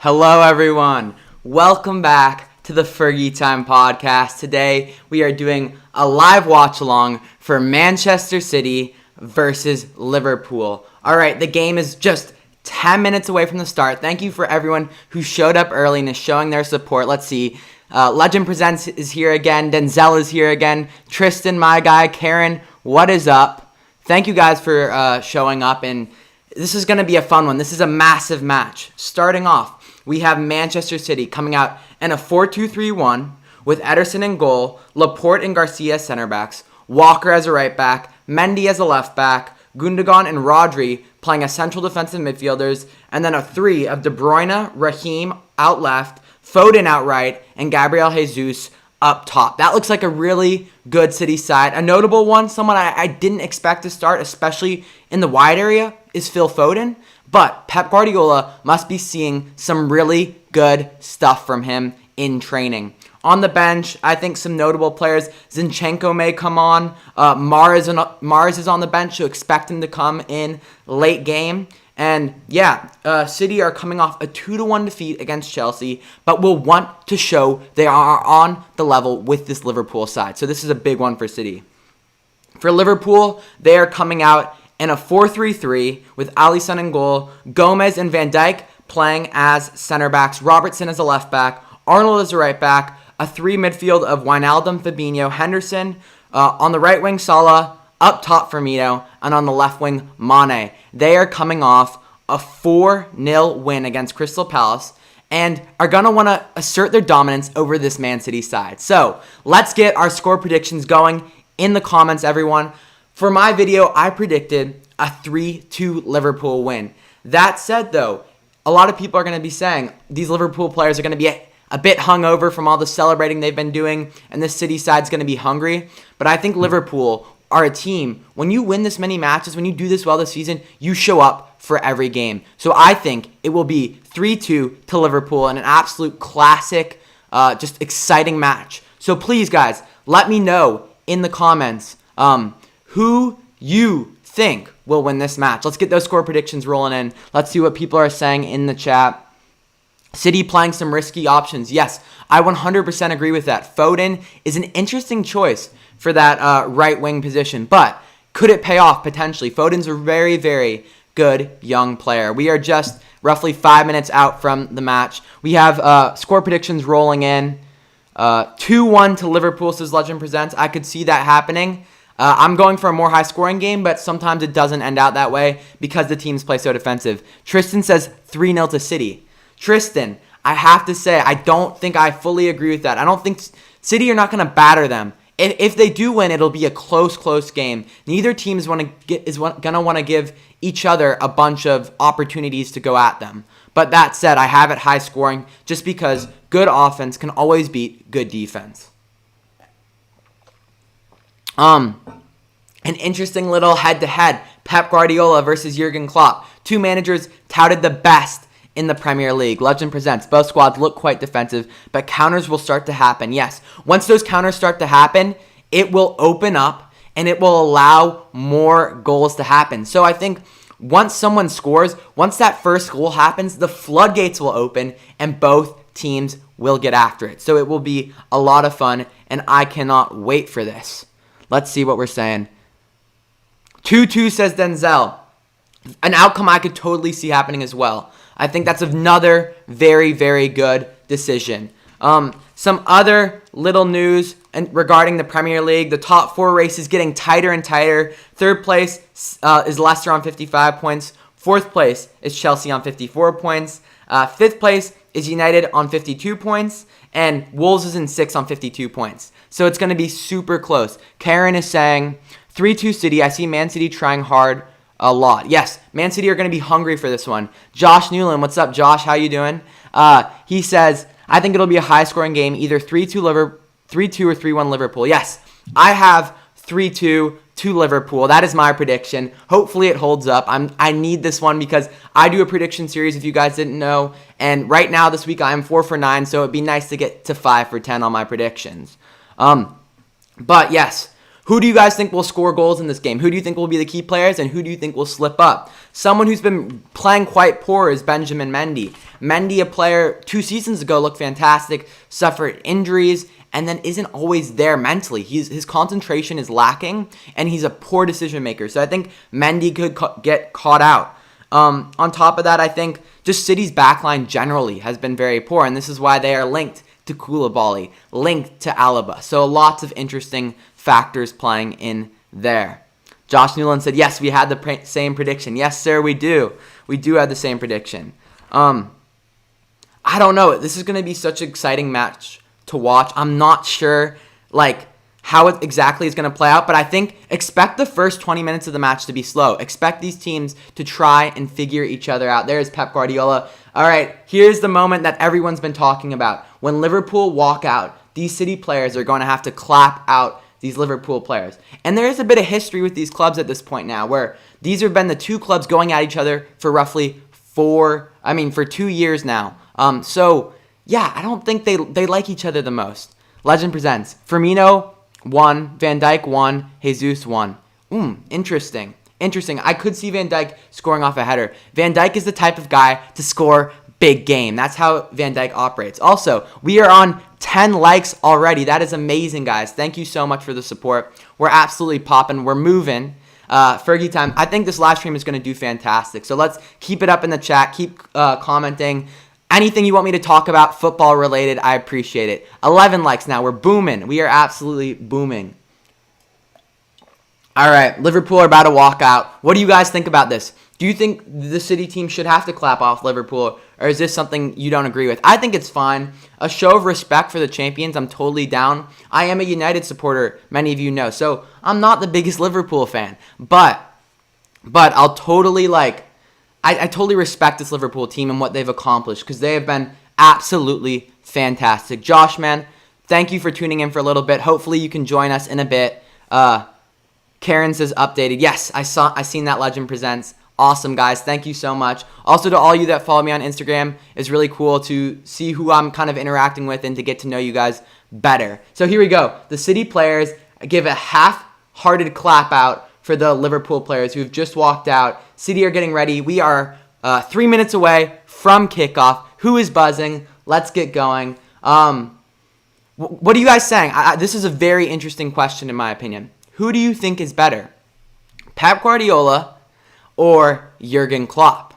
Hello, everyone. Welcome back to the Fergie Time podcast. Today, we are doing a live watch-along for Manchester City versus Liverpool. All right, the game is just 10 minutes away from the start. Thank you for everyone who showed up early and is showing their support. Let's see. Legend Presents is here again. Denzel is here again. Tristan, my guy. Karen, what is up? Thank you guys for showing up, and this is going to be a fun one. This is a massive match. Starting off, we have Manchester City coming out in a 4-2-3-1 with Ederson in goal, Laporte and Garcia as center backs, Walker as a right back, Mendy as a left back, Gundogan and Rodri playing as central defensive midfielders, and then a three of De Bruyne, Raheem out left, Foden out right, and Gabriel Jesus up top. That looks like a really good City side. A notable one, someone I didn't expect to start, especially in the wide area, is Phil Foden. But Pep Guardiola must be seeing some really good stuff from him in training. On the bench, I think some notable players. Zinchenko may come on. Mars is on the bench, so expect him to come in late game. And yeah, City are coming off a 2-1 defeat against Chelsea, but will want to show they are on the level with this Liverpool side. So this is a big one for City. For Liverpool, they are coming out in a 4-3-3 with Alisson in goal, Gomez and Van Dijk playing as center backs, Robertson as a left back, Arnold as a right back, a three midfield of Wijnaldum, Fabinho, Henderson, on the right wing Salah, up top Firmino, and on the left wing Mane. They are coming off a 4-0 win against Crystal Palace and are going to want to assert their dominance over this Man City side. So let's get our score predictions going in the comments, everyone. For my video, I predicted a 3-2 Liverpool win. That said, though, a lot of people are going to be saying these Liverpool players are going to be a bit hungover from all the celebrating they've been doing, and this City side's going to be hungry. But I think Liverpool are a team. When you win this many matches, when you do this well this season, you show up for every game. So I think it will be 3-2 to Liverpool and an absolute classic, just exciting match. So please, guys, let me know in the comments who you think will win this match. Let's get those score predictions rolling in. Let's see what people are saying in the chat. City playing some risky options. Yes, I 100% agree with that. Foden is an interesting choice for that right wing position, but could it pay off potentially? Foden's a very, very good young player. We are just roughly 5 minutes out from the match. We have score predictions rolling in. 2-1 to Liverpool, says Legend Presents. I could see that happening. I'm going for a more high-scoring game, but sometimes it doesn't end out that way because the teams play so defensive. Tristan says 3-0 to City. Tristan, I have to say, I don't think I fully agree with that. I don't think City are not going to batter them. If they do win, it'll be a close game. Neither team is going to want to give each other a bunch of opportunities to go at them. But that said, I have it high-scoring just because good offense can always beat good defense. An interesting little head-to-head. Pep Guardiola versus Jurgen Klopp. Two managers touted the best in the Premier League. Legend Presents. Both squads look quite defensive, but counters will start to happen. Yes, once those counters start to happen, it will open up and it will allow more goals to happen. So I think once someone scores, once that first goal happens, the floodgates will open and both teams will get after it. So it will be a lot of fun, and I cannot wait for this. Let's see what we're saying. 2-2, says Denzel. An outcome I could totally see happening as well. I think that's another very, very good decision. Some other little news regarding the Premier League. The top four races getting tighter and tighter. Third place is Leicester on 55 points. Fourth place is Chelsea on 54 points. Fifth place is United on 52 points. And Wolves is in 6th on 52 points. So it's going to be super close. Karen is saying 3-2 City. I see Man City trying hard a lot. Yes, Man City are going to be hungry for this one. Josh Newland, what's up, Josh? How you doing? He says, I think it'll be a high-scoring game, either 3-2 or 3-1 Liverpool. Yes, I have 3-2 to Liverpool. That is my prediction. Hopefully it holds up. I need this one because I do a prediction series, if you guys didn't know. And right now, this week, I am 4 for 9, so it'd be nice to get to 5 for 10 on my predictions. But yes, who do you guys think will score goals in this game? Who do you think will be the key players, and who do you think will slip up? Someone who's been playing quite poor is Benjamin Mendy. Mendy, a player 2 seasons ago, looked fantastic, suffered injuries, and then isn't always there mentally. His concentration is lacking, and he's a poor decision maker. So I think Mendy could get caught out. On top of that, I think just City's backline generally has been very poor, and this is why they are linked to Koulibaly, linked to Alaba. So lots of interesting factors playing in there. Josh Newland said, yes, we had the same prediction. Yes, sir, we do. We do have the same prediction. I don't know. This is going to be such an exciting match to watch. I'm not sure how it exactly is going to play out, but I think expect the first 20 minutes of the match to be slow. Expect these teams to try and figure each other out. There's Pep Guardiola. All right, here's the moment that everyone's been talking about. When Liverpool walk out, these City players are going to have to clap out these Liverpool players. And there is a bit of history with these clubs at this point now, where these have been the two clubs going at each other for roughly for 2 years now. So, yeah, I don't think they like each other the most. Legend presents Firmino 1, Van Dijk 1, Jesus 1. Interesting. I could see Van Dijk scoring off a header. Van Dijk is the type of guy to score big game. That's how Van Dijk operates. Also, we are on 10 likes already. That is amazing, guys. Thank you so much for the support. We're absolutely popping. We're moving. Fergie time. I think this live stream is going to do fantastic. So let's keep it up in the chat. Keep commenting. Anything you want me to talk about football related, I appreciate it. 11 likes now. We're booming. We are absolutely booming. All right, Liverpool are about to walk out. What do you guys think about this? Do you think the City team should have to clap off Liverpool, or is this something you don't agree with? I think it's fine. A show of respect for the champions, I'm totally down. I am a United supporter, many of you know, so I'm not the biggest Liverpool fan. But I'll totally I totally respect this Liverpool team and what they've accomplished because they have been absolutely fantastic. Josh, man, thank you for tuning in for a little bit. Hopefully you can join us in a bit. Karen says updated. Yes, I seen that Legend Presents. Awesome, guys. Thank you so much. Also, to all you that follow me on Instagram, it's really cool to see who I'm kind of interacting with and to get to know you guys better. So here we go. The City players give a half-hearted clap out for the Liverpool players who have just walked out. City are getting ready. We are 3 minutes away from kickoff. Who is buzzing? Let's get going. What are you guys saying? This is a very interesting question in my opinion. Who do you think is better? Pep Guardiola or Jurgen Klopp?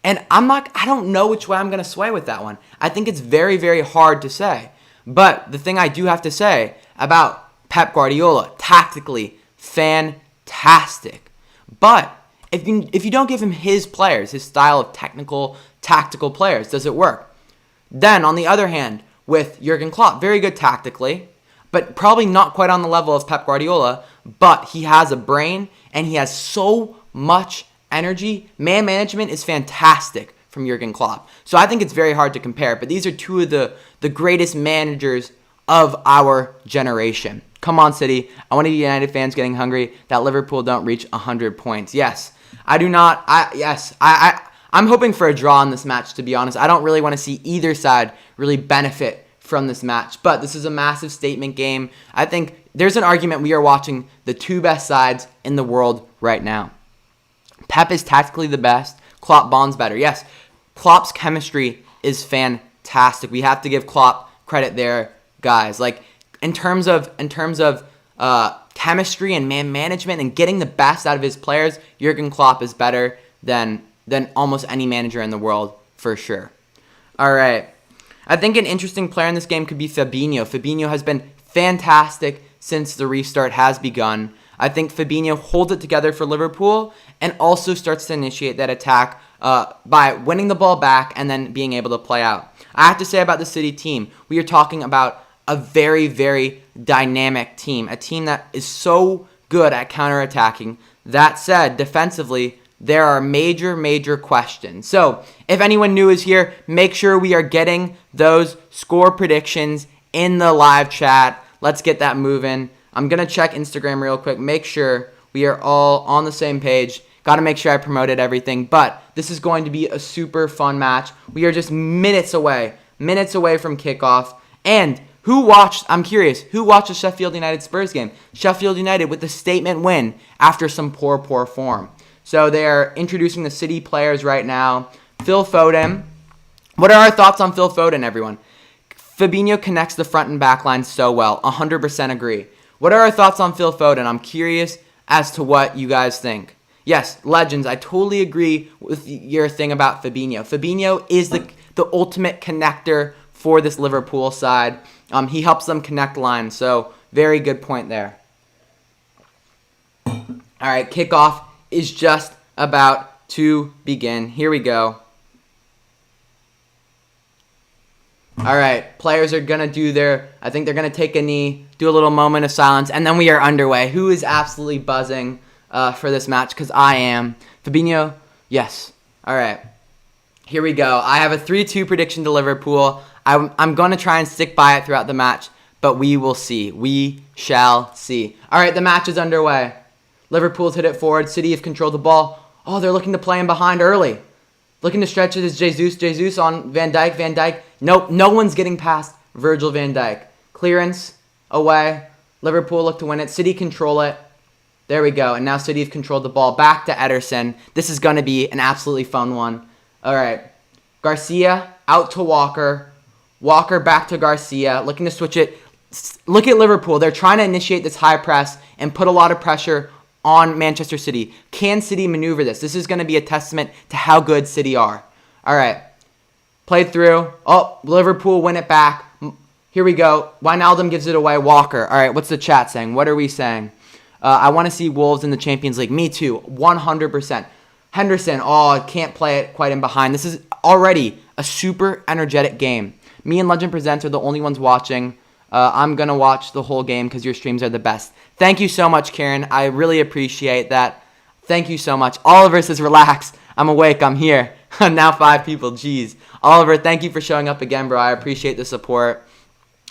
And I don't know which way I'm going to sway with that one. I think it's very, very hard to say. But the thing I do have to say about Pep Guardiola, tactically, fantastic. But if you don't give him his players, his style of tactical players, does it work? Then, on the other hand, with Jurgen Klopp, very good tactically, but probably not quite on the level of Pep Guardiola, but he has a brain and he has so much energy. Man management is fantastic from Jurgen Klopp. So I think it's very hard to compare, but these are two of the greatest managers of our generation. Come on, City. I want to be United fans getting hungry that Liverpool don't reach 100 points. Yes, I do not. I'm hoping for a draw in this match, to be honest. I don't really want to see either side really benefit from this match, but this is a massive statement game. I think there's an argument we are watching the two best sides in the world right now. Pep is tactically the best. Klopp bonds better. Yes, Klopp's chemistry is fantastic. We have to give Klopp credit there, guys. In terms of chemistry and man management and getting the best out of his players, Jurgen Klopp is better than almost any manager in the world for sure. All right. I think an interesting player in this game could be Fabinho. Fabinho has been fantastic since the restart has begun. I think Fabinho holds it together for Liverpool and also starts to initiate that attack by winning the ball back and then being able to play out. I have to say about the City team, we are talking about a very, very dynamic team, a team that is so good at counterattacking. That said, defensively, there are major, major questions. So, if anyone new is here, make sure we are getting those score predictions in the live chat. Let's get that moving. I'm going to check Instagram real quick, make sure we are all on the same page. Got to make sure I promoted everything, but this is going to be a super fun match. We are just minutes away from kickoff. And I'm curious, who watched the Sheffield United Spurs game? Sheffield United with the statement win after some poor form. So they are introducing the City players right now. Phil Foden, What are our thoughts on Phil Foden, everyone? Fabinho connects the front and back line so well. 100% agree. What are our thoughts on Phil Foden? I'm curious as to what you guys think. Yes, legends, I totally agree with your thing about Fabinho. Fabinho is the ultimate connector for this Liverpool side. He helps them connect lines, so very good point there. All right, kickoff is just about to begin. Here we go. All right, players are going to do I think they're going to take a knee, do a little moment of silence, and then we are underway. Who is absolutely buzzing for this match? Because I am. Fabinho, yes. All right, here we go. I have a 3-2 prediction to Liverpool. I'm going to try and stick by it throughout the match, but we will see. We shall see. All right, the match is underway. Liverpool's hit it forward. City have controlled the ball. Oh, they're looking to play him behind early. Looking to stretch it is Jesus. Jesus on Van Dijk. Van Dijk. Nope, no one's getting past Virgil van Dijk. Clearance away. Liverpool look to win it. City control it. There we go. And now City have controlled the ball. Back to Ederson. This is going to be an absolutely fun one. All right. Garcia out to Walker. Walker back to Garcia. Looking to switch it. Look at Liverpool. They're trying to initiate this high press and put a lot of pressure on Manchester City. Can City maneuver this? This is going to be a testament to how good City are. All right. Played through. Oh, Liverpool win it back. Here we go. Wijnaldum gives it away. Walker. All right, what's the chat saying? What are we saying? I want to see Wolves in the Champions League. Me too. 100%. Henderson. Oh, can't play it quite in behind. This is already a super energetic game. Me and Legend Presents are the only ones watching. I'm going to watch the whole game because your streams are the best. Thank you so much, Karen. I really appreciate that. Thank you so much. Oliver says, relax. I'm awake. I'm here. Now 5 people. Jeez. Oliver, thank you for showing up again, bro. I appreciate the support.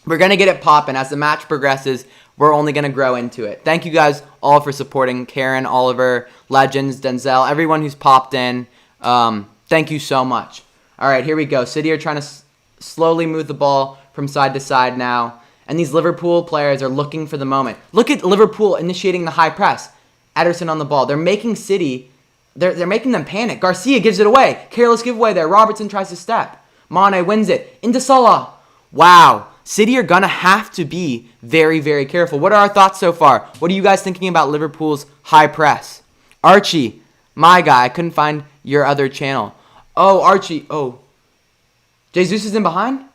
We're going to get it popping. As the match progresses, we're only going to grow into it. Thank you guys all for supporting. Karen, Oliver, Legends, Denzel, everyone who's popped in. Thank you so much. All right, here we go. City are trying to slowly move the ball from side to side now. And these Liverpool players are looking for the moment. Look at Liverpool initiating the high press. Ederson on the ball. They're making City... They're making them panic. Garcia gives it away. Careless giveaway there. Robertson tries to step. Mane wins it. Into Salah. Wow. City are going to have to be very, very careful. What are our thoughts so far? What are you guys thinking about Liverpool's high press? Archie, my guy. I couldn't find your other channel. Oh, Archie. Oh. Jesus is in behind?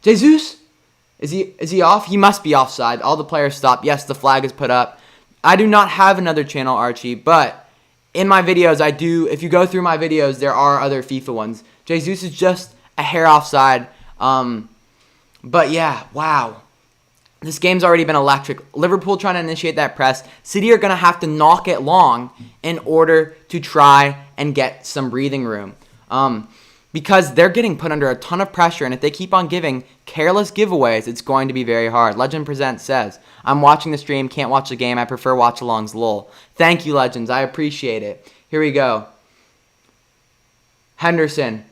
Jesus? Is he off? He must be offside. All the players stop. Yes, the flag is put up. I do not have another channel, Archie, but... in my videos, I do, if you go through my videos, there are other FIFA ones. Jesus is just a hair offside. But yeah, wow. This game's already been electric. Liverpool trying to initiate that press. City are going to have to knock it long in order to try and get some breathing room. Because they're getting put under a ton of pressure, and if they keep on giving careless giveaways, it's going to be very hard. Legend Presents says, I'm watching the stream, can't watch the game, I prefer watch-alongs, lol. Thank you, Legends, I appreciate it. Here we go. Henderson,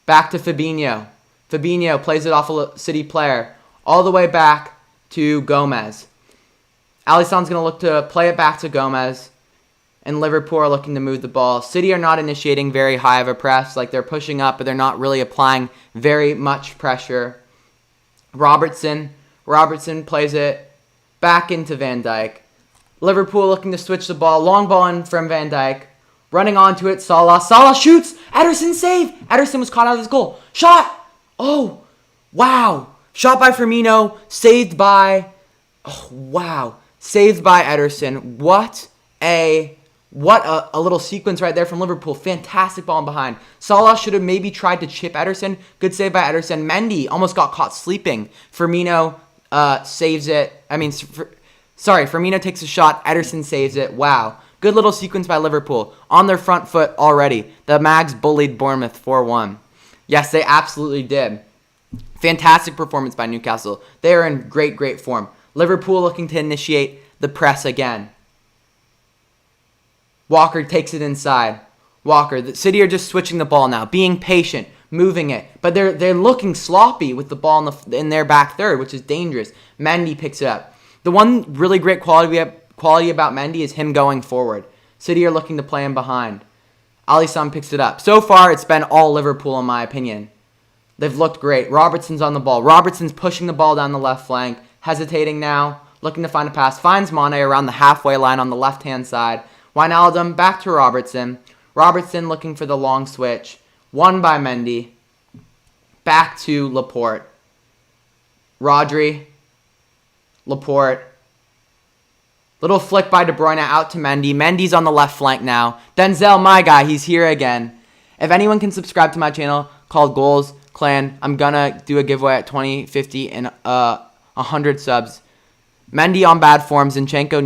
back to Fabinho. Fabinho plays it off a City player, all the way back to Gomez. Alisson's going to look to play it back to Gomez. And Liverpool are looking to move the ball. City are not initiating very high of a press. Like, they're pushing up, but they're not really applying very much pressure. Robertson plays it back into Van Dijk. Liverpool looking to switch the ball. Long ball in from Van Dijk. Running onto it, Salah. Salah shoots! Ederson save! Ederson was caught out of his goal. Shot! Oh, wow. Shot by Firmino. Saved by... oh, wow. Saved by Ederson. What a little sequence right there from Liverpool. Fantastic ball in behind. Salah should have maybe tried to chip Ederson. Good save by Ederson. Mendy almost got caught sleeping. Firmino saves it. Firmino takes a shot. Ederson saves it. Wow. Good little sequence by Liverpool. On their front foot already. The Mags bullied Bournemouth 4-1. Yes, they absolutely did. Fantastic performance by Newcastle. They are in great, great form. Liverpool looking to initiate the press again. Walker takes it inside. The City are just switching the ball now, being patient, moving it. But they're looking sloppy with the ball in their back third, which is dangerous. Mendy picks it up. The one really great quality about Mendy is him going forward. City are looking to play him behind. Alisson picks it up. So far, it's been all Liverpool in my opinion. They've looked great. Robertson's on the ball. Robertson's pushing the ball down the left flank. Hesitating now. Looking to find a pass. Finds Mane around the halfway line on the left-hand side. Wijnaldum back to Robertson. Robertson looking for the long switch. Won by Mendy. Back to Laporte. Rodri. Laporte. Little flick by De Bruyne out to Mendy. Mendy's on the left flank now. Denzel, my guy, he's here again. If anyone can subscribe to my channel called Goals Clan, I'm going to do a giveaway at 20, 50, and 100 subs. Mendy on bad form. Zinchenko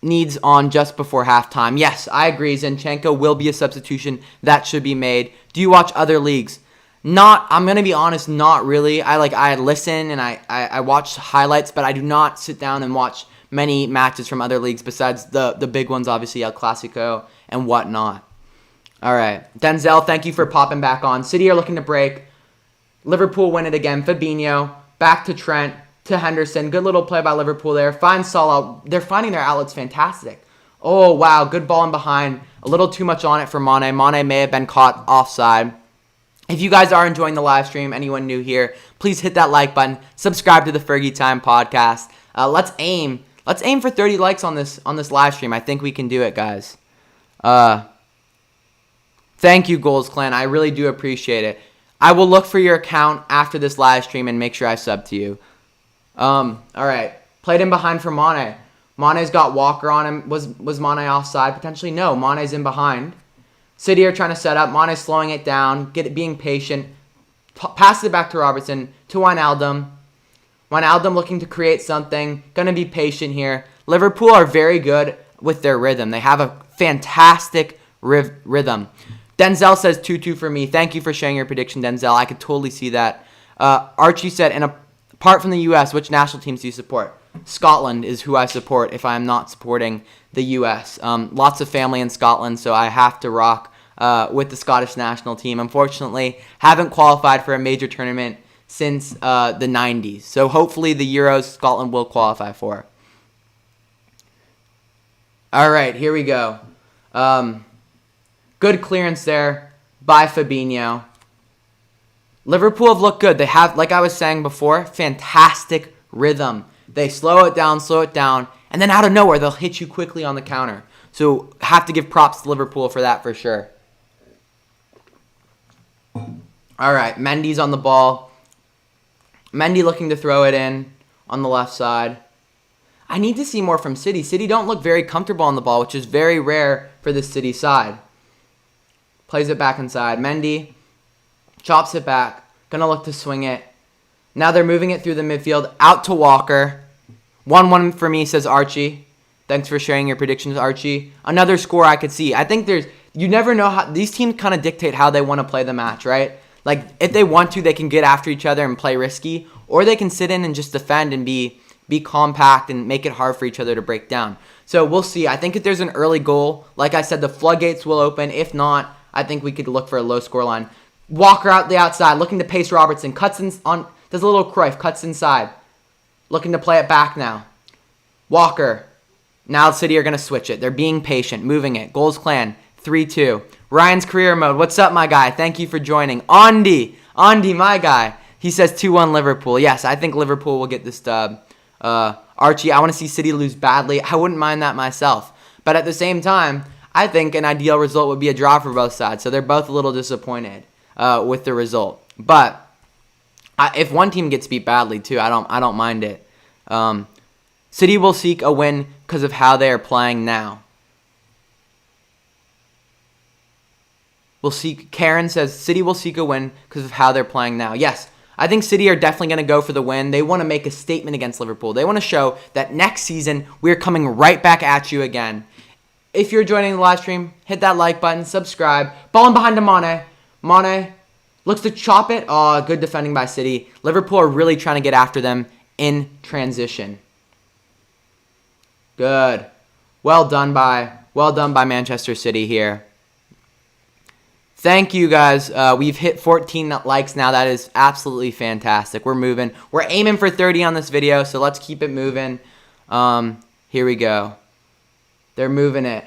needs on just before halftime. Yes, I agree. Zinchenko will be a substitution that should be made. Do you watch other leagues? I'm going to be honest, not really. I listen and I watch highlights, but I do not sit down and watch many matches from other leagues besides the big ones, obviously, El Clasico and whatnot. All right. Denzel, thank you for popping back on. City are looking to break. Liverpool win it again. Fabinho, back to Trent, to Henderson. Good little play by Liverpool there. Finds Salah. They're finding their outlets fantastic. Oh, wow. Good ball in behind. A little too much on it for Mane. Mane may have been caught offside. If you guys are enjoying the live stream, anyone new here, please hit that like button. Subscribe to the Fergie Time podcast. Let's aim for 30 likes on this live stream. I think we can do it, guys. Thank you, Goals Clan. I really do appreciate it. I will look for your account after this live stream and make sure I sub to you. All right. Played in behind for Mane. Mane's got Walker on him. Was Mane offside? Potentially no. Mane's in behind. City are trying to set up. Mane's slowing it down, being patient. Passes it back to Robertson, to Wijnaldum. Wijnaldum looking to create something. Going to be patient here. Liverpool are very good with their rhythm. They have a fantastic rhythm. Denzel says 2-2 for me. Thank you for sharing your prediction, Denzel. I could totally see that. Archie said, and apart from the U.S., which national teams do you support? Scotland is who I support if I am not supporting the U.S. Lots of family in Scotland, so I have to rock with the Scottish national team. Unfortunately, haven't qualified for a major tournament since the 90s. So hopefully the Euros Scotland will qualify for. All right, here we go. Good clearance there by Fabinho. Liverpool have looked good. They have, like I was saying before, fantastic rhythm. They slow it down, and then out of nowhere, they'll hit you quickly on the counter. So have to give props to Liverpool for that for sure. All right, Mendy's on the ball. Mendy looking to throw it in on the left side. I need to see more from City. City don't look very comfortable on the ball, which is very rare for the City side. Plays it back inside. Mendy chops it back. Gonna look to swing it. Now they're moving it through the midfield. Out to Walker. 1-1 for me, says Archie. Thanks for sharing your predictions, Archie. Another score I could see. I think you never know how these teams kind of dictate how they want to play the match, right? Like, if they want to, they can get after each other and play risky, or they can sit in and just defend and be compact and make it hard for each other to break down. So we'll see. I think if there's an early goal, like I said, the floodgates will open. If not, I think we could look for a low score line. Walker out the outside, looking to pace Robertson. Cuts in on, does a little Cruyff, cuts inside. Looking to play it back now. Walker. Now City are going to switch it. They're being patient, moving it. Goals Clan, 3-2. Ryan's career mode. What's up, my guy? Thank you for joining. Andy, my guy. He says 2-1 Liverpool. Yes, I think Liverpool will get this dub. Archie, I want to see City lose badly. I wouldn't mind that myself. But at the same time, I think an ideal result would be a draw for both sides. So they're both a little disappointed with the result. But if one team gets beat badly too, I don't mind it. City will seek a win because of how they are playing now. Karen says City will seek a win because of how they're playing now. Yes, I think City are definitely going to go for the win. They want to make a statement against Liverpool. They want to show that next season we're coming right back at you again. If you're joining the live stream, hit that like button, subscribe. Ball in behind to Mane. Mane looks to chop it. Oh, good defending by City. Liverpool are really trying to get after them in transition. Good. Well done by Manchester City here. Thank you, guys. We've hit 14 likes now. That is absolutely fantastic. We're moving. We're aiming for 30 on this video, so let's keep it moving. Here we go. They're moving it.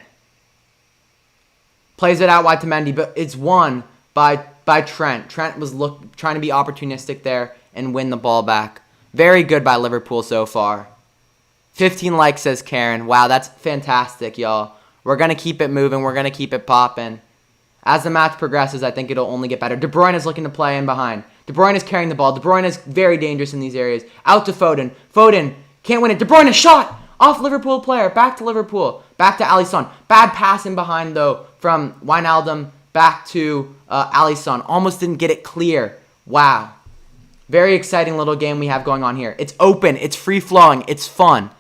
Plays it out wide to Mendy, but it's won by Trent. Trent was trying to be opportunistic there and win the ball back. Very good by Liverpool so far. 15 likes, says Karen. Wow, that's fantastic, y'all. We're going to keep it moving. We're going to keep it popping. As the match progresses, I think it'll only get better. De Bruyne is looking to play in behind. De Bruyne is carrying the ball. De Bruyne is very dangerous in these areas. Out to Foden. Foden can't win it. De Bruyne shot off Liverpool player. Back to Liverpool. Back to Alisson. Bad pass in behind, though, from Wijnaldum back to Alisson. Almost didn't get it clear. Wow. Very exciting little game we have going on here. It's open. It's free-flowing. It's fun.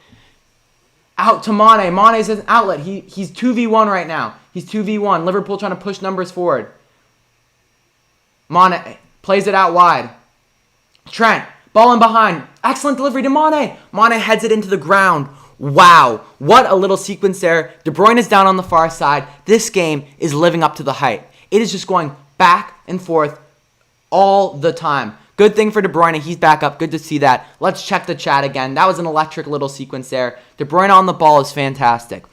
Out to Mane. Mane's an outlet. He's 2v1 right now. He's 2v1. Liverpool trying to push numbers forward. Mane plays it out wide. Trent, ball in behind. Excellent delivery to Mane. Mane heads it into the ground. Wow. What a little sequence there. De Bruyne is down on the far side. This game is living up to the hype. It is just going back and forth all the time. Good thing for De Bruyne. He's back up. Good to see that. Let's check the chat again. That was an electric little sequence there. De Bruyne on the ball is fantastic.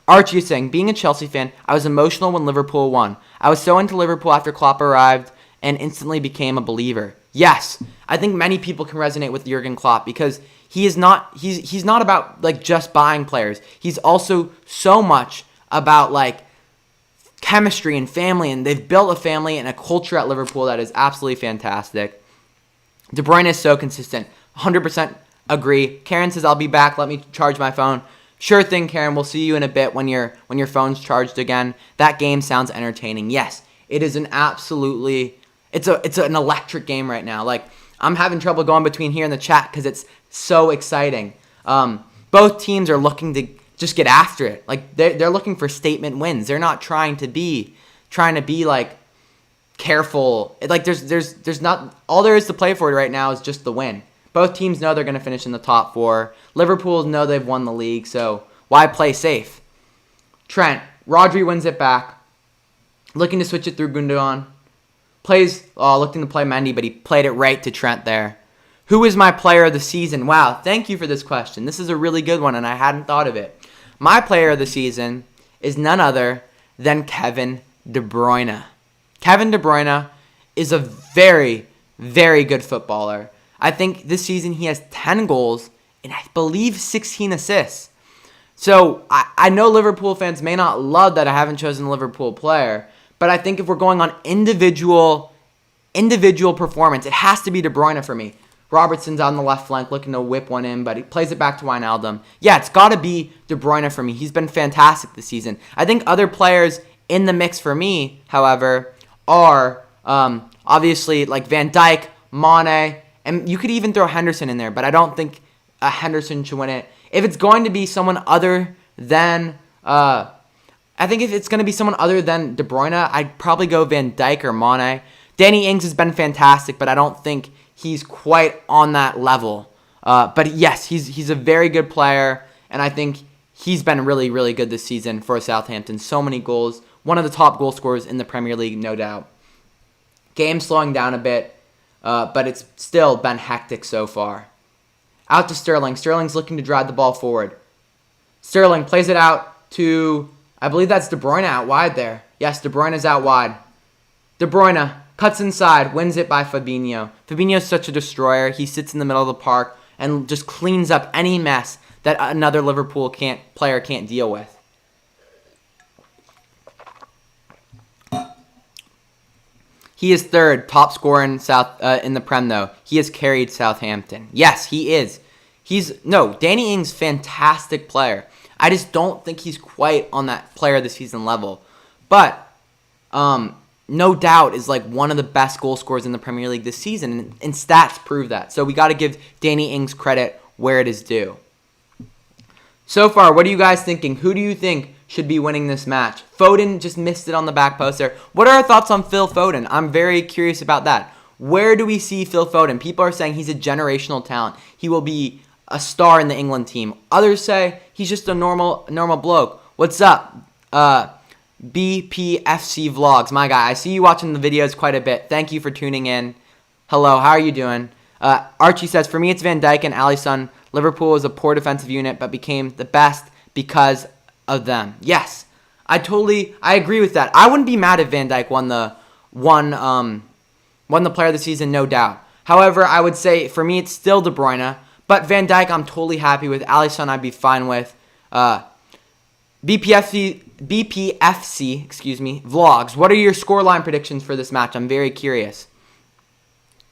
Archie is saying, being a Chelsea fan, I was emotional when Liverpool won. I was so into Liverpool after Klopp arrived and instantly became a believer. Yes, I think many people can resonate with Jurgen Klopp because he's not about like just buying players. He's also so much about like chemistry and family, and they've built a family and a culture at Liverpool that is absolutely fantastic. De Bruyne is so consistent. 100% agree. Karen says, I'll be back. Let me charge my phone. Sure thing, Karen. We'll see you in a bit when your phone's charged again. That game sounds entertaining. Yes, it is an absolutely... It's an electric game right now. Like, I'm having trouble going between here and the chat because it's so exciting. Both teams are looking to just get after it. Like, they're looking for statement wins. They're not trying to be like... careful. Like there's not all there is to play for right now is just the win. Both teams know they're going to finish in the top 4. Liverpool know they've won the league, so why play safe? Trent, Rodri wins it back. Looking to switch it through Gundogan. Looking to play Mendy, but he played it right to Trent there. Who is my player of the season? Wow, thank you for this question. This is a really good one, and I hadn't thought of it. My player of the season is none other than Kevin De Bruyne. Kevin De Bruyne is a very, very good footballer. I think this season he has 10 goals and I believe 16 assists. So I know Liverpool fans may not love that I haven't chosen a Liverpool player, but I think if we're going on individual performance, it has to be De Bruyne for me. Robertson's on the left flank looking to whip one in, but he plays it back to Wijnaldum. Yeah, it's got to be De Bruyne for me. He's been fantastic this season. I think other players in the mix for me, however, are obviously like Van Dijk, Mane, and you could even throw Henderson in there, but I don't think Henderson should win it. If it's going to be someone other than, I think if it's going to be someone other than De Bruyne, I'd probably go Van Dijk or Mane. Danny Ings has been fantastic, but I don't think he's quite on that level. But yes, he's a very good player, and I think he's been really, really good this season for Southampton. So many goals. One of the top goal scorers in the Premier League, no doubt. Game slowing down a bit, but it's still been hectic so far. Out to Sterling. Sterling's looking to drive the ball forward. Sterling plays it out to, I believe that's De Bruyne out wide there. Yes, De Bruyne is out wide. De Bruyne cuts inside, wins it by Fabinho. Fabinho's such a destroyer. He sits in the middle of the park and just cleans up any mess that another Liverpool player can't deal with. He is third top scorer in the Prem, though. He has carried Southampton. Yes, he is. Danny Ings, fantastic player. I just don't think he's quite on that player of the season level. But, no doubt, is like one of the best goal scorers in the Premier League this season, and stats prove that. So we got to give Danny Ings credit where it is due. So far, what are you guys thinking? Who do you think should be winning this match? Foden just missed it on the back post there. What are our thoughts on Phil Foden? I'm very curious about that. Where do we see Phil Foden? People are saying he's a generational talent. He will be a star in the England team. Others say he's just a normal bloke. What's up? BPFC Vlogs, my guy. I see you watching the videos quite a bit. Thank you for tuning in. Hello, how are you doing? Archie says, for me, it's Van Dijk and Alisson. Liverpool was a poor defensive unit, but became the best because of them. Yes, I agree with that. I wouldn't be mad if Van Dijk won won the player of the season, no doubt. However, I would say for me it's still De Bruyne, but Van Dijk I'm totally happy with. Alisson I'd be fine with. BPFC, vlogs. What are your scoreline predictions for this match? I'm very curious.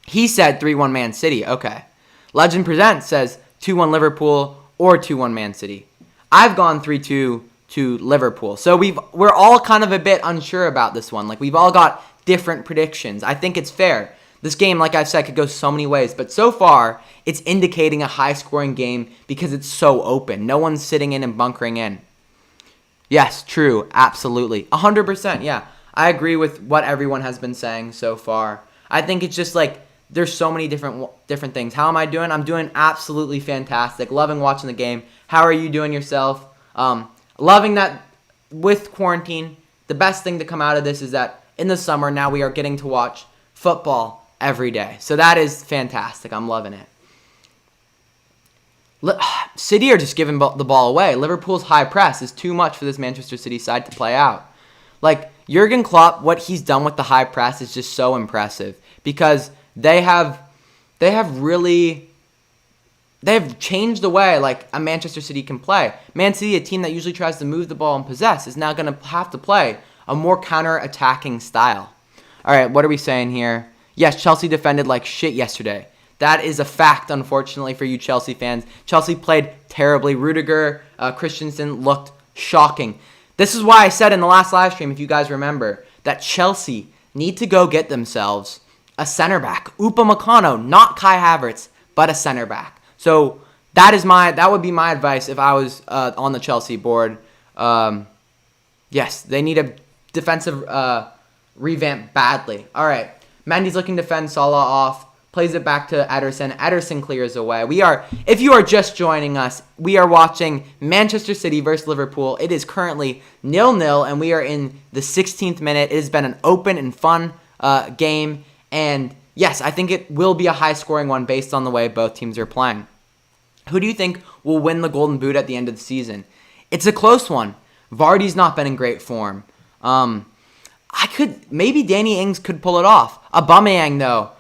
He said 3-1 Man City. Okay. Legend Presents says 2-1 Liverpool or 2-1 Man City. I've gone 3-2 to Liverpool. So we're all kind of a bit unsure about this one. Like, we've all got different predictions. I think it's fair. This game, like I've said, could go so many ways. But so far, it's indicating a high-scoring game because it's so open. No one's sitting in and bunkering in. Yes, true. Absolutely. 100%, yeah. I agree with what everyone has been saying so far. I think it's just like there's so many different things. How am I doing? I'm doing absolutely fantastic. Loving watching the game. How are you doing yourself? Loving that with quarantine, the best thing to come out of this is that in the summer now we are getting to watch football every day. So that is fantastic. I'm loving it. City are just giving the ball away. Liverpool's high press is too much for this Manchester City side to play out. Like, Jurgen Klopp, what he's done with the high press is just so impressive because they have changed the way like a Manchester City can play. Man City, a team that usually tries to move the ball and possess, is now going to have to play a more counter-attacking style. All right, what are we saying here? Yes, Chelsea defended like shit yesterday. That is a fact, unfortunately, for you Chelsea fans. Chelsea played terribly. Rudiger, Christensen looked shocking. This is why I said in the last live stream, if you guys remember, that Chelsea need to go get themselves a center back. Upamecano, not Kai Havertz, but a center back. So that would be my advice if I was on the Chelsea board. Yes, they need a defensive revamp badly. All right, Mendy's looking to fend Salah off. Plays it back to Ederson. Ederson clears away. If you are just joining us, we are watching Manchester City versus Liverpool. It is currently 0-0, and we are in the 16th minute. It has been an open and fun game, and yes, I think it will be a high-scoring one based on the way both teams are playing. Who do you think will win the Golden Boot at the end of the season? It's a close one. Vardy's not been in great form. Maybe Danny Ings could pull it off. Aubameyang, though,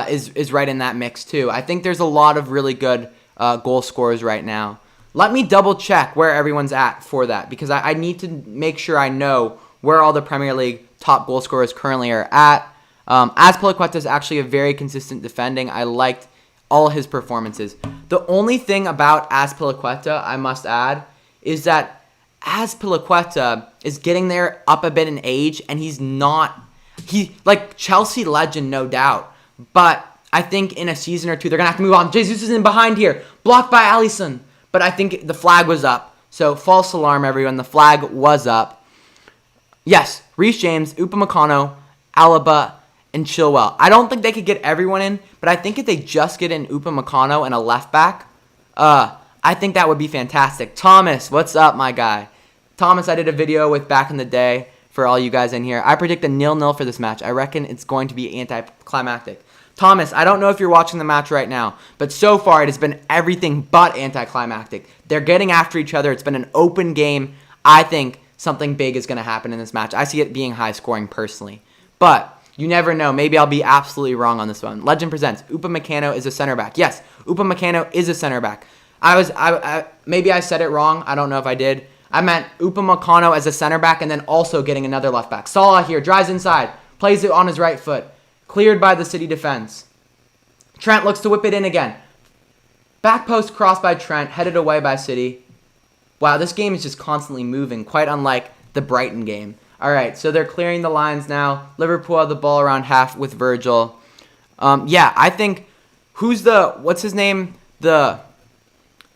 is right in that mix too. I think there's a lot of really good goal scorers right now. Let me double check where everyone's at for that because I need to make sure I know where all the Premier League top goal scorers currently are at. Azpilicueta is actually a very consistent defending. I liked all his performances. The only thing about Azpilicueta, I must add, is that Azpilicueta is getting there up a bit in age, and he's like Chelsea legend, no doubt. But I think in a season or two, they're going to have to move on. Jesus is in behind here. Blocked by Alisson. But I think the flag was up. So false alarm, everyone. The flag was up. Yes, Reece James, Upamecano, Alaba, and Chilwell. I don't think they could get everyone in, but I think if they just get in Upamecano and a left back, I think that would be fantastic. Thomas, what's up, my guy? Thomas, I did a video with back in the day for all you guys in here. I predict a 0-0 for this match. I reckon it's going to be anticlimactic. Thomas, I don't know if you're watching the match right now, but so far it has been everything but anticlimactic. They're getting after each other. It's been an open game. I think something big is going to happen in this match. I see it being high scoring personally. But you never know. Maybe I'll be absolutely wrong on this one. Legend Presents. Upamecano is a center back. Yes, Upamecano is a center back. Maybe I said it wrong. I don't know if I did. I meant Upamecano as a center back and then also getting another left back. Salah here, drives inside, plays it on his right foot. Cleared by the City defense. Trent looks to whip it in again. Back post cross by Trent, headed away by City. Wow, this game is just constantly moving, quite unlike the Brighton game. All right, so they're clearing the lines now. Liverpool have the ball around half with Virgil. I think what's his name?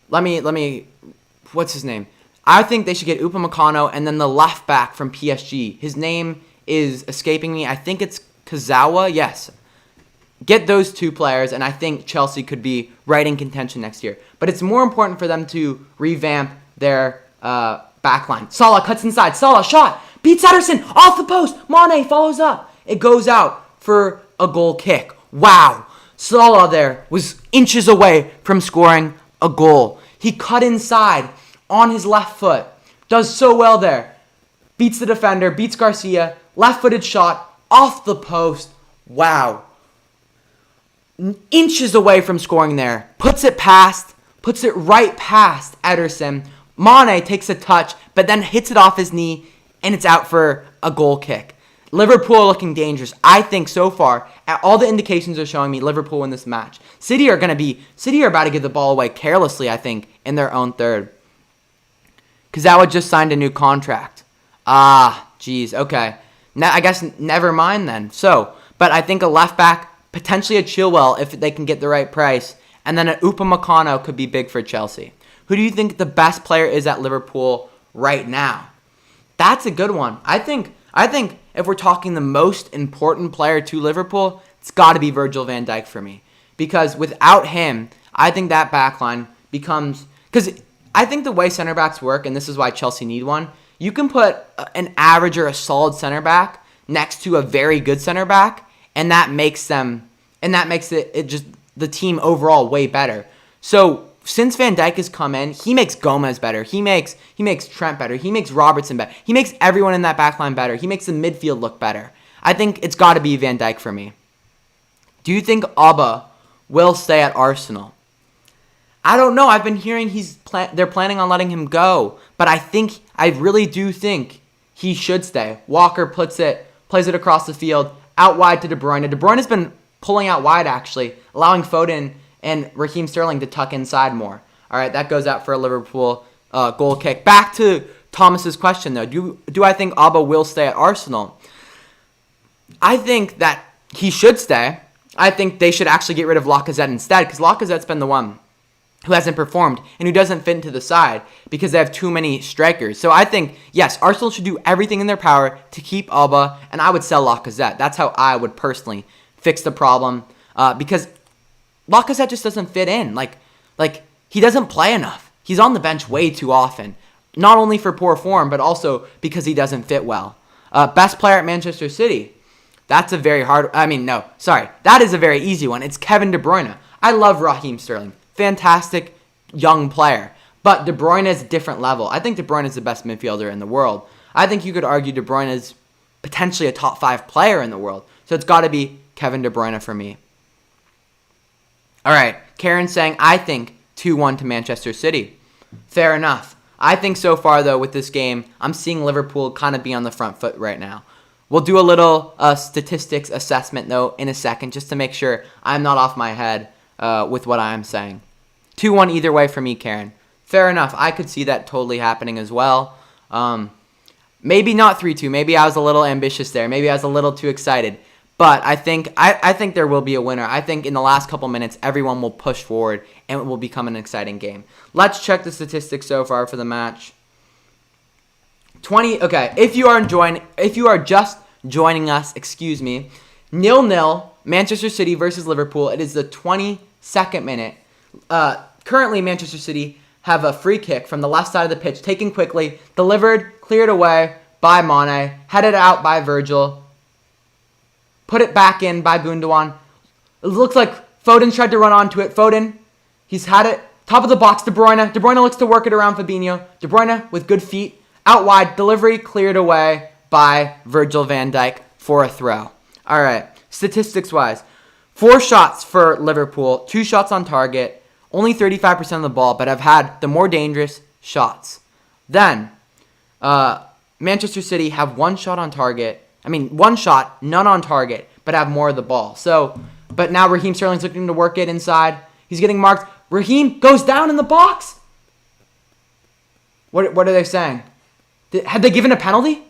What's his name? I think they should get Upamecano and then the left back from PSG. His name is escaping me. I think it's Kazawa. Yes. Get those two players, and I think Chelsea could be right in contention next year. But it's more important for them to revamp their backline. Salah cuts inside. Salah shot. Beats Ederson off the post. Mane follows up. It goes out for a goal kick. Wow. Salah there was inches away from scoring a goal. He cut inside on his left foot. Does so well there. Beats the defender. Beats Garcia. Left-footed shot. off the post. Wow. Inches away from scoring there. Puts it right past Ederson. Mane takes a touch, but then hits it off his knee, and it's out for a goal kick. Liverpool looking dangerous. I think so far, all the indications are showing me Liverpool win this match. City are about to give the ball away carelessly, I think, in their own third. Because that would just signed a new contract. Jeez, okay. Now, I guess never mind then. But I think a left back, potentially a Chilwell if they can get the right price, and then an Upamecano could be big for Chelsea. Who do you think the best player is at Liverpool right now? That's a good one. I think if we're talking the most important player to Liverpool, it's got to be Virgil van Dijk for me. Because without him, I think that backline becomes... Because I think the way center backs work, and this is why Chelsea need one, you can put an average or a solid center back next to a very good center back, and that makes it just the team overall way better. So since Van Dijk has come in, he makes Gomez better. He makes Trent better. He makes Robertson better. He makes everyone in that backline better. He makes the midfield look better. I think it's got to be Van Dijk for me. Do you think Auba will stay at Arsenal? I don't know. I've been hearing they're planning on letting him go, but I really do think he should stay. Walker plays it across the field, out wide to De Bruyne. De Bruyne has been pulling out wide, actually, allowing Foden and Raheem Sterling to tuck inside more. All right, that goes out for a Liverpool goal kick. Back to Thomas's question, though. Do I think Auba will stay at Arsenal? I think that he should stay. I think they should actually get rid of Lacazette instead, because Lacazette's been the one who hasn't performed and who doesn't fit into the side because they have too many strikers. So I think, yes, Arsenal should do everything in their power to keep Auba, and I would sell Lacazette. That's how I would personally fix the problem, because Lacazette just doesn't fit in. Like he doesn't play enough. He's on the bench way too often, not only for poor form, but also because he doesn't fit well. Best player at Manchester City. That's a very hard... that is a very easy one. It's Kevin De Bruyne. I love Raheem Sterling. Fantastic young player. But De Bruyne is a different level. I think De Bruyne is the best midfielder in the world. I think you could argue De Bruyne is potentially a top 5 player in the world. So it's got to be Kevin De Bruyne for me. All right. Karen's saying, I think 2-1 to Manchester City. Fair enough. I think so far, though, with this game, I'm seeing Liverpool kind of be on the front foot right now. We'll do a little statistics assessment, though, in a second, just to make sure I'm not off my head with what I'm saying. 2-1 either way for me, Karen. Fair enough. I could see that totally happening as well. Maybe not 3-2. Maybe I was a little ambitious there. Maybe I was a little too excited. But I think there will be a winner. I think in the last couple minutes, everyone will push forward and it will become an exciting game. Let's check the statistics so far for the match. Okay, if you are just joining us, 0-0, Manchester City versus Liverpool. It is the 22nd minute. Currently, Manchester City have a free kick from the left side of the pitch, taken quickly, delivered, cleared away by Mane, headed out by Virgil, put it back in by Gundogan. It looks like Foden tried to run onto it. Foden, he's had it. Top of the box, De Bruyne. De Bruyne looks to work it around Fabinho. De Bruyne with good feet. Out wide, delivery cleared away by Virgil van Dijk for a throw. All right, statistics-wise, 4 shots for Liverpool, 2 shots on target, only 35% of the ball, but have had the more dangerous shots. Then, Manchester City have 1 shot on target. 1 shot, none on target, but have more of the ball. But now Raheem Sterling's looking to work it inside. He's getting marked. Raheem goes down in the box. What are they saying? Had they given a penalty?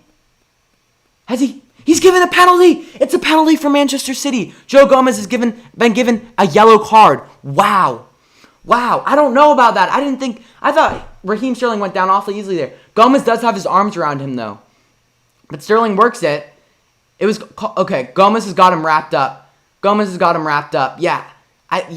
He's given a penalty. It's a penalty for Manchester City. Joe Gomez has been given a yellow card. Wow. I don't know about that. I thought Raheem Sterling went down awfully easily there. Gomez does have his arms around him, though. But Sterling works it. It was... Okay, Gomez has got him wrapped up. Yeah.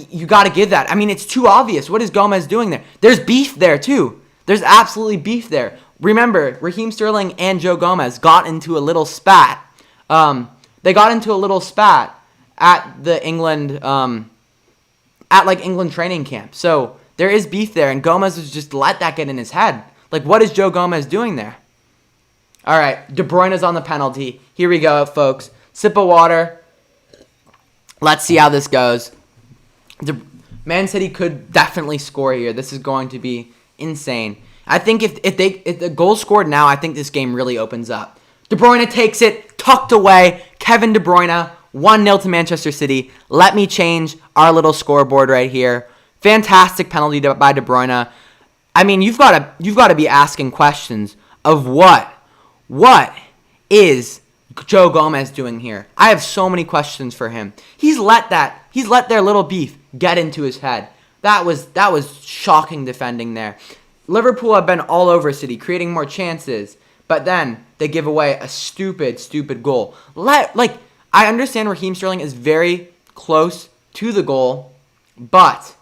You got to give that. It's too obvious. What is Gomez doing there? There's beef there, too. There's absolutely beef there. Remember, Raheem Sterling and Joe Gomez got into a little spat. They got into a little spat at the England... England training camp. So there is beef there, and Gomez has just let that get in his head. What is Joe Gomez doing there? All right, De Bruyne is on the penalty. Here we go, folks. Sip of water. Let's see how this goes. Man City could definitely score here. This is going to be insane. I think if the goal scored now, I think this game really opens up. De Bruyne takes it, tucked away. Kevin De Bruyne, 1-0 to Manchester City. Let me change our little scoreboard right here. Fantastic penalty by De Bruyne. I mean, you've got to be asking questions of what is Joe Gomez doing here? I have so many questions for him. He's let their little beef get into his head. That was shocking defending there. Liverpool have been all over City, creating more chances, but then they give away a stupid goal. I understand Raheem Sterling is very close to the goal, but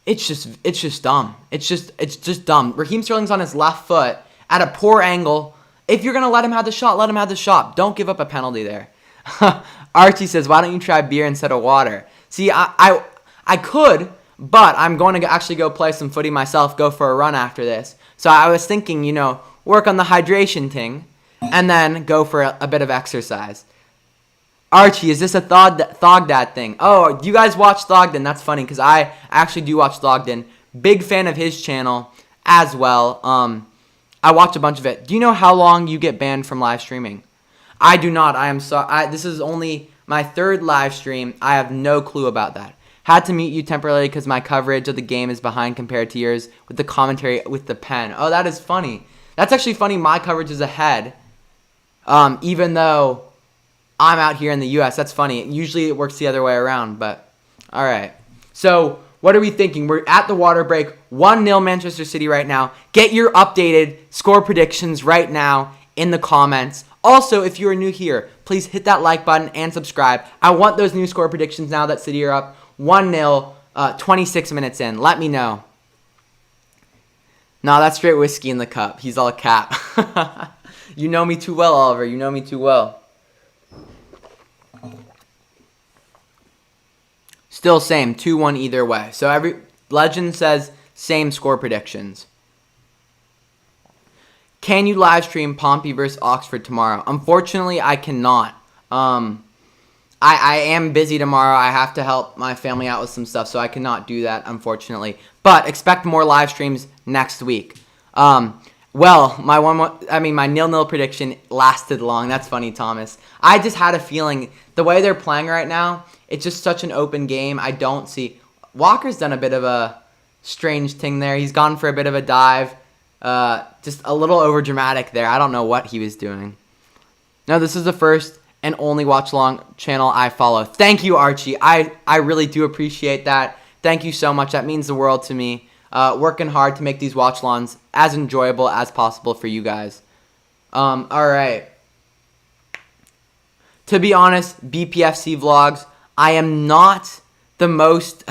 it's just dumb. It's just dumb. Raheem Sterling's on his left foot at a poor angle. If you're gonna let him have the shot, let him have the shot. Don't give up a penalty there. Archie says, "Why don't you try beer instead of water?" See, I could, but I'm going to actually go play some footy myself. Go for a run after this. So I was thinking, work on the hydration thing, and then go for a bit of exercise. Archie, is this a Thogdad thing? Oh, you guys watch Thogden? That's funny because I actually do watch Thogden. Big fan of his channel as well. I watch a bunch of it. Do you know how long you get banned from live streaming? I do not. I am sorry. This is only my third live stream. I have no clue about that. Had to mute you temporarily because my coverage of the game is behind compared to yours with the commentary with the pen. Oh, that is funny. That's actually funny. My coverage is ahead, even though I'm out here in the U.S. That's funny. Usually it works the other way around, but all right. So what are we thinking? We're at the water break. 1-0 Manchester City right now. Get your updated score predictions right now in the comments. Also, if you are new here, please hit that like button and subscribe. I want those new score predictions now that City are up 1-0, 26 minutes in. Let me know. No, that's straight whiskey in the cup. He's all cap. You know me too well, Oliver. You know me too well. Still same, 2-1 either way. So every legend says same score predictions. Can you live stream Pompey versus Oxford tomorrow? Unfortunately, I cannot. I am busy tomorrow. I have to help my family out with some stuff, so I cannot do that, unfortunately. But expect more live streams next week. Well, my 0-0 prediction lasted long. That's funny, Thomas. I just had a feeling the way they're playing right now, it's just such an open game. I don't see Walker's done a bit of a strange thing there. He's gone for a bit of a dive. Just a little over dramatic there. I don't know what he was doing. No, this is the first and only watch along channel I follow. Thank you, Archie. I really do appreciate that. Thank you so much. That means the world to me. Working hard to make these watch alongs as enjoyable as possible for you guys. All right. To be honest, BPFC vlogs, I am not the most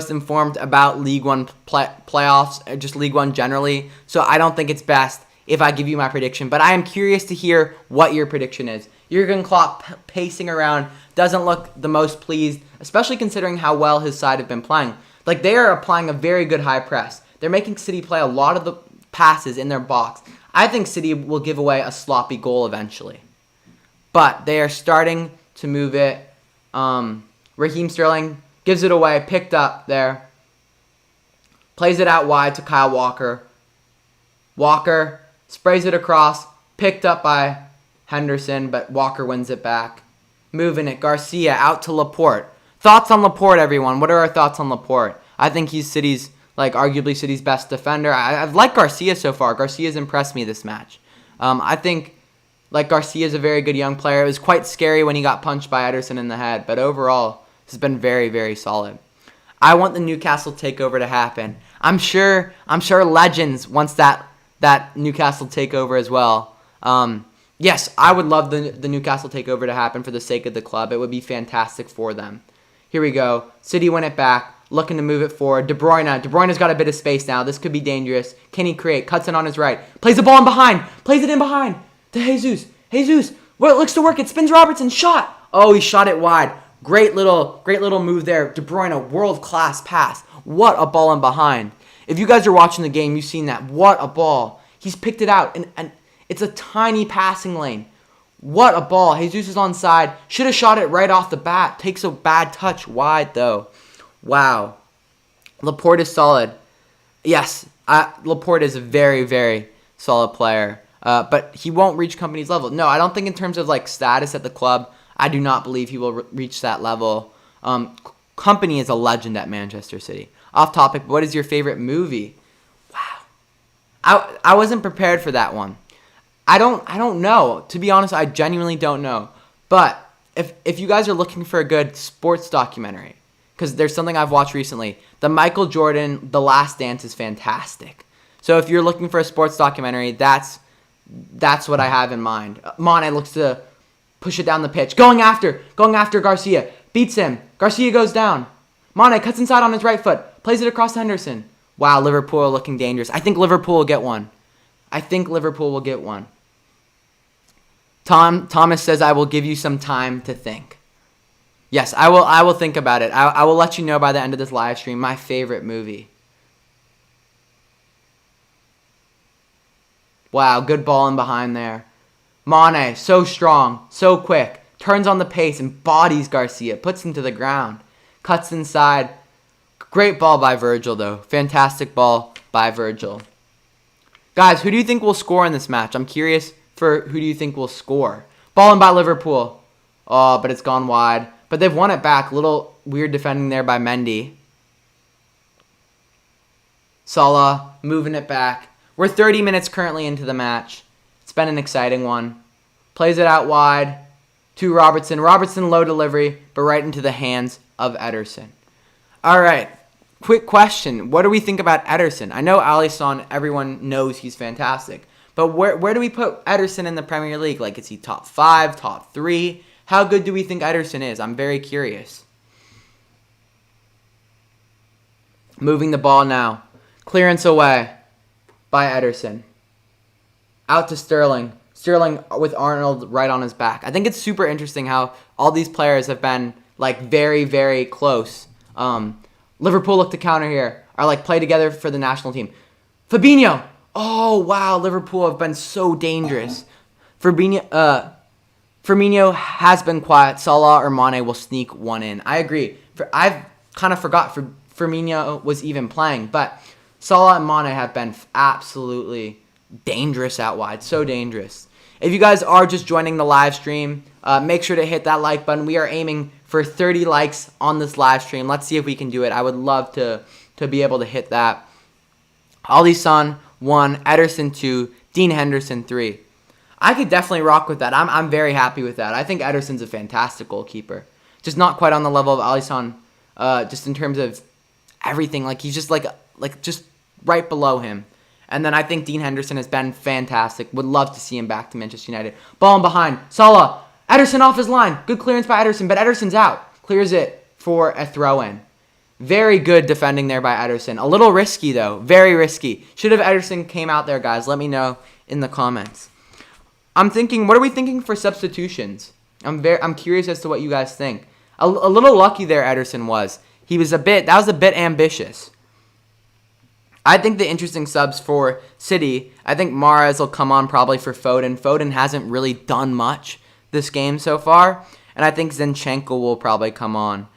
informed about League One playoffs, or just League One generally. So I don't think it's best if I give you my prediction. But I am curious to hear what your prediction is. Jurgen Klopp pacing around, doesn't look the most pleased, especially considering how well his side have been playing. Like, they are applying a very good high press. They're making City play a lot of the passes in their box. I think City will give away a sloppy goal eventually. But they are starting to move it. Raheem Sterling gives it away, picked up there. Plays it out wide to Kyle Walker. Walker sprays it across, picked up by Henderson, but Walker wins it back. Moving it, Garcia out to Laporte. Thoughts on Laporte, everyone? What are our thoughts on Laporte? I think he's arguably City's best defender. I've liked Garcia so far. Garcia's impressed me this match. I think Garcia's a very good young player. It was quite scary when he got punched by Ederson in the head, but overall, he's been very, very solid. I want the Newcastle takeover to happen. I'm sure Legends wants that Newcastle takeover as well. Yes, I would love the Newcastle takeover to happen for the sake of the club. It would be fantastic for them. Here we go. City win it back, looking to move it forward. De Bruyne's got a bit of space now. This could be dangerous. Can he create? Cuts it on his right. Plays the ball in behind. Plays it in behind to Jesus. Well, it looks to work. It spins Robertson. Shot. Oh, he shot it wide. Great little move there. De Bruyne, world-class pass. What a ball in behind. If you guys are watching the game, you've seen that. What a ball. He's picked it out. And It's a tiny passing lane. What a ball. Jesus is onside. Should have shot it right off the bat. Takes a bad touch wide, though. Wow. Laporte is solid. Yes, Laporte is a very, very solid player. But he won't reach Kompany's level. No, I don't think in terms of like status at the club, I do not believe he will reach that level. Kompany is a legend at Manchester City. Off topic, what is your favorite movie? Wow. I wasn't prepared for that one. I don't know. To be honest, I genuinely don't know. But if you guys are looking for a good sports documentary, because there's something I've watched recently, the Michael Jordan The Last Dance is fantastic. So if you're looking for a sports documentary, that's what I have in mind. Mane looks to push it down the pitch. Going after Garcia. Beats him. Garcia goes down. Mane cuts inside on his right foot. Plays it across to Henderson. Wow, Liverpool are looking dangerous. I think Liverpool will get one. Thomas says, I will give you some time to think. Yes, I will think about it. I will let you know by the end of this live stream my favorite movie. Wow, good ball in behind there. Mane, so strong, so quick. Turns on the pace and bodies Garcia. Puts him to the ground. Cuts inside. Great ball by Virgil, though. Fantastic ball by Virgil. Guys, who do you think will score in this match? I'm curious for who do you think will score. Ball in by Liverpool. Oh, but it's gone wide. But they've won it back. A little weird defending there by Mendy. Salah moving it back. We're 30 minutes currently into the match. It's been an exciting one. Plays it out wide to Robertson. Robertson low delivery, but right into the hands of Ederson. All right. Quick question. What do we think about Ederson? I know Alisson, everyone knows he's fantastic. But where do we put Ederson in the Premier League? Like, is he top 5, top 3? How good do we think Ederson is? I'm very curious. Moving the ball now. Clearance away by Ederson. Out to Sterling. Sterling with Arnold right on his back. I think it's super interesting how all these players have been like very, very close. Liverpool look to counter here. Are like play together for the national team. Fabinho. Oh, wow. Liverpool have been so dangerous. Firmino has been quiet. Salah or Mane will sneak one in. I agree. I've kind of forgot Firmino was even playing. But Salah and Mane have been absolutely dangerous out wide. So dangerous. If you guys are just joining the live stream, make sure to hit that like button. We are aiming for 30 likes on this live stream. Let's see if we can do it. I would love to be able to hit that. Alisson 1, Ederson 2, Dean Henderson 3. I could definitely rock with that. I'm very happy with that. I think Ederson's a fantastic goalkeeper. Just not quite on the level of Alisson, just in terms of everything. Like he's just like just right below him. And then I think Dean Henderson has been fantastic. Would love to see him back to Manchester United. Ball in behind. Salah. Ederson off his line. Good clearance by Ederson, but Ederson's out. Clears it for a throw-in. Very good defending there by Ederson. A little risky, though. Very risky. Should have Ederson came out there, guys. Let me know in the comments. I'm thinking, what are we thinking for substitutions? I'm curious as to what you guys think. A little lucky there Ederson was. That was a bit ambitious. I think the interesting subs for City, I think Mahrez will come on probably for Foden. Foden hasn't really done much this game so far. And I think Zinchenko will probably come on.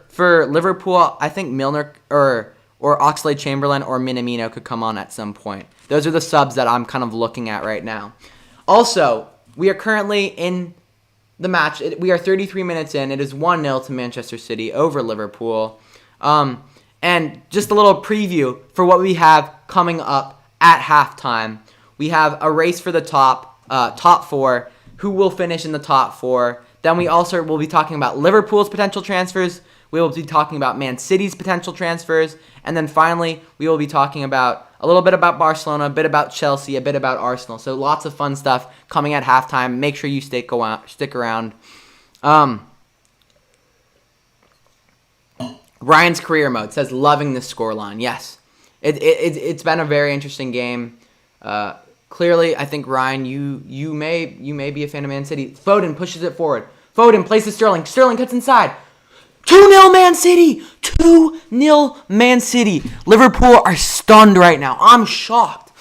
For Liverpool, I think Milner or Oxlade-Chamberlain or Minamino could come on at some point. Those are the subs that I'm kind of looking at right now. Also, we are currently in the match. We are 33 minutes in. It is 1-0 to Manchester City over Liverpool. And just a little preview for what we have coming up at halftime. We have a race for the top 4. Who will finish in the top 4? Then we also will be talking about Liverpool's potential transfers. We will be talking about Man City's potential transfers. And then finally, we will be talking about a little bit about Barcelona, a bit about Chelsea, a bit about Arsenal. So lots of fun stuff coming at halftime. Make sure you stick around. Ryan's career mode says loving this scoreline. Yes, it's been a very interesting game. Clearly, I think Ryan, you may be a fan of Man City. Foden pushes it forward. Foden places Sterling. Sterling cuts inside. 2-0 Man City. 2-0 Man City. Liverpool are stunned right now. I'm shocked.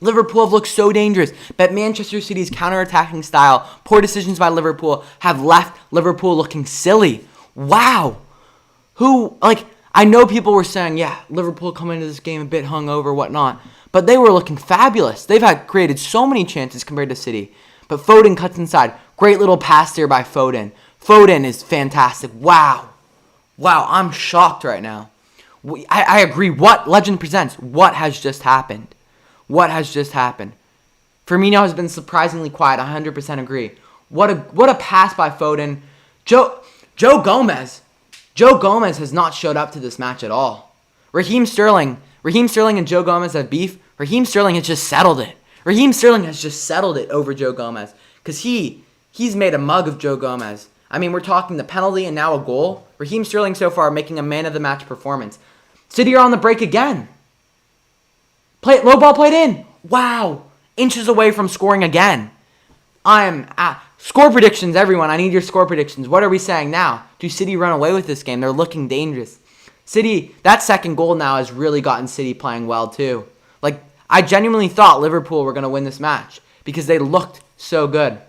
Liverpool have looked so dangerous, but Manchester City's counter-attacking style, poor decisions by Liverpool, have left Liverpool looking silly. Wow. I know people were saying, yeah, Liverpool coming into this game a bit hungover, whatnot, but they were looking fabulous. They've created so many chances compared to City. But Foden cuts inside. Great little pass there by Foden. Foden is fantastic. Wow. Wow, I'm shocked right now. I agree. What Legend presents? What has just happened? What has just happened? Firmino has been surprisingly quiet. 100% agree. What a pass by Foden. Joe Gomez. Joe Gomez has not showed up to this match at all. Raheem Sterling and Joe Gomez have beef. Raheem Sterling has just settled it. Raheem Sterling has just settled it over Joe Gomez because he's made a mug of Joe Gomez. I mean, we're talking the penalty and now a goal. Raheem Sterling so far making a man of the match performance. City are on the break again. Low ball played in. Wow. Inches away from scoring again. Score predictions, everyone. I need your score predictions. What are we saying now? Do City run away with this game? They're looking dangerous. City, that second goal now has really gotten City playing well too. I genuinely thought Liverpool were going to win this match because they looked so good.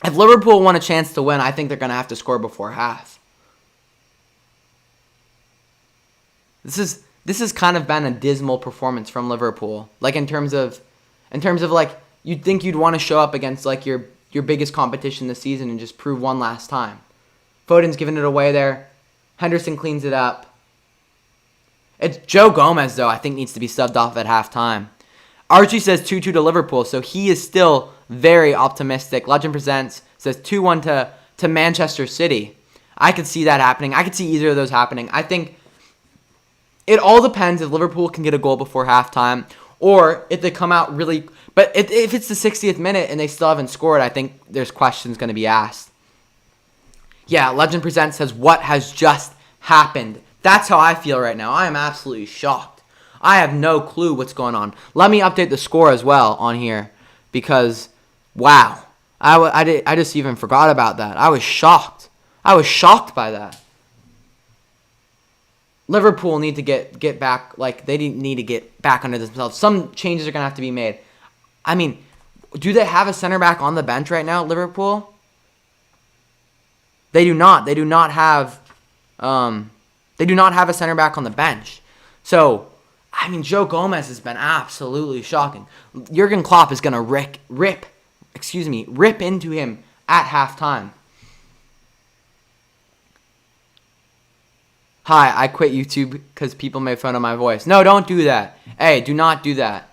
If Liverpool want a chance to win, I think they're going to have to score before half. This has kind of been a dismal performance from Liverpool. In terms of you'd think you'd want to show up against your biggest competition this season and just prove one last time. Foden's giving it away there. Henderson cleans it up. It's Joe Gomez, though, I think needs to be subbed off at halftime. Archie says 2-2 to Liverpool, so he is still very optimistic. Legend Presents says 2-1 to Manchester City. I could see that happening. I could see either of those happening. I think it all depends if Liverpool can get a goal before halftime or if they come out really... But if it's the 60th minute and they still haven't scored, I think there's questions going to be asked. Yeah, Legend Presents says, what has just happened? That's how I feel right now. I am absolutely shocked. I have no clue what's going on. Let me update the score as well on here because, wow. I just even forgot about that. I was shocked. I was shocked by that. Liverpool need to get back, they need to get back under themselves. Some changes are going to have to be made. I mean, do they have a center back on the bench right now, Liverpool? They do not. They do not have a center back on the bench. So, I mean, Joe Gomez has been absolutely shocking. Jurgen Klopp is going to rip into him at halftime. Hi, I quit YouTube because people made fun of my voice. No, don't do that. Hey, do not do that.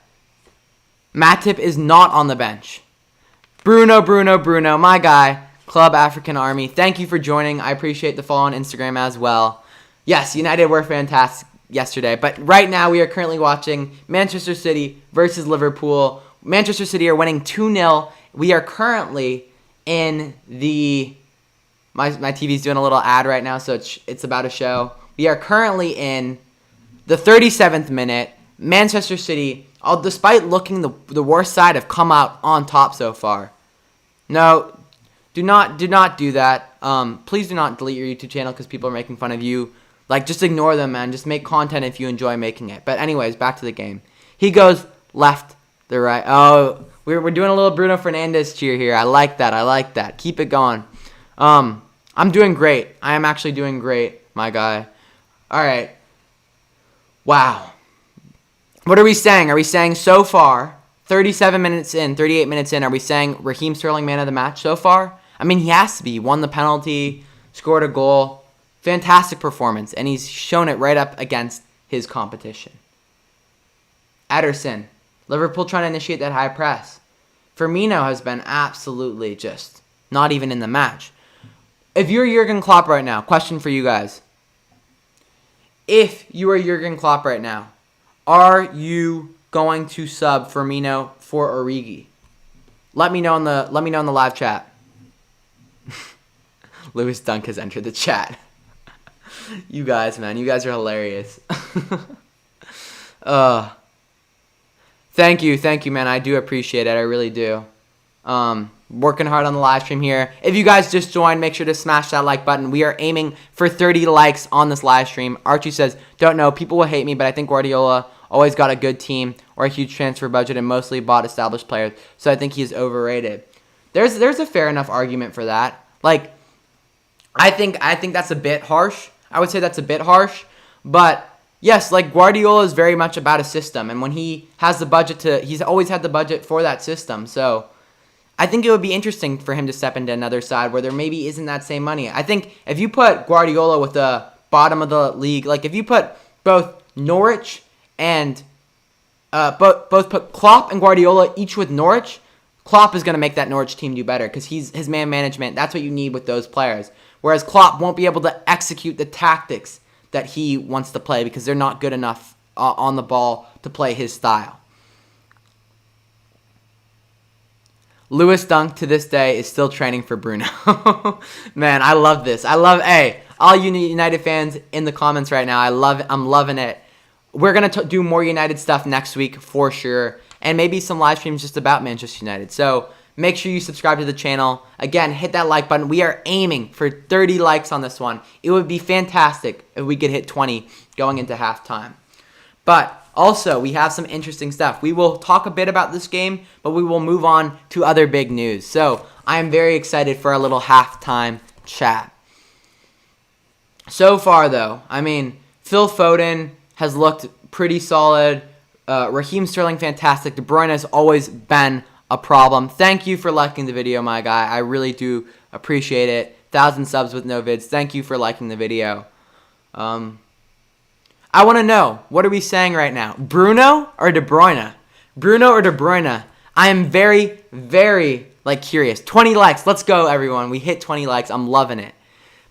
Matip is not on the bench. Bruno, my guy, Club African Army. Thank you for joining. I appreciate the follow on Instagram as well. Yes, United were fantastic yesterday, but right now we are currently watching Manchester City versus Liverpool. Manchester City are winning 2-0. We are currently in the... My TV's doing a little ad right now, so it's about a show. We are currently in the 37th minute. Manchester City, despite looking the worst side, have come out on top so far. No, do not do that. Please do not delete your YouTube channel because people are making fun of you. Just ignore them, man. Just make content if you enjoy making it. But anyways, back to the game. He goes left, the right. Oh, we're doing a little Bruno Fernandes cheer here. I like that. Keep it going. I'm doing great. I am actually doing great, my guy. All right. Wow. What are we saying? Are we saying so far, 38 minutes in, are we saying Raheem Sterling man of the match so far? I mean, he has to be. He won the penalty, scored a goal. Fantastic performance, and he's shown it right up against his competition. Ederson. Liverpool trying to initiate that high press. Firmino has been absolutely just not even in the match. If you're Jurgen Klopp right now, question for you guys. If you are Jurgen Klopp right now, are you going to sub Firmino for Origi? Let me know in the live chat. Lewis Dunk has entered the chat. You guys, man, you guys are hilarious. Thank you, man. I do appreciate it. I really do. Working hard on the live stream here. If you guys just joined, make sure to smash that like button. We are aiming for 30 likes on this live stream. Archie says, don't know. People will hate me, but I think Guardiola always got a good team or a huge transfer budget and mostly bought established players. So I think he's overrated. There's a fair enough argument for that. Like, I think that's a bit harsh. I would say that's a bit harsh. But yes, like Guardiola is very much about a system. And when he has the budget he's always had the budget for that system. So I think it would be interesting for him to step into another side where there maybe isn't that same money. I think if you put Guardiola with the bottom of the league, like if you put both Norwich and both put Klopp and Guardiola each with Norwich, Klopp is going to make that Norwich team do better because he's his man management. That's what you need with those players. Whereas Klopp won't be able to execute the tactics that he wants to play because they're not good enough on the ball to play his style. Lewis Dunk to this day is still training for Bruno. Man, I love this. Hey, all you United fans in the comments right now, I'm loving it. We're going to do more United stuff next week for sure. And maybe some live streams just about Manchester United. So make sure you subscribe to the channel. Again, hit that like button. We are aiming for 30 likes on this one. It would be fantastic if we could hit 20 going into halftime. But also, we have some interesting stuff. We will talk a bit about this game, but we will move on to other big news. So I am very excited for our little halftime chat. So far, though, I mean, Phil Foden has looked pretty solid. Raheem Sterling, fantastic. De Bruyne has always been a problem. Thank you for liking the video, my guy. I really do appreciate it. 1,000 subs with no vids. Thank you for liking the video. I want to know, what are we saying right now? Bruno or De Bruyne? Bruno or De Bruyne? I am very, very curious. 20 likes. Let's go, everyone. We hit 20 likes. I'm loving it.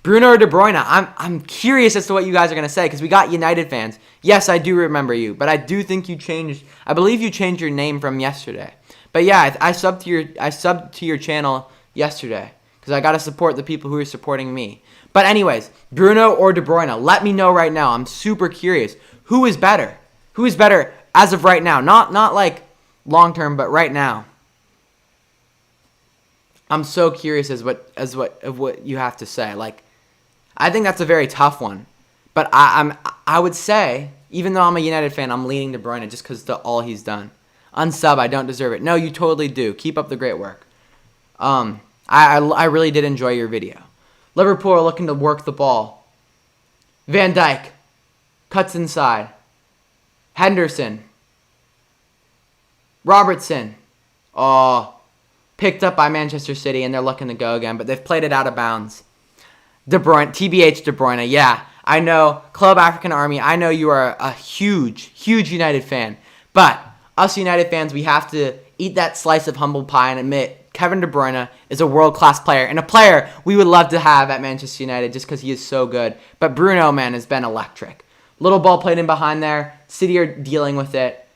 Bruno or De Bruyne? I'm curious as to what you guys are going to say because we got United fans. Yes, I do remember you, but I do think you changed. I believe you changed your name from yesterday. But yeah, I subbed to your channel yesterday because I got to support the people who are supporting me. But anyways, Bruno or De Bruyne? Let me know right now. I'm super curious. Who is better? Who is better as of right now? Not like long term, but right now. I'm so curious of what you have to say. Like, I think that's a very tough one. But I would say, even though I'm a United fan, I'm leaning De Bruyne just because of all he's done. Unsub, I don't deserve it. No, you totally do. Keep up the great work. I really did enjoy your video. Liverpool are looking to work the ball. Van Dijk cuts inside. Henderson. Robertson. Oh, picked up by Manchester City, and they're looking to go again, but they've played it out of bounds. De Bruyne, TBH De Bruyne, yeah. I know, Club African Army, I know you are a huge, huge United fan. But us United fans, we have to eat that slice of humble pie and admit Kevin De Bruyne is a world-class player and a player we would love to have at Manchester United just because he is so good. But Bruno, man, has been electric. Little ball played in behind there. City are dealing with it.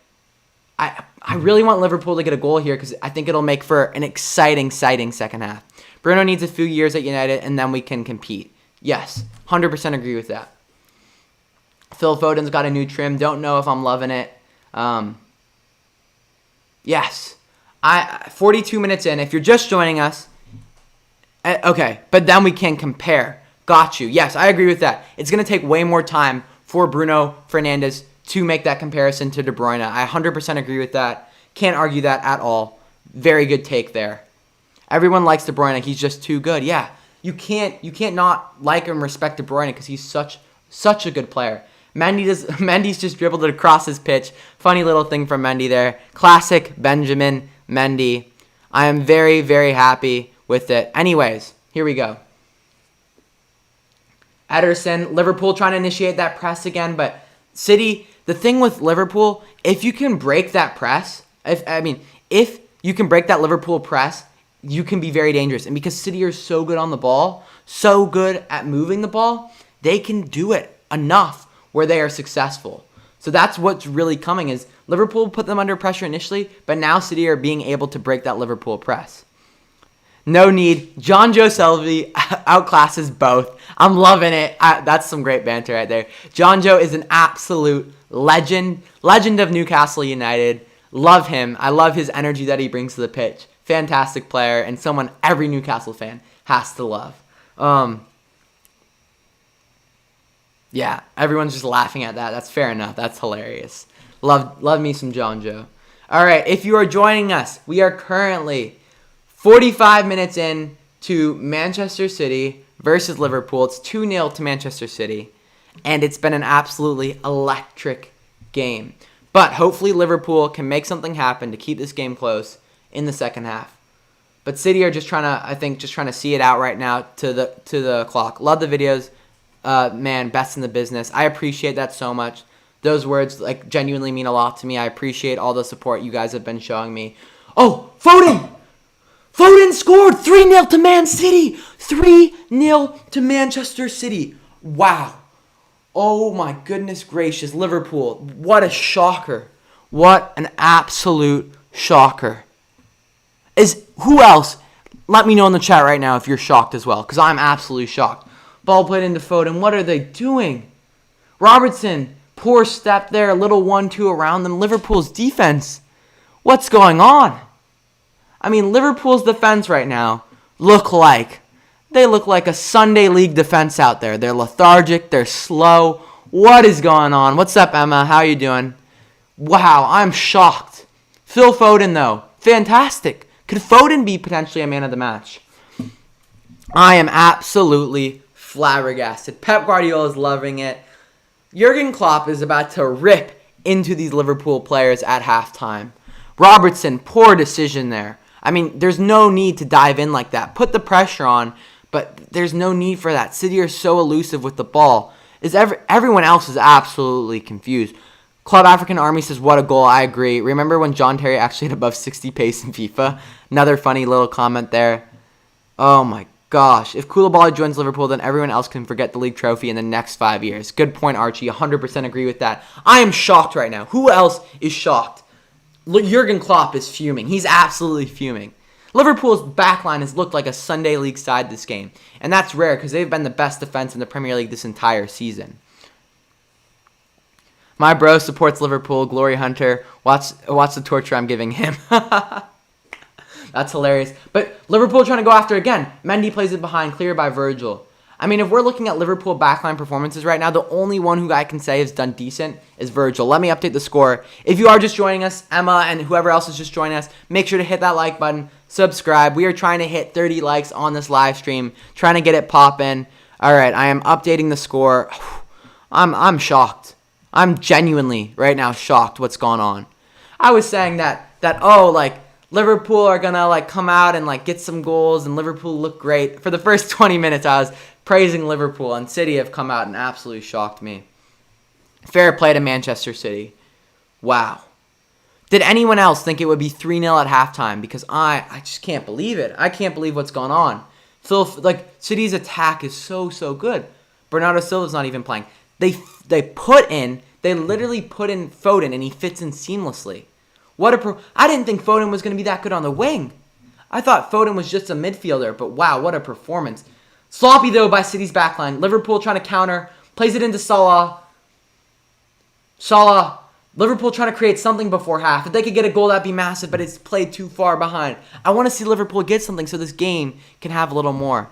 I really want Liverpool to get a goal here because I think it'll make for an exciting second half. Bruno needs a few years at United, and then we can compete. Yes, 100% agree with that. Phil Foden's got a new trim. Don't know if I'm loving it. Yes. 42 minutes in. If you're just joining us, okay, but then we can compare. Got you. Yes, I agree with that. It's going to take way more time for Bruno Fernandes to make that comparison to De Bruyne. I 100% agree with that. Can't argue that at all. Very good take there. Everyone likes De Bruyne. He's just too good. Yeah, you can't not like and respect De Bruyne because he's such a good player. Mendy's just dribbled it across his pitch. Funny little thing from Mendy there. Classic Benjamin Mendy. I am very, very happy with it. Anyways, here we go. Ederson, Liverpool trying to initiate that press again, but City, the thing with Liverpool, if you can break that press, if you can break that Liverpool press, you can be very dangerous. And because City are so good on the ball, so good at moving the ball, they can do it enough where they are successful. So that's what's really coming is Liverpool put them under pressure initially, but now City are being able to break that Liverpool press. No need. John Joe Selvey outclasses both. I'm loving it. That's some great banter right there. John Joe is an absolute legend of Newcastle United. Love him. I love his energy that he brings to the pitch. Fantastic player and someone every Newcastle fan has to love. Yeah, everyone's just laughing at that. That's fair enough. That's hilarious. Love me some John Joe. All right, if you are joining us, we are currently 45 minutes in to Manchester City versus Liverpool. It's 2-0 to Manchester City, and it's been an absolutely electric game. But hopefully Liverpool can make something happen to keep this game close in the second half. But City are just trying to see it out right now to the clock. Love the videos. Man, best in the business. I appreciate that so much. Those words genuinely mean a lot to me. I appreciate all the support you guys have been showing me. Oh, Foden! Foden scored 3-0 to Man City. 3-0 to Manchester City. Wow. Oh my goodness gracious, Liverpool. What a shocker. What an absolute shocker. Who else? Let me know in the chat right now if you're shocked as well, because I'm absolutely shocked. Ball played into Foden. What are they doing? Robertson, poor step there. A little 1-2 around them. Liverpool's defense. What's going on? I mean, Liverpool's defense right now look like a Sunday League defense out there. They're lethargic. They're slow. What is going on? What's up, Emma? How you doing? Wow, I'm shocked. Phil Foden, though. Fantastic. Could Foden be potentially a man of the match? I am absolutely flabbergasted. Pep Guardiola is loving it. Jurgen Klopp is about to rip into these Liverpool players at halftime. Robertson, poor decision there. I mean, there's no need to dive in like that. Put the pressure on, but there's no need for that. City are so elusive with the ball. Everyone else is absolutely confused. Club African Army says, what a goal. I agree. Remember when John Terry actually had above 60 pace in FIFA? Another funny little comment there. Oh my gosh. If Koulibaly joins Liverpool, then everyone else can forget the league trophy in the next 5 years. Good point, Archie. 100% agree with that. I am shocked right now. Who else is shocked? Jurgen Klopp is fuming. He's absolutely fuming. Liverpool's backline has looked like a Sunday League side this game. And that's rare because they've been the best defense in the Premier League this entire season. My bro supports Liverpool. Glory Hunter. Watch the torture I'm giving him. That's hilarious. But Liverpool trying to go after again. Mendy plays it behind. Clear by Virgil. I mean, if we're looking at Liverpool backline performances right now, the only one who I can say has done decent is Virgil. Let me update the score. If you are just joining us, Emma and whoever else is just joining us, make sure to hit that like button, subscribe. We are trying to hit 30 likes on this live stream, trying to get it popping. All right, I am updating the score. I'm shocked. I'm genuinely right now shocked what's going on. I was saying that Liverpool are gonna come out and get some goals and Liverpool look great. For the first 20 minutes I was praising Liverpool, and City have come out and absolutely shocked me. Fair play to Manchester City. Wow. Did anyone else think it would be 3-0 at halftime? Because I just can't believe it. I can't believe what's going on. City's attack is so good. Bernardo Silva's not even playing. They literally put in Foden, and he fits in seamlessly. I didn't think Foden was going to be that good on the wing. I thought Foden was just a midfielder, but wow, what a performance. Sloppy, though, by City's backline. Liverpool trying to counter. Plays it into Salah. Liverpool trying to create something before half. If they could get a goal, that'd be massive, but it's played too far behind. I want to see Liverpool get something so this game can have a little more.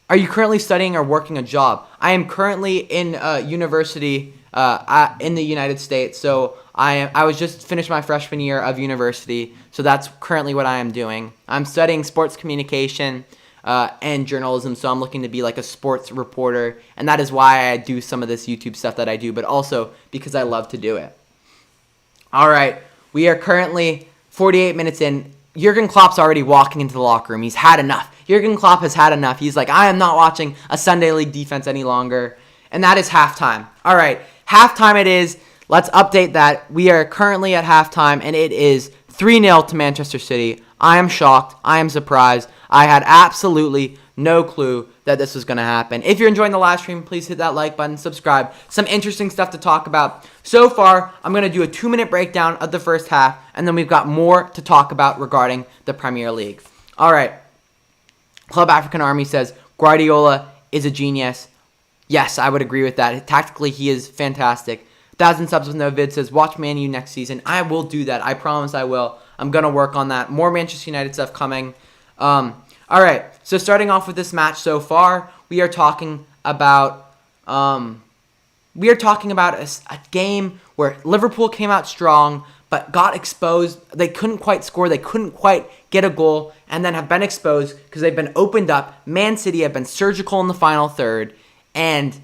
Are you currently studying or working a job? I am currently in university in the United States, so I was just finished my freshman year of university, so that's currently what I am doing. I'm studying sports communication and journalism, so I'm looking to be a sports reporter, and that is why I do some of this YouTube stuff that I do, but also because I love to do it. All right, we are currently 48 minutes in. Jurgen Klopp's already walking into the locker room. He's had enough. Jurgen Klopp has had enough. He's like, I am not watching a Sunday League defense any longer, and that is halftime. All right, halftime it is. Let's update that. We are currently at halftime, and it is 3-0 to Manchester City. I am shocked. I am surprised. I had absolutely no clue that this was going to happen. If you're enjoying the live stream, please hit that like button, subscribe. Some interesting stuff to talk about. So far, I'm going to do a 2-minute breakdown of the first half, and then we've got more to talk about regarding the Premier League. All right. Club African Army says, Guardiola is a genius. Yes, I would agree with that. Tactically, he is fantastic. 1,000 subs with no vid says, watch Man U next season. I will do that. I promise I will. I'm going to work on that. More Manchester United stuff coming. All right, so starting off with this match so far, we are talking about we are talking about a game where Liverpool came out strong, but got exposed. They couldn't quite score. They couldn't quite get a goal, and then have been exposed because they've been opened up. Man City have been surgical in the final third, and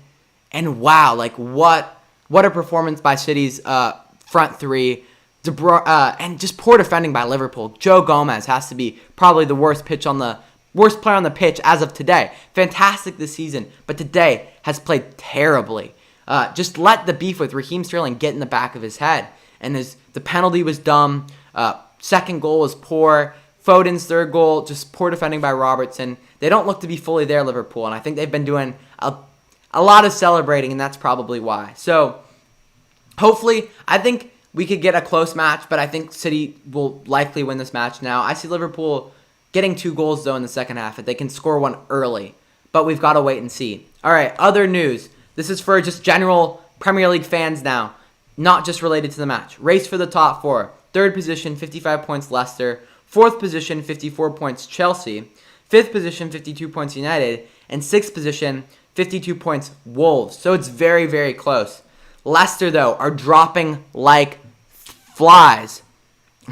wow, like what a performance by City's front three. And just poor defending by Liverpool. Joe Gomez has to be probably the worst player on the pitch as of today. Fantastic this season, but today has played terribly. Just let the beef with Raheem Sterling get in the back of his head. And the penalty was dumb. Second goal was poor. Foden's third goal, just poor defending by Robertson. They don't look to be fully there, Liverpool, and I think they've been doing a lot of celebrating, and that's probably why. So, hopefully, I think we could get a close match, but I think City will likely win this match now. I see Liverpool getting 2 goals, though, in the second half, if they can score one early. But we've got to wait and see. All right, other news. This is for just general Premier League fans now, not just related to the match. Race for the top 4. Third position, 55 points, Leicester. Fourth position, 54 points, Chelsea. Fifth position, 52 points, United. And sixth position, 52 points, Wolves. So it's very, very close. Leicester, though, are dropping like flies.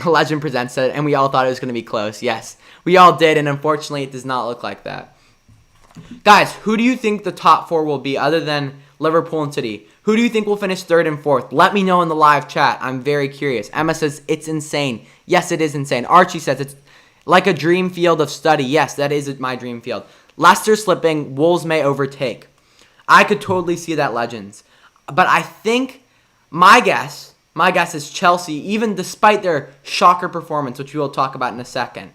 Legend Presents it, and we all thought it was going to be close. Yes, we all did, and unfortunately, it does not look like that. Guys, who do you think the top 4 will be other than Liverpool and City? Who do you think will finish 3rd and 4th? Let me know in the live chat. I'm very curious. Emma says it's insane. Yes, it is insane. Archie says it's like a dream field of study. Yes, that is my dream field. Leicester slipping, Wolves may overtake. I could totally see that, Legends. But I think my guess is Chelsea, even despite their shocker performance, which we will talk about in a second.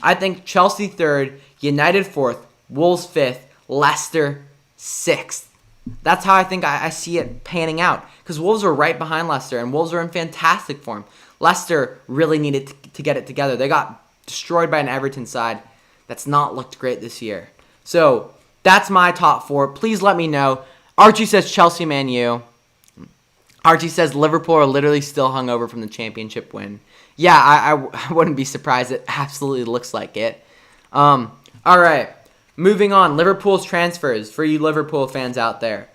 I think Chelsea 3rd, United 4th, Wolves 5th, Leicester 6th. That's how I think I see it panning out. Because Wolves are right behind Leicester, and Wolves are in fantastic form. Leicester really needed to get it together. They got destroyed by an Everton side that's not looked great this year. So that's my top 4. Please let me know. Archie says Chelsea, Man U. Archie says Liverpool are literally still hungover from the championship win. Yeah, I wouldn't be surprised. It absolutely looks like it. All right, moving on. Liverpool's transfers for you Liverpool fans out there.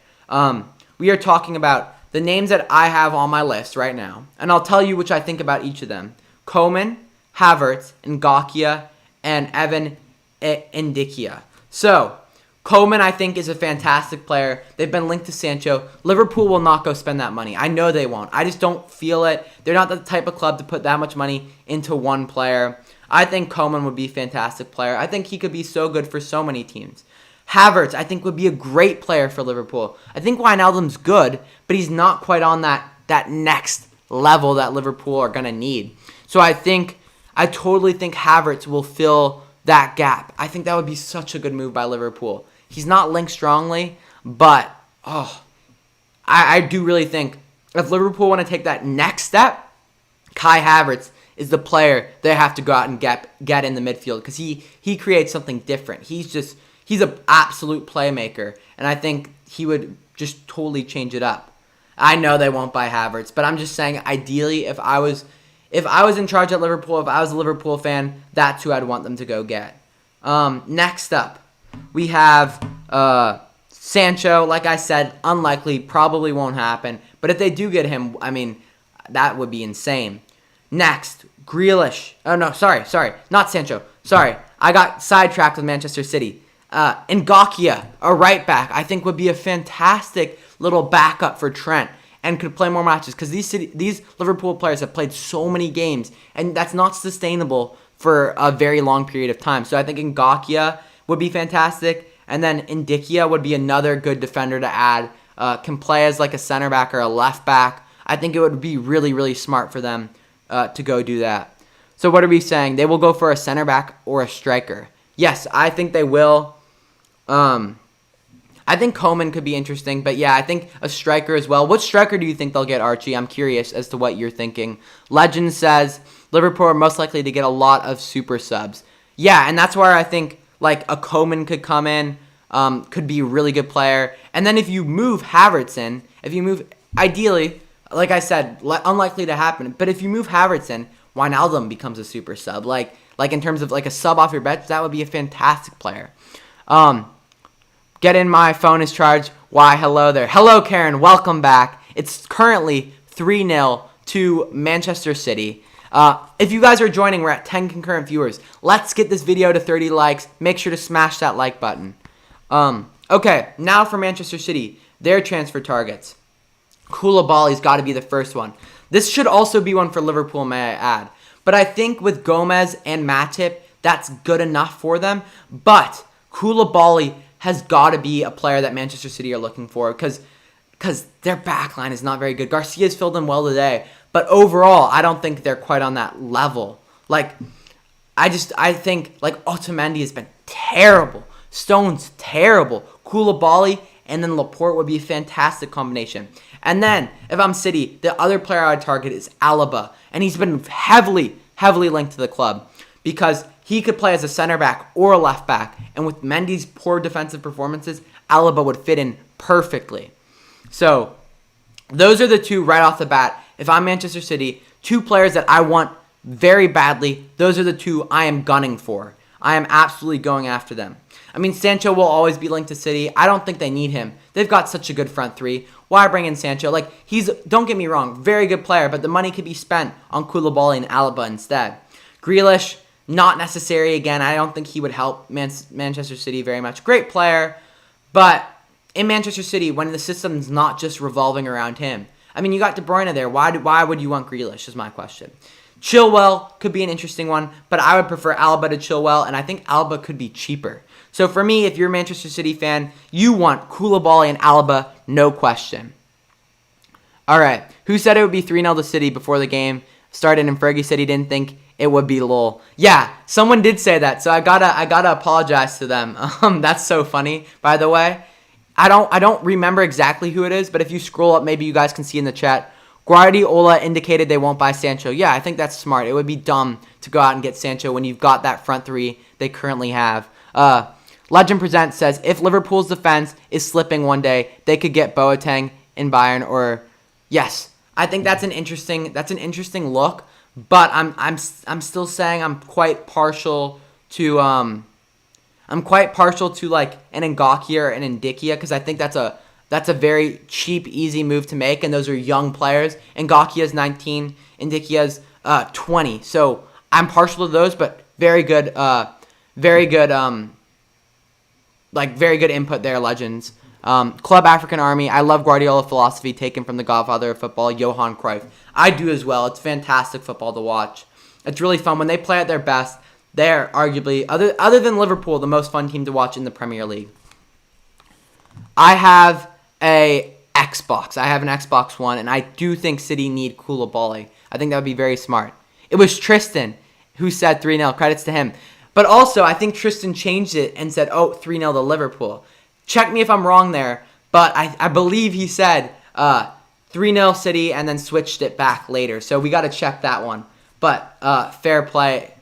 We are talking about the names that I have on my list right now, and I'll tell you which I think about each of them. Koeman, Havertz, Ngakia, and Evan Ndikia. So, Koeman, I think, is a fantastic player. They've been linked to Sancho. Liverpool will not go spend that money. I know they won't. I just don't feel it. They're not the type of club to put that much money into one player. I think Koeman would be a fantastic player. I think he could be so good for so many teams. Havertz, I think, would be a great player for Liverpool. I think Wijnaldum's good, but he's not quite on that next level that Liverpool are going to need. So I totally think Havertz will fill that gap. I think that would be such a good move by Liverpool. He's not linked strongly, but I do really think if Liverpool want to take that next step, Kai Havertz is the player they have to go out and get in the midfield because he creates something different. He's an absolute playmaker, and I think he would just totally change it up. I know they won't buy Havertz, but I'm just saying ideally if I was in charge at Liverpool, if I was a Liverpool fan, that's who I'd want them to go get. Next up, we have Sancho. Like I said, unlikely, probably won't happen. But if they do get him, I mean, that would be insane. Next, Grealish. Oh, no, sorry, not Sancho. Sorry, I got sidetracked with Manchester City. Ngakia, a right back, I think would be a fantastic little backup for Trent and could play more matches because these Liverpool players have played so many games, and that's not sustainable for a very long period of time. So I think Ngakia would be fantastic, and then Ndikia would be another good defender to add. Can play as like a center back or a left back. I think it would be really, really smart for them to go do that. So what are we saying? They will go for a center back or a striker. Yes, I think they will. I think Koeman could be interesting, but yeah, I think a striker as well. What striker do you think they'll get, Archie? I'm curious as to what you're thinking. Legend says Liverpool are most likely to get a lot of super subs. Yeah, and that's where I think like a Koeman could come in, could be a really good player. And then if you move Havertz in, ideally, like I said, unlikely to happen, but if you move Havertz in, Wijnaldum becomes a super sub. Like in terms of like a sub off your bench, that would be a fantastic player. Get in, my phone is charged. Why, hello there. Hello, Karen. Welcome back. It's currently 3-0 to Manchester City. If you guys are joining, we're at 10 concurrent viewers. Let's get this video to 30 likes. Make sure to smash that like button. Okay, now for Manchester City, their transfer targets. Koulibaly's got to be the first one. This should also be one for Liverpool, may I add. But I think with Gomez and Matip, that's good enough for them. But Koulibaly has got to be a player that Manchester City are looking for because their backline is not very good. Garcia's filled in well today. But overall, I don't think they're quite on that level. I think Otamendi has been terrible. Stone's terrible. Koulibaly and then Laporte would be a fantastic combination. And then, if I'm City, the other player I would target is Alaba. And he's been heavily linked to the club because he could play as a center back or a left back. And with Mendy's poor defensive performances, Alaba would fit in perfectly. So, those are the two right off the bat. If I'm Manchester City, two players that I want very badly, those are the two I am gunning for. I am absolutely going after them. I mean, Sancho will always be linked to City. I don't think they need him. They've got such a good front three. Why bring in Sancho? He's, don't get me wrong, very good player, but the money could be spent on Koulibaly and Alaba instead. Grealish, not necessary again. I don't think he would help Manchester City very much. Great player, but in Manchester City, when the system's not just revolving around him. I mean, you got De Bruyne there. Why would you want Grealish is my question. Chilwell could be an interesting one, but I would prefer Alaba to Chilwell, and I think Alaba could be cheaper. So for me, if you're a Manchester City fan, you want Koulibaly and Alaba, no question. All right, who said it would be 3-0 to City before the game started, and Fergie said he didn't think it would be lol. Yeah, someone did say that, so I gotta apologize to them. That's so funny, by the way. I don't remember exactly who it is, but if you scroll up, maybe you guys can see in the chat. Guardiola indicated they won't buy Sancho. Yeah, I think that's smart. It would be dumb to go out and get Sancho when you've got that front three they currently have. Legend Presents says, if Liverpool's defense is slipping one day, they could get Boateng in Bayern or... Yes, I think that's an interesting look, but I'm still saying I'm quite partial to an Ngakia or an Ndikia because I think that's a very cheap, easy move to make, and those are young players. Ngakia's 19, Ndikia's 20. So I'm partial to those, but very good input there, Legends. Club African Army. I love Guardiola philosophy taken from the godfather of football, Johan Cruyff. I do as well. It's fantastic football to watch. It's really fun. When they play at their best, they're arguably, other than Liverpool, the most fun team to watch in the Premier League. I have an Xbox One, and I do think City need Koulibaly. I think that would be very smart. It was Tristan who said 3-0. Credits to him. But also, I think Tristan changed it and said, 3-0 to Liverpool. Check me if I'm wrong there, but I believe he said 3-0 City and then switched it back later. So we got to check that one. But fair play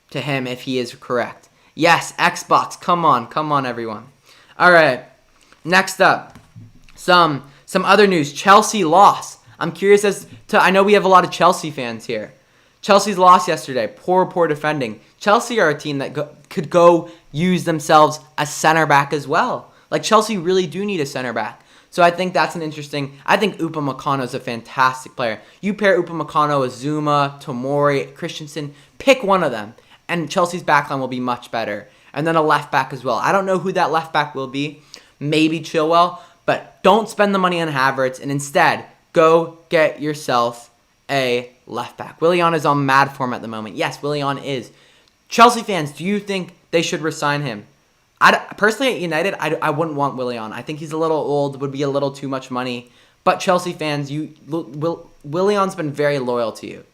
to him if he is correct. Yes, Xbox. Come on, everyone. All right. Next up, some other news. Chelsea lost. I'm curious as to... I know we have a lot of Chelsea fans here. Chelsea's lost yesterday. Poor defending. Chelsea are a team that could go use themselves a center back as well. Chelsea really do need a center back. So I think that's an interesting... I think Upamecano is a fantastic player. You pair Upamecano with Zuma, Tomori, Christensen, pick one of them, and Chelsea's backline will be much better. And then a left back as well. I don't know who that left back will be. Maybe Chilwell, but don't spend the money on Havertz, and instead, go get yourself a left back. Willian is on mad form at the moment. Yes, Willian is. Chelsea fans, do you think they should resign him? Personally, at United, I wouldn't want Willian. I think he's a little old, would be a little too much money. But Chelsea fans, Willian's been very loyal to you.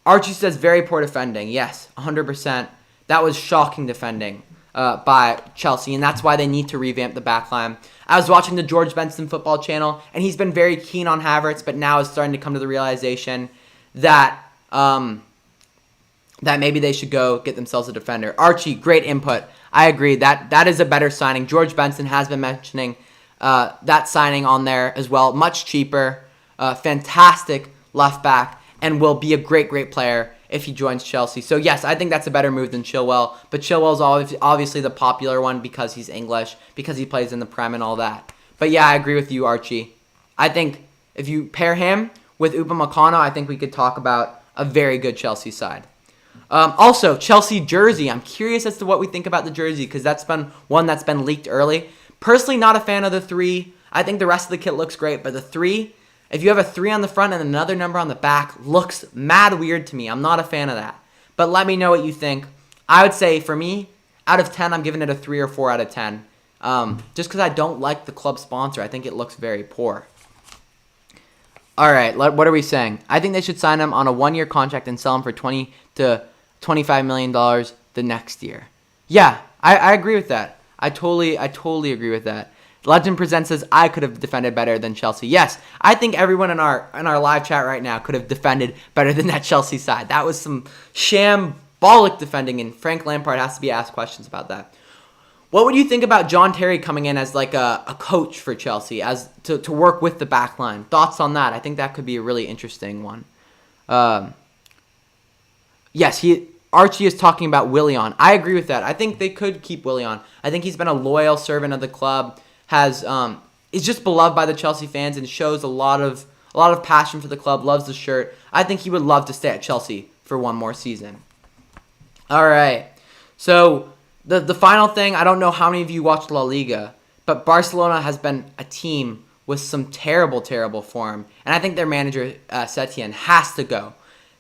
Archie says very poor defending. Yes, 100%. That was shocking defending by Chelsea, and that's why they need to revamp the backline. I was watching the George Benson football channel, and he's been very keen on Havertz, but now is starting to come to the realization that maybe they should go get themselves a defender. Archie, great input. I agree. That is a better signing. George Benson has been mentioning that signing on there as well. Much cheaper, fantastic left back, and will be a great player if he joins Chelsea. So yes, I think that's a better move than Chilwell. But Chilwell's obviously the popular one because he's English, because he plays in the Prem and all that. But yeah, I agree with you, Archie. I think if you pair him with Upamecano, I think we could talk about a very good Chelsea side. Also, Chelsea jersey. I'm curious as to what we think about the jersey because that's been one that's been leaked early. Personally, not a fan of the 3. I think the rest of the kit looks great, but the 3, if you have a 3 on the front and another number on the back, looks mad weird to me. I'm not a fan of that. But let me know what you think. I would say, for me, out of 10, I'm giving it a 3 or 4 out of 10. Just because I don't like the club sponsor. I think it looks very poor. All right, what are we saying? I think they should sign him on a 1-year contract and sell him for $20 to $25 million the next year. Yeah, I agree with that. I totally agree with that. Legend Presents says I could have defended better than Chelsea. Yes, I think everyone in our live chat right now could have defended better than that Chelsea side. That was some shambolic defending, and Frank Lampard has to be asked questions about that. What would you think about John Terry coming in as like a coach for Chelsea, as to work with the back line? Thoughts on that? I think that could be a really interesting one. Yes, Archie is talking about Willian. I agree with that. I think they could keep Willian. I think he's been a loyal servant of the club. Is just beloved by the Chelsea fans and shows a lot of passion for the club. Loves the shirt. I think he would love to stay at Chelsea for one more season. All right, so. The final thing, I don't know how many of you watched La Liga, but Barcelona has been a team with some terrible, terrible form. And I think their manager, Setien, has to go.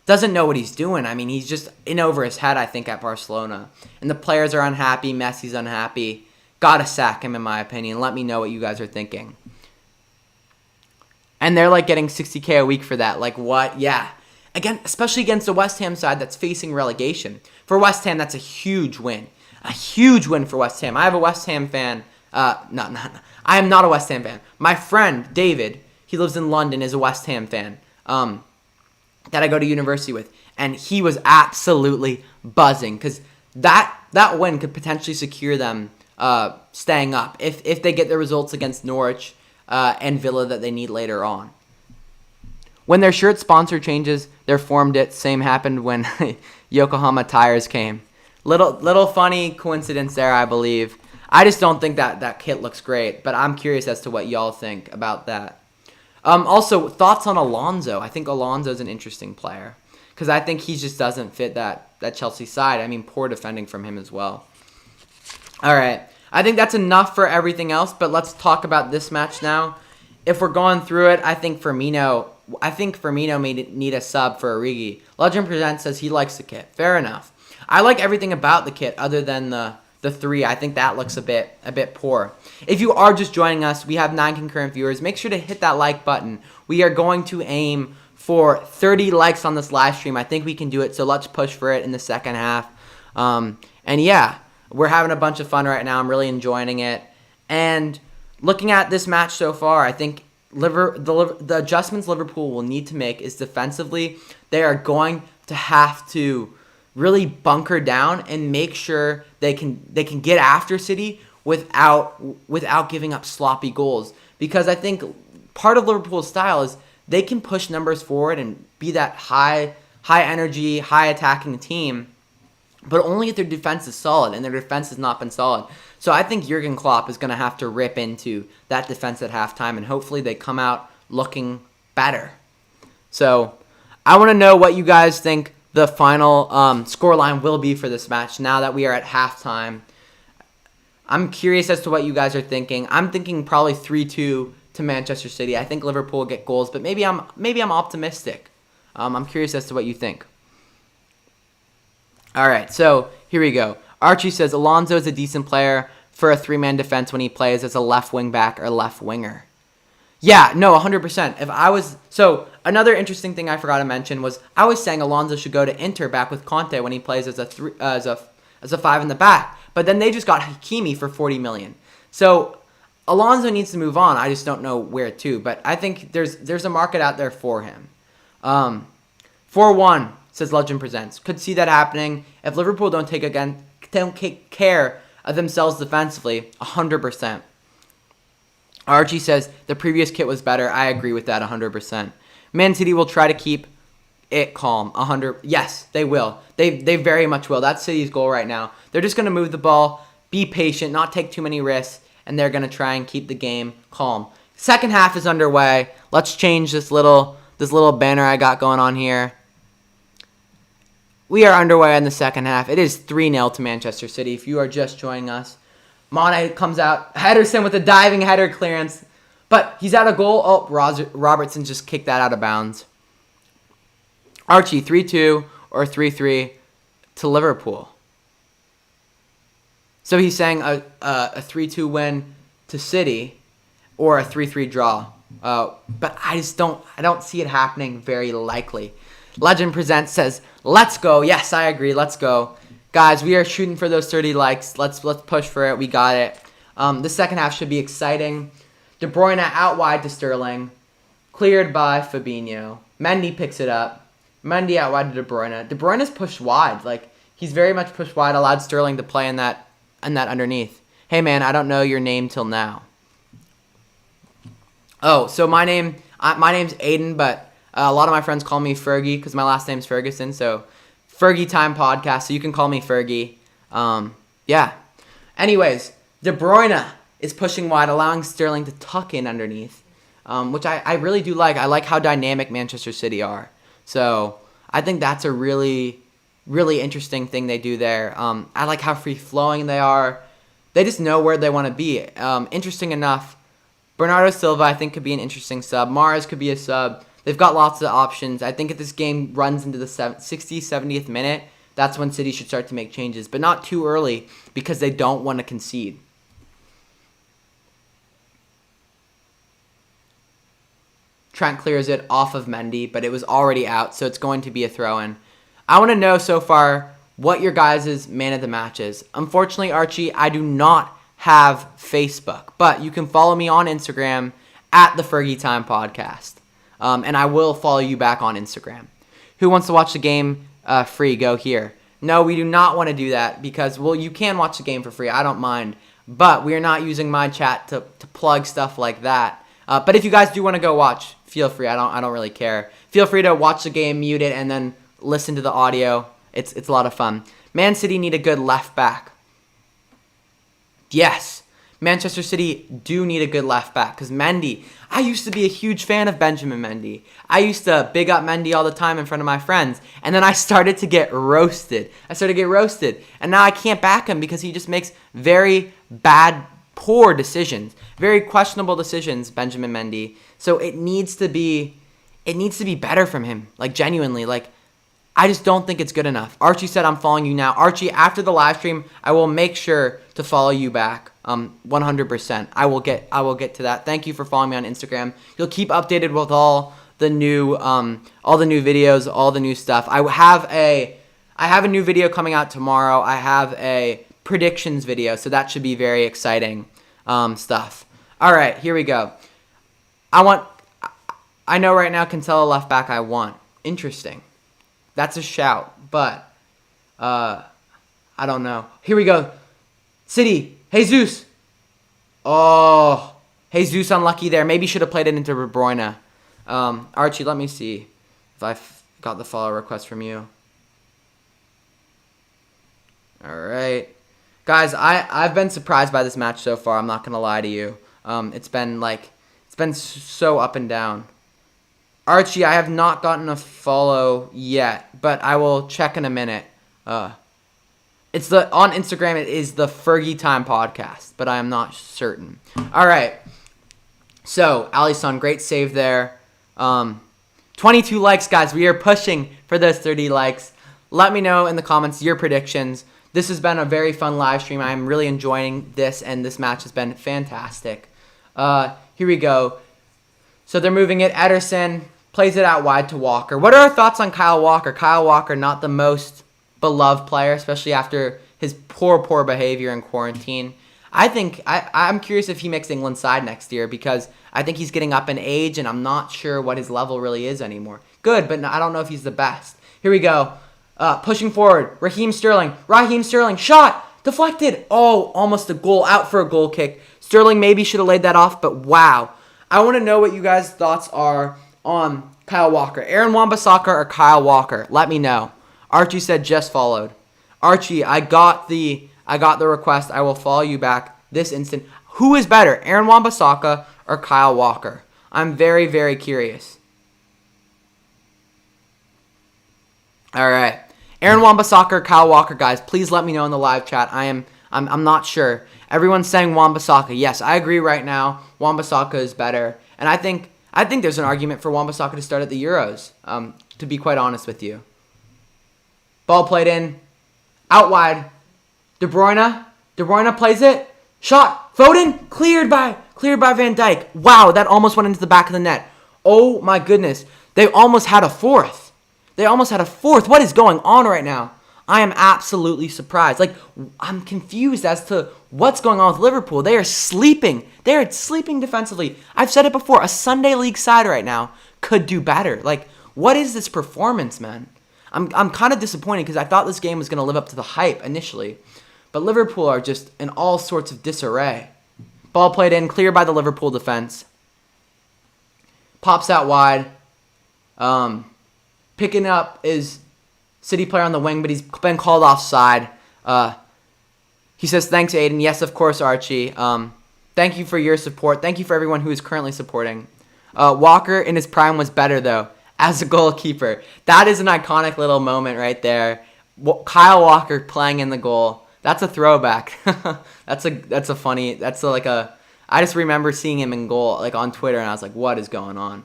Doesn't know what he's doing. I mean, he's just in over his head, I think, at Barcelona. And the players are unhappy. Messi's unhappy. Gotta sack him, in my opinion. Let me know what you guys are thinking. And they're, like, getting $60K a week for that. Like, what? Yeah. Again, especially against the West Ham side that's facing relegation. For West Ham, that's a huge win. A huge win for West Ham. I have a West Ham fan. I am not a West Ham fan. My friend, David, he lives in London, is a West Ham fan that I go to university with. And he was absolutely buzzing because that win could potentially secure them staying up if they get the results against Norwich and Villa that they need later on. When their shirt sponsor changes, their form dip. Same happened when Yokohama Tires came. Little funny coincidence there, I believe. I just don't think that kit looks great, but I'm curious as to what y'all think about that. Also, thoughts on Alonso. I think Alonso's an interesting player because I think he just doesn't fit that Chelsea side. I mean, poor defending from him as well. All right, I think that's enough for everything else, but let's talk about this match now. If we're going through it, I think Firmino may need a sub for Origi. Legend Presents says he likes the kit. Fair enough. I like everything about the kit other than the 3. I think that looks a bit poor. If you are just joining us, we have 9 concurrent viewers. Make sure to hit that like button. We are going to aim for 30 likes on this live stream. I think we can do it, so let's push for it in the second half. And yeah, we're having a bunch of fun right now. I'm really enjoying it. And looking at this match so far, I think the adjustments Liverpool will need to make is defensively. They are going to have to really bunker down and make sure they can get after City without giving up sloppy goals. Because I think part of Liverpool's style is they can push numbers forward and be that high energy, high attacking team, but only if their defense is solid, and their defense has not been solid. So I think Jurgen Klopp is going to have to rip into that defense at halftime, and hopefully they come out looking better. So I want to know what you guys think the final scoreline will be for this match now that we are at halftime. I'm curious as to what you guys are thinking. I'm thinking probably 3-2 to Manchester City. I think Liverpool will get goals, but maybe I'm optimistic. I'm curious as to what you think. All right, so here we go. Archie says Alonso is a decent player for a 3-man defense when he plays as a left wing back or left winger. Yeah, no, 100%. So another interesting thing I forgot to mention was I was saying Alonso should go to Inter back with Conte when he plays as a 5 in the back, but then they just got Hakimi for 40 million. So Alonso needs to move on. I just don't know where to, but I think there's a market out there for him. 4-1 says Legend Presents. Could see that happening if Liverpool don't take care of themselves defensively. 100%. Archie says the previous kit was better. I agree with that 100%. Man City will try to keep it calm. 100. Yes, they will. They very much will. That's City's goal right now. They're just going to move the ball, be patient, not take too many risks, and they're going to try and keep the game calm. Second half is underway. Let's change this little banner I got going on here. We are underway in the second half. It is 3-0 to Manchester City. If you are just joining us, Mane comes out. Henderson with a diving header clearance. But he's out of goal. Oh, Robertson just kicked that out of bounds. Archie, 3-2 or 3-3 to Liverpool. So he's saying a 3-2 win to City or a 3-3 draw. But I don't see it happening very likely. Legend Presents says, let's go. Yes, I agree. Let's go. Guys, we are shooting for those 30 likes. Let's push for it. We got it. The second half should be exciting. De Bruyne out wide to Sterling. Cleared by Fabinho. Mendy picks it up. Mendy out wide to De Bruyne. De Bruyne is pushed wide. Like, he's very much pushed wide. Allowed Sterling to play in that underneath. Hey, man, I don't know your name till now. Oh, so my name's Aiden, but a lot of my friends call me Fergie because my last name's Ferguson. So Fergie Time Podcast, so you can call me Fergie. Yeah. Anyways, De Bruyne is pushing wide, allowing Sterling to tuck in underneath, which I really do like. I like how dynamic Manchester City are. So I think that's a really, really interesting thing they do there. I like how free-flowing they are. They just know where they want to be. Interesting enough, Bernardo Silva, I think, could be an interesting sub. Mahrez could be a sub. They've got lots of options. I think if this game runs into the 60th, 70th minute, that's when City should start to make changes. But not too early because they don't want to concede. Trent clears it off of Mendy, but it was already out, so it's going to be a throw-in. I want to know so far what your guys' man of the match is. Unfortunately, Archie, I do not have Facebook, but you can follow me on Instagram at the Fergie Time Podcast. And I will follow you back on Instagram. Who wants to watch the game free? Go here. No, we do not want to do that because, well, you can watch the game for free. I don't mind. But we are not using my chat to plug stuff like that. But if you guys do want to go watch, feel free. I don't really care. Feel free to watch the game, mute it, and then listen to the audio. It's a lot of fun. Man City need a good left back. Yes. Manchester City do need a good left back because Mendy, I used to be a huge fan of Benjamin Mendy. I used to big up Mendy all the time in front of my friends, and then I started to get roasted. And now I can't back him because he just makes very bad, poor decisions, very questionable decisions, Benjamin Mendy. So it needs to be better from him, like genuinely, like I just don't think it's good enough. Archie said I'm following you now. Archie, after the live stream, I will make sure to follow you back. 100%. I will get to that. Thank you for following me on Instagram. You'll keep updated with all the new videos, all the new stuff. I have a new video coming out tomorrow. I have a predictions video, so that should be very exciting stuff. All right, here we go. I know right now Cancelo left back I want. Interesting. That's a shout, but I don't know. Here we go. City, Jesus. Oh, Jesus unlucky there. Maybe should have played it into De Bruyne. Archie, let me see if I've got the follow request from you. All right. Guys, I've been surprised by this match so far. I'm not going to lie to you. It's been so up and down. Archie, I have not gotten a follow yet, but I will check in a minute. It's on Instagram. It is the Fergie Time Podcast, but I am not certain. All right. So Alisson, great save there. 22 likes, guys. We are pushing for those 30 likes. Let me know in the comments your predictions. This has been a very fun live stream. I'm really enjoying this, and this match has been fantastic. Here we go. So they're moving it. Ederson plays it out wide to Walker. What are our thoughts on Kyle Walker? Kyle Walker, not the most beloved player, especially after his poor behavior in quarantine. I think I'm curious if he makes England's side next year because I think he's getting up in age, and I'm not sure what his level really is anymore. Good, but I don't know if he's the best. Here we go. Pushing forward. Raheem Sterling, shot, deflected. Oh, almost a goal, out for a goal kick. Sterling maybe should have laid that off, but wow. I want to know what you guys' thoughts are on Kyle Walker. Aaron Wan-Bissaka or Kyle Walker? Let me know. Archie said just followed. Archie, I got the request. I will follow you back this instant. Who is better, Aaron Wan-Bissaka or Kyle Walker? I'm very, very curious. All right. Aaron Wan-Bissaka or Kyle Walker, guys, please let me know in the live chat. I'm not sure. Everyone's saying Wan-Bissaka. Yes, I agree right now. Wan-Bissaka is better. And I think there's an argument for Wan-Bissaka to start at the Euros, to be quite honest with you. Ball played in. Out wide. De Bruyne. De Bruyne plays it. Shot. Foden. Cleared by Van Dijk. Wow, that almost went into the back of the net. Oh my goodness. They almost had a fourth. What is going on right now? I am absolutely surprised. I'm confused as to what's going on with Liverpool. They are sleeping. They are sleeping defensively. I've said it before. A Sunday League side right now could do better. What is this performance, man? I'm kind of disappointed because I thought this game was going to live up to the hype initially. But Liverpool are just in all sorts of disarray. Ball played in, cleared by the Liverpool defense. Pops out wide. Picking up is City player on the wing, but he's been called offside. He says, thanks, Aiden. Yes, of course, Archie. Thank you for your support. Thank you for everyone who is currently supporting. Walker in his prime was better, though, as a goalkeeper. That is an iconic little moment right there. Kyle Walker playing in the goal. That's a throwback. I just remember seeing him in goal, on Twitter, and I was like, what is going on?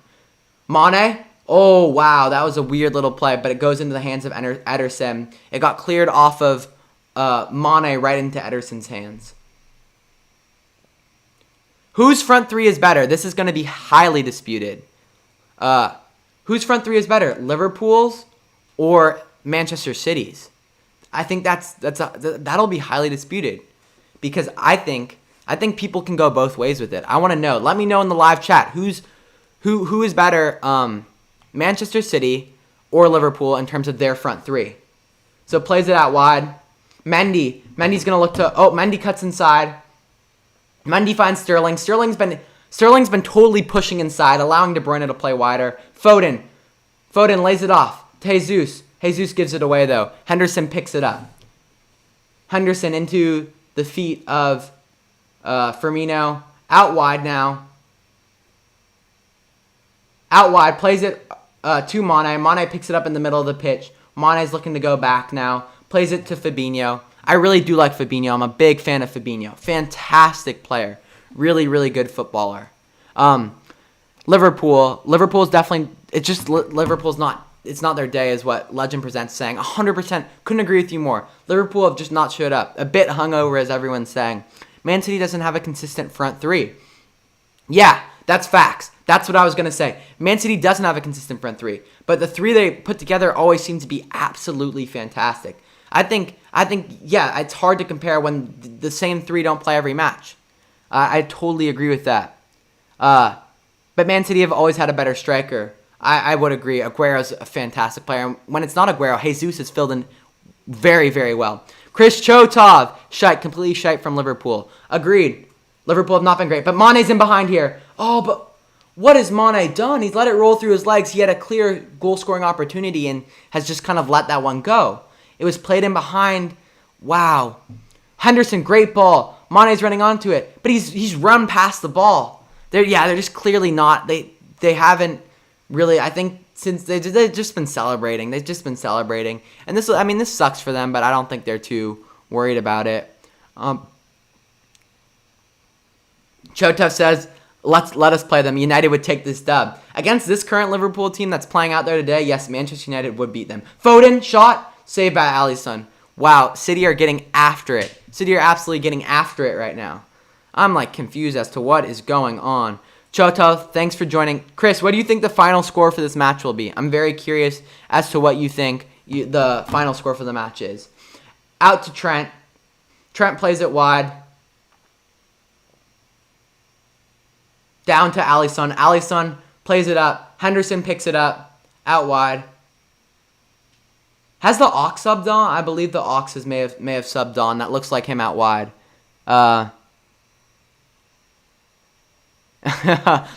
Mane? Oh, wow, that was a weird little play, but it goes into the hands of Ederson. It got cleared off of Mane right into Ederson's hands. Whose front three is better? This is going to be highly disputed. Whose front three is better, Liverpool's or Manchester City's? I think that'll be highly disputed because I think people can go both ways with it. I want to know. Let me know in the live chat who is better, Manchester City or Liverpool in terms of their front three. So plays it out wide. Mendy's going to look to... Oh, Mendy cuts inside. Mendy finds Sterling. Sterling's been totally pushing inside, allowing De Bruyne to play wider. Foden lays it off to Jesus. Jesus gives it away, though. Henderson picks it up. Henderson into the feet of Firmino. Out wide now. Out wide. Plays it to Mane. Mane picks it up in the middle of the pitch. Mane's looking to go back now. Plays it to Fabinho. I really do like Fabinho. I'm a big fan of Fabinho. Fantastic player. Really, really good footballer. Liverpool's definitely... Liverpool's not... It's not their day, is what Legend Presents saying. 100%. Couldn't agree with you more. Liverpool have just not showed up. A bit hungover, as everyone's saying. Man City doesn't have a consistent front three. Yeah, that's facts. That's what I was going to say. Man City doesn't have a consistent front three. But the three they put together always seem to be absolutely fantastic. I think, yeah, it's hard to compare when the same three don't play every match. I totally agree with that. But Man City have always had a better striker. I would agree. Aguero's a fantastic player. When it's not Aguero, Jesus is filled in very, very well. Chris Chotov, completely shite from Liverpool. Agreed. Liverpool have not been great. But Mane's in behind here. Oh, but what has Mane done? He's let it roll through his legs. He had a clear goal-scoring opportunity and has just kind of let that one go. It was played in behind. Wow. Henderson, great ball. Mane's running onto it. But he's run past the ball. They're just clearly not. They haven't really, I think, since they've just been celebrating. They've just been celebrating. And this sucks for them, but I don't think they're too worried about it. Chotov says, let us play them. United would take this dub. Against this current Liverpool team that's playing out there today, yes, Manchester United would beat them. Foden, shot, saved by Alisson. Wow, City are getting after it. City are absolutely getting after it right now. I'm confused as to what is going on. Chotov, thanks for joining. Chris, what do you think the final score for this match will be? I'm very curious as to what you think the final score for the match is. Out to Trent. Trent plays it wide. Down to Alisson. Alisson plays it up. Henderson picks it up. Out wide. Has the Ox subbed on? I believe the Ox may have subbed on. That looks like him out wide.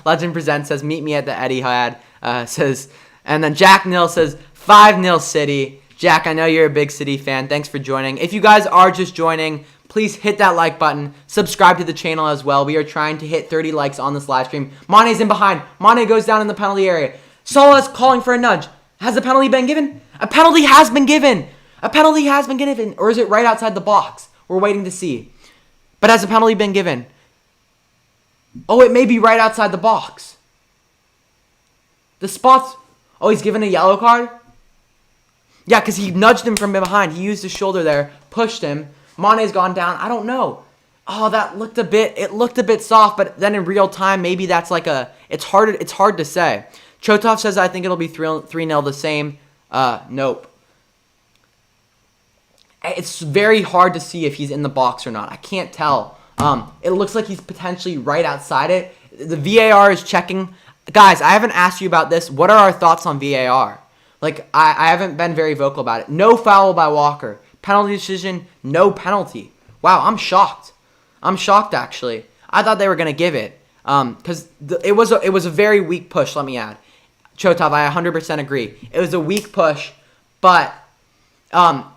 Legend Presents says, meet me at the Etihad. says, and then Jack Nil says 5-0 City. Jack, I know you're a big City fan. Thanks for joining. If you guys are just joining, please hit that like button. Subscribe to the channel as well. We are trying to hit 30 likes on this live stream. Mane's in behind. Mane goes down in the penalty area. Salah's calling for a nudge. Has the penalty been given? A penalty has been given. A penalty has been given. Or is it right outside the box? We're waiting to see. But has a penalty been given? Oh, it may be right outside the box. The spots... Oh, he's given a yellow card? Yeah, because he nudged him from behind. He used his shoulder there, pushed him. Mane's gone down. I don't know. Oh, that looked a bit soft, but then in real time, maybe that's like a... It's hard to say. Chotov says, I think it'll be 3-0 the same. Nope. It's very hard to see if he's in the box or not. I can't tell. It looks like he's potentially right outside it. The VAR is checking. Guys, I haven't asked you about this. What are our thoughts on VAR? Like, I haven't been very vocal about it. No foul by Walker. Penalty decision, no penalty. Wow, I'm shocked. I'm shocked, actually. I thought they were going to give it. Because it was a very weak push, let me add. Chotov, I 100% agree. It was a weak push, but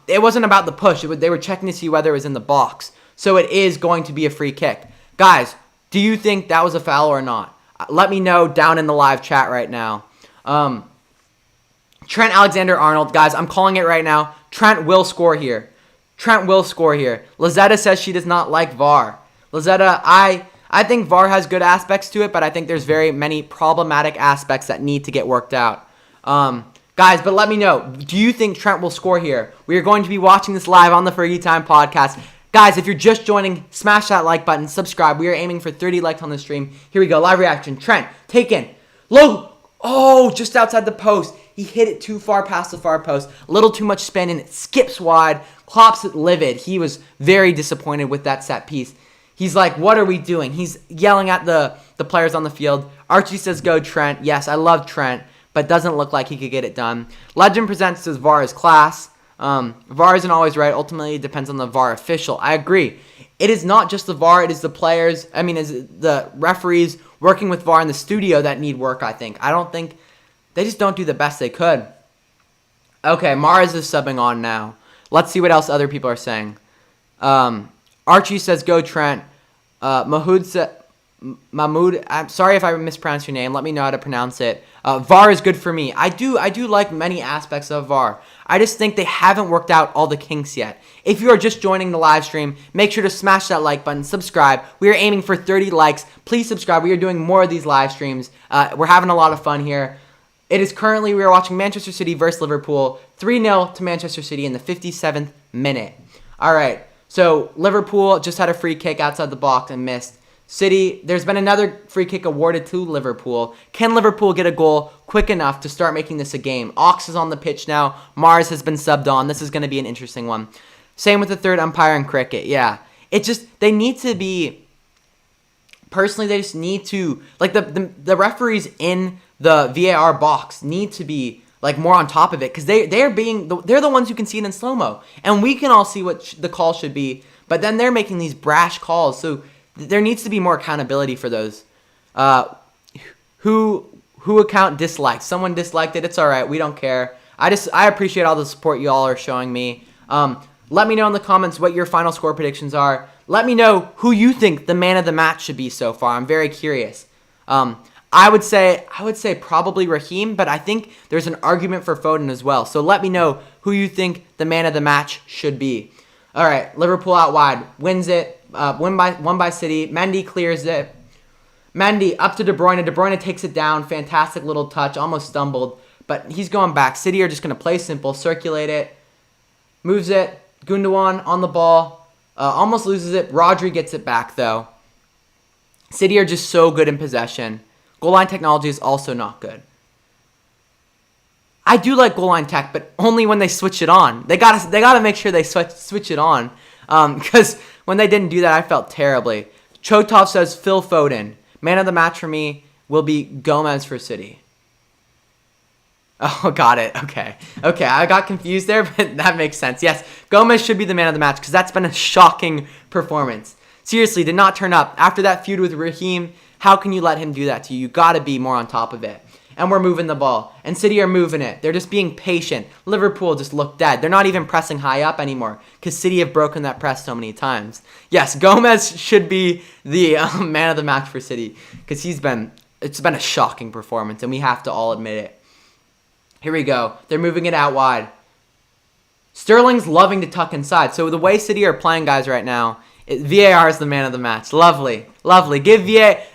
it wasn't about the push. They were checking to see whether it was in the box. So it is going to be a free kick. Guys, do you think that was a foul or not? Let me know down in the live chat right now. Trent Alexander-Arnold, guys, I'm calling it right now. Trent will score here. Trent will score here. Lizetta says she does not like VAR. Lizetta, I think VAR has good aspects to it, but I think there's very many problematic aspects that need to get worked out. Guys, but let me know. Do you think Trent will score here? We are going to be watching this live on the Fergie Time podcast. Guys, if you're just joining, smash that like button, subscribe. We are aiming for 30 likes on the stream. Here we go, live reaction. Trent, taken. Low. Oh, just outside the post. He hit it too far past the far post. A little too much spin, and it skips wide. Klopp's livid. He was very disappointed with that set piece. He's like, what are we doing? He's yelling at the players on the field. Archie says, go Trent. Yes, I love Trent, but doesn't look like he could get it done. Legend presents says VAR is class. VAR isn't always right. Ultimately, it depends on the VAR official. I agree. It is not just the VAR. It is the players. I mean, it's the referees working with VAR in the studio that need work, I think. I don't think... They just don't do the best they could. Okay, Mars is subbing on now. Let's see what else other people are saying. Archie says, go Trent. Mahmoud, I'm sorry if I mispronounced your name. Let me know how to pronounce it. VAR is good for me. I do like many aspects of VAR. I just think they haven't worked out all the kinks yet. If you are just joining the live stream, make sure to smash that like button, subscribe. We are aiming for 30 likes. Please subscribe. We are doing more of these live streams. We're having a lot of fun here. It is currently, we are watching Manchester City versus Liverpool. 3-0 to Manchester City in the 57th minute. All right, so Liverpool just had a free kick outside the box and missed. City, there's been another free kick awarded to Liverpool. Can Liverpool get a goal quick enough to start making this a game? Ox is on the pitch now. Mars has been subbed on. This is going to be an interesting one. Same with the third umpire in cricket. Yeah, it just, they need to be, personally, they just need to, like the referees in the VAR box need to be like more on top of it, because they're the ones who can see it in slow-mo, and we can all see what the call should be, but then they're making these brash calls, so there needs to be more accountability for those. Who account disliked? Someone disliked it. It's all right. We don't care. I appreciate all the support you all are showing me. Let me know in the comments what your final score predictions are. Let me know who you think the man of the match should be so far. I'm very curious. I would say probably Raheem, but I think there's an argument for Foden as well. So let me know who you think the man of the match should be. All right, Liverpool out wide, wins it, won by City. Mendy clears it. Mendy up to De Bruyne. De Bruyne takes it down. Fantastic little touch, almost stumbled, but he's going back. City are just going to play simple, circulate it, moves it. Gundogan on the ball, almost loses it. Rodri gets it back though. City are just so good in possession. Goal line technology is also not good. I do like goal line tech, but only when they switch it on. They gotta make sure they switch it on. Because when they didn't do that, I felt terribly. Chotov says Phil Foden. Man of the match for me will be Gomez for City. Oh, got it. Okay, I got confused there, but that makes sense. Yes, Gomez should be the man of the match because that's been a shocking performance. Seriously, did not turn up. After that feud with Raheem, how can you let him do that to you? You got to be more on top of it. and we're moving the ball. And City are moving it. They're just being patient. Liverpool just look dead. They're not even pressing high up anymore because City have broken that press so many times. Yes, Gomez should be the man of the match for City because it's been a shocking performance, and we have to all admit it. Here we go. They're moving it out wide. Sterling's loving to tuck inside. So the way City are playing, guys, right now, VAR is the man of the match. Lovely. Give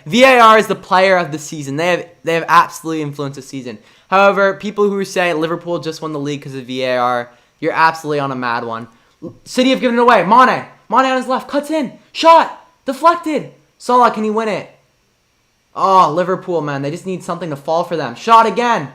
VAR is the player of the season. They have absolutely influenced the season. However, people who say Liverpool just won the league because of VAR, you're absolutely on a mad one. City have given it away. Mane on his left, cuts in, shot, deflected. Salah, can he win it? Oh, Liverpool, man, they just need something to fall for them. Shot again.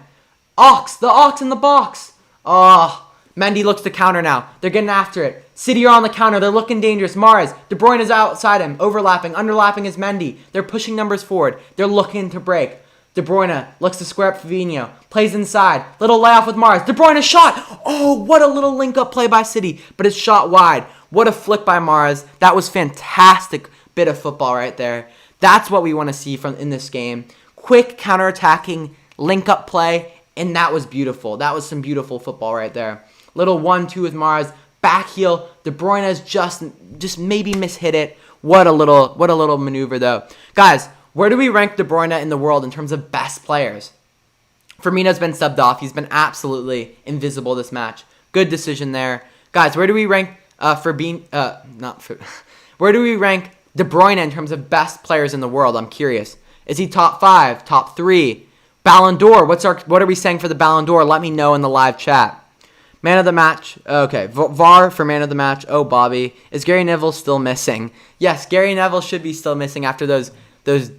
The Ox in the box. Oh, Mendy looks to counter now. They're getting after it. City are on the counter. They're looking dangerous. Mahrez. De Bruyne is outside him. Underlapping is Mendy. They're pushing numbers forward. They're looking to break. De Bruyne looks to square up Fabinho. Plays inside. Little layoff with Mahrez. De Bruyne shot. Oh, what a little link-up play by City. But it's shot wide. What a flick by Mahrez. That was fantastic bit of football right there. That's what we want to see in this game. Quick counter-attacking link-up play. And that was beautiful. That was some beautiful football right there. Little 1-2 with Mahrez. Back heel. De Bruyne has just maybe mishit it. What a little maneuver though. Guys, where do we rank De Bruyne in the world in terms of best players? Firmino's been subbed off. He's been absolutely invisible this match. Good decision there. Guys, where do we rank where do we rank De Bruyne in terms of best players in the world? I'm curious. Is he top 5, top 3? Ballon d'Or. What are we saying for the Ballon d'Or? Let me know in the live chat. Man of the match. Okay, VAR for man of the match. Oh, Bobby. Is Gary Neville still missing? Yes, Gary Neville should be still missing after those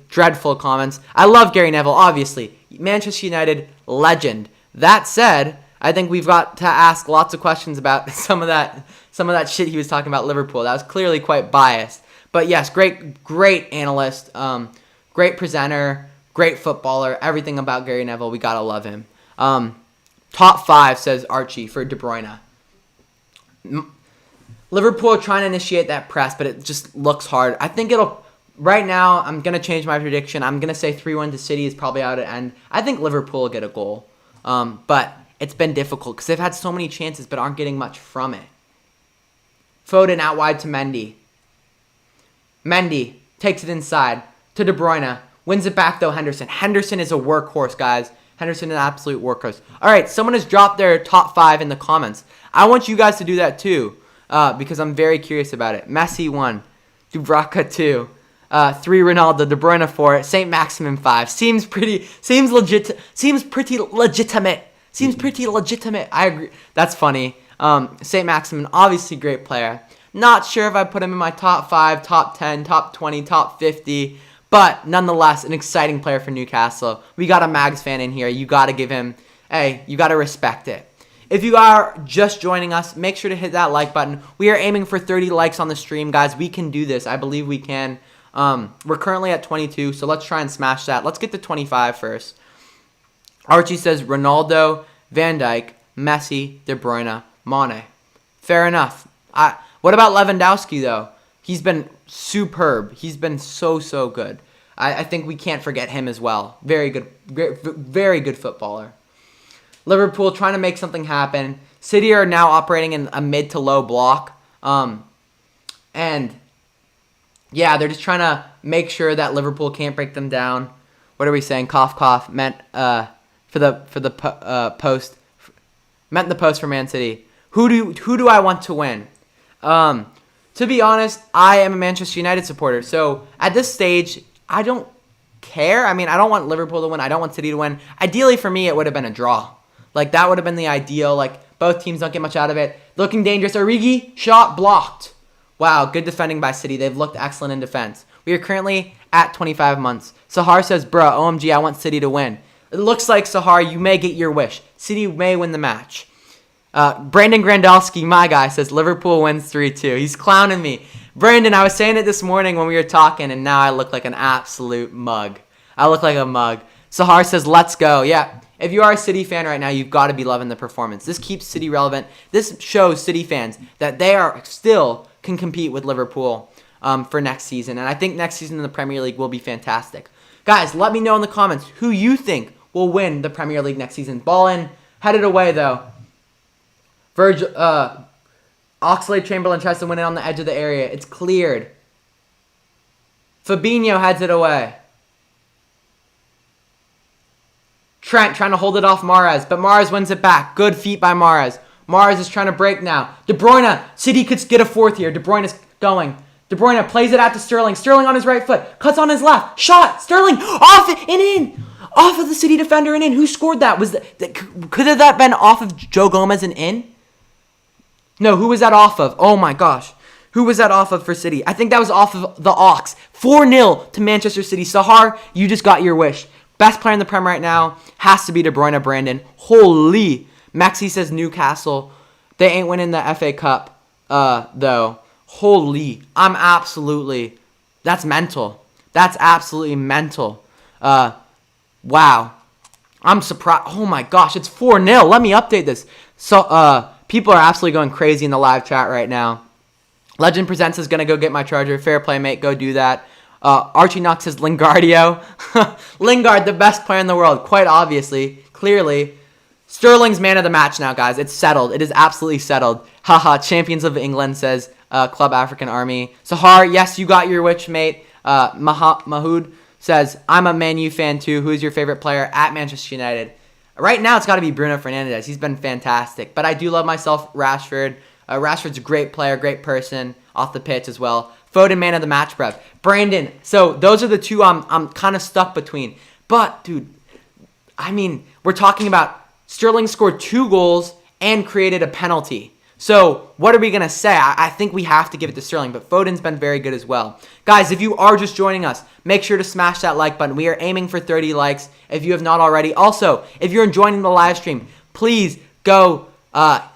dreadful comments. I love Gary Neville, obviously. Manchester United legend. That said, I think we've got to ask lots of questions about some of that shit he was talking about Liverpool. That was clearly quite biased. But yes, great analyst, great presenter, great footballer. Everything about Gary Neville, we gotta love him. Top 5, says Archie, for De Bruyne. Liverpool are trying to initiate that press, but it just looks hard. I think right now, I'm going to change my prediction. I'm going to say 3-1 to City is probably out at end. I think Liverpool will get a goal. But it's been difficult because they've had so many chances but aren't getting much from it. Foden out wide to Mendy. Mendy takes it inside to De Bruyne. Wins it back, though, Henderson. Henderson is a workhorse, guys. Henderson is an absolute workhorse. All right, someone has dropped their top 5 in the comments. I want you guys to do that too because I'm very curious about it. Messi 1. Dubravka 2. 3 Ronaldo. De Bruyne 4. St. Maximin 5. Seems pretty legitimate. I agree. That's funny. St. Maximin, obviously great player. Not sure if I put him in my top 5, top 10, top 20, top 50. But nonetheless, an exciting player for Newcastle. We got a Mags fan in here. You got to give him, you got to respect it. If you are just joining us, make sure to hit that like button. We are aiming for 30 likes on the stream, guys. We can do this. I believe we can. We're currently at 22, so let's try and smash that. Let's get to 25 first. Archie says Ronaldo, Van Dijk, Messi, De Bruyne, Mane. Fair enough. What about Lewandowski, though? He's been superb. He's been so good. I think we can't forget him as well. Very good footballer. Liverpool trying to make something happen. City are now operating in a mid to low block. And yeah, they're just trying to make sure that Liverpool can't break them down. What are we saying? Cough meant for the post. Meant the post for Man City. Who do I want to win? To be honest, I am a Manchester United supporter. So at this stage, I don't care. I mean, I don't want Liverpool to win. I don't want City to win. Ideally for me, it would have been a draw. Like, that would have been the ideal. Like, both teams don't get much out of it. Looking dangerous. Origi, shot blocked. Wow, good defending by City. They've looked excellent in defense. We are currently at 25 months. Sahar says, bruh, OMG, I want City to win. It looks like, Sahar, you may get your wish. City may win the match. Brandon Grandalski, my guy, says Liverpool wins 3-2. He's clowning me. Brandon, I was saying it this morning when we were talking, and now I look like an absolute mug. I look like a mug. Sahar says, let's go. Yeah, if you are a City fan right now, you've got to be loving the performance. This keeps City relevant. This shows City fans that they are still can compete with Liverpool for next season. And I think next season in the Premier League will be fantastic. Guys, let me know in the comments who you think will will win the Premier League next season. Ball in, headed away though. Oxlade-Chamberlain tries to win it on the edge of the area. It's cleared. Fabinho heads it away. Trent trying to hold it off Mahrez, but Mahrez wins it back. Good feet by Mahrez. Mahrez is trying to break now. De Bruyne. City could get a fourth here. De Bruyne is going. De Bruyne plays it out to Sterling. Sterling on his right foot. Cuts on his left. Shot. Sterling off it and in. Off of the City defender and in. Who scored that? Could have that been off of Joe Gomez and in? No, who was that off of? Oh my gosh. Who was that off of for City? I think that was off of the Ox. 4-0 to Manchester City. Sahar, you just got your wish. Best player in the Prem right now has to be De Bruyne, Brandon. Holy. Maxi says Newcastle. They ain't winning the FA Cup, though. Holy. That's mental. That's absolutely mental. Wow. I'm surprised. Oh my gosh, it's 4-0. Let me update this. So, people are absolutely going crazy in the live chat right now. Legend Presents is going to go get my charger. Fair play, mate. Go do that. Archie Knox says Lingardio. Lingard, the best player in the world. Quite obviously. Clearly. Sterling's man of the match now, guys. It's settled. It is absolutely settled. Haha. Champions of England, says Club African Army. Sahar, yes, you got your wish, mate. Mahood says, I'm a Man U fan too. Who is your favorite player at Manchester United? Right now, it's got to be Bruno Fernandes. He's been fantastic. But I do love myself Rashford. Rashford's a great player, great person off the pitch as well. Foden, man of the match, bruv. Brandon. So those are the two I'm kind of stuck between. But, dude, I mean, we're talking about Sterling scored 2 goals and created a penalty. So what are we going to say? I think we have to give it to Sterling, but Foden's been very good as well. Guys, if you are just joining us, make sure to smash that like button. We are aiming for 30 likes if you have not already. Also, if you're enjoying the live stream, please go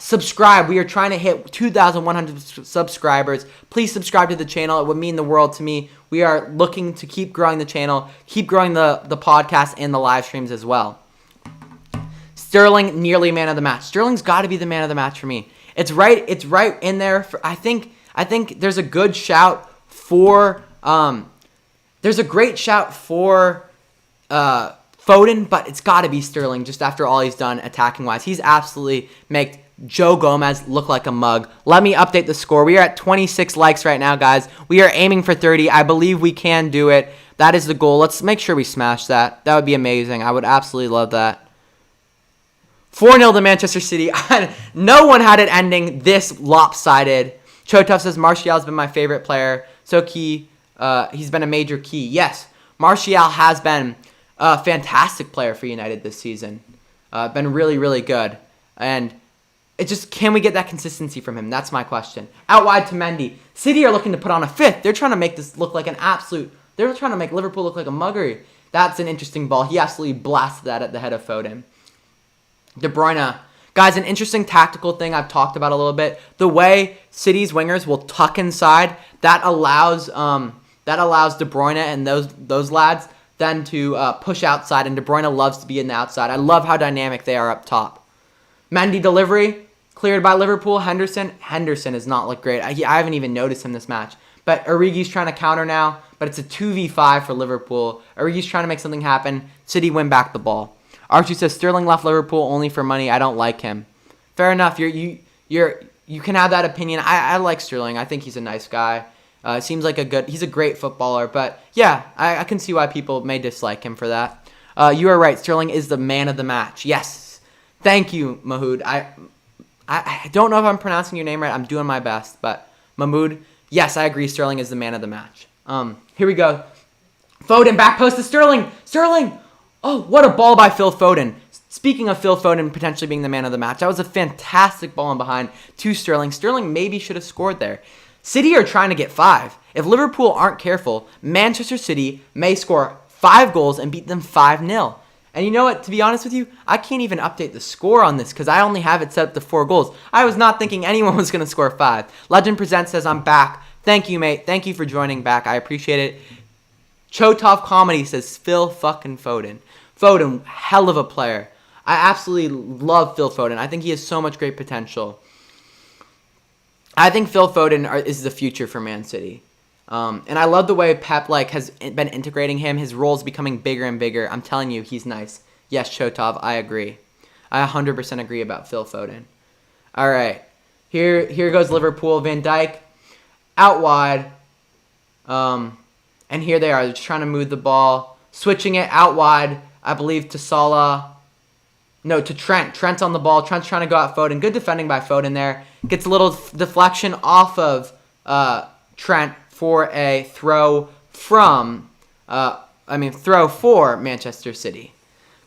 subscribe. We are trying to hit 2,100 subscribers. Please subscribe to the channel. It would mean the world to me. We are looking to keep growing the channel, keep growing the podcast and the live streams as well. Sterling, nearly man of the match. Sterling's got to be the man of the match for me. It's right in there. I think there's a good shout for there's a great shout for Foden, but it's got to be Sterling just after all he's done attacking wise. He's absolutely made Joe Gomez look like a mug. Let me update the score. We are at 26 likes right now, guys. We are aiming for 30. I believe we can do it. That is the goal. Let's make sure we smash that. That would be amazing. I would absolutely love that. 4-0 to Manchester City. No one had it ending this lopsided. Chotuff says Martial has been my favorite player. So key. He's been a major key. Yes, Martial has been a fantastic player for United this season. Been really, really good. And it just, can we get that consistency from him? That's my question. Out wide to Mendy. City are looking to put on a 5th. They're trying to make this look like an absolute, they're trying to make Liverpool look like a muggery. That's an interesting ball. He absolutely blasted that at the head of Foden. De Bruyne. Guys, an interesting tactical thing I've talked about a little bit. The way City's wingers will tuck inside, that allows De Bruyne and those lads then to push outside, and De Bruyne loves to be in the outside. I love how dynamic they are up top. Mendy delivery, cleared by Liverpool. Henderson has not looked great. I haven't even noticed him this match. But Origi's trying to counter now, but it's a 2v5 for Liverpool. Origi's trying to make something happen. City win back the ball. Archie says Sterling left Liverpool only for money. I don't like him. Fair enough. You can have that opinion. I like Sterling. I think he's a nice guy. Seems like he's a great footballer. But yeah, I can see why people may dislike him for that. You are right. Sterling is the man of the match. Yes. Thank you, Mahood. I don't know if I'm pronouncing your name right. I'm doing my best. But Mahmood, yes, I agree. Sterling is the man of the match. Here we go. Foden, back post to Sterling. Sterling. Oh, what a ball by Phil Foden. Speaking of Phil Foden potentially being the man of the match, that was a fantastic ball in behind to Sterling. Sterling maybe should have scored there. City are trying to get 5. If Liverpool aren't careful, Manchester City may score 5 goals and beat them 5-0. And you know what? To be honest with you, I can't even update the score on this because I only have it set up to 4 goals. I was not thinking anyone was going to score 5. Legend Presents says I'm back. Thank you, mate. Thank you for joining back. I appreciate it. Chotov Comedy says Phil fucking Foden. Foden, hell of a player. I absolutely love Phil Foden. I think he has so much great potential. I think Phil Foden is the future for Man City. And I love the way Pep has been integrating him. His role's becoming bigger and bigger. I'm telling you, he's nice. Yes, Chotov, I agree. I 100% agree about Phil Foden. All right. Here goes Liverpool. Van Dijk out wide. And here they are. They're just trying to move the ball. Switching it out wide, I believe, to Salah. No, to Trent. Trent's on the ball. Trent's trying to go at Foden. Good defending by Foden there. Gets a little deflection off of Trent for a throw for Manchester City.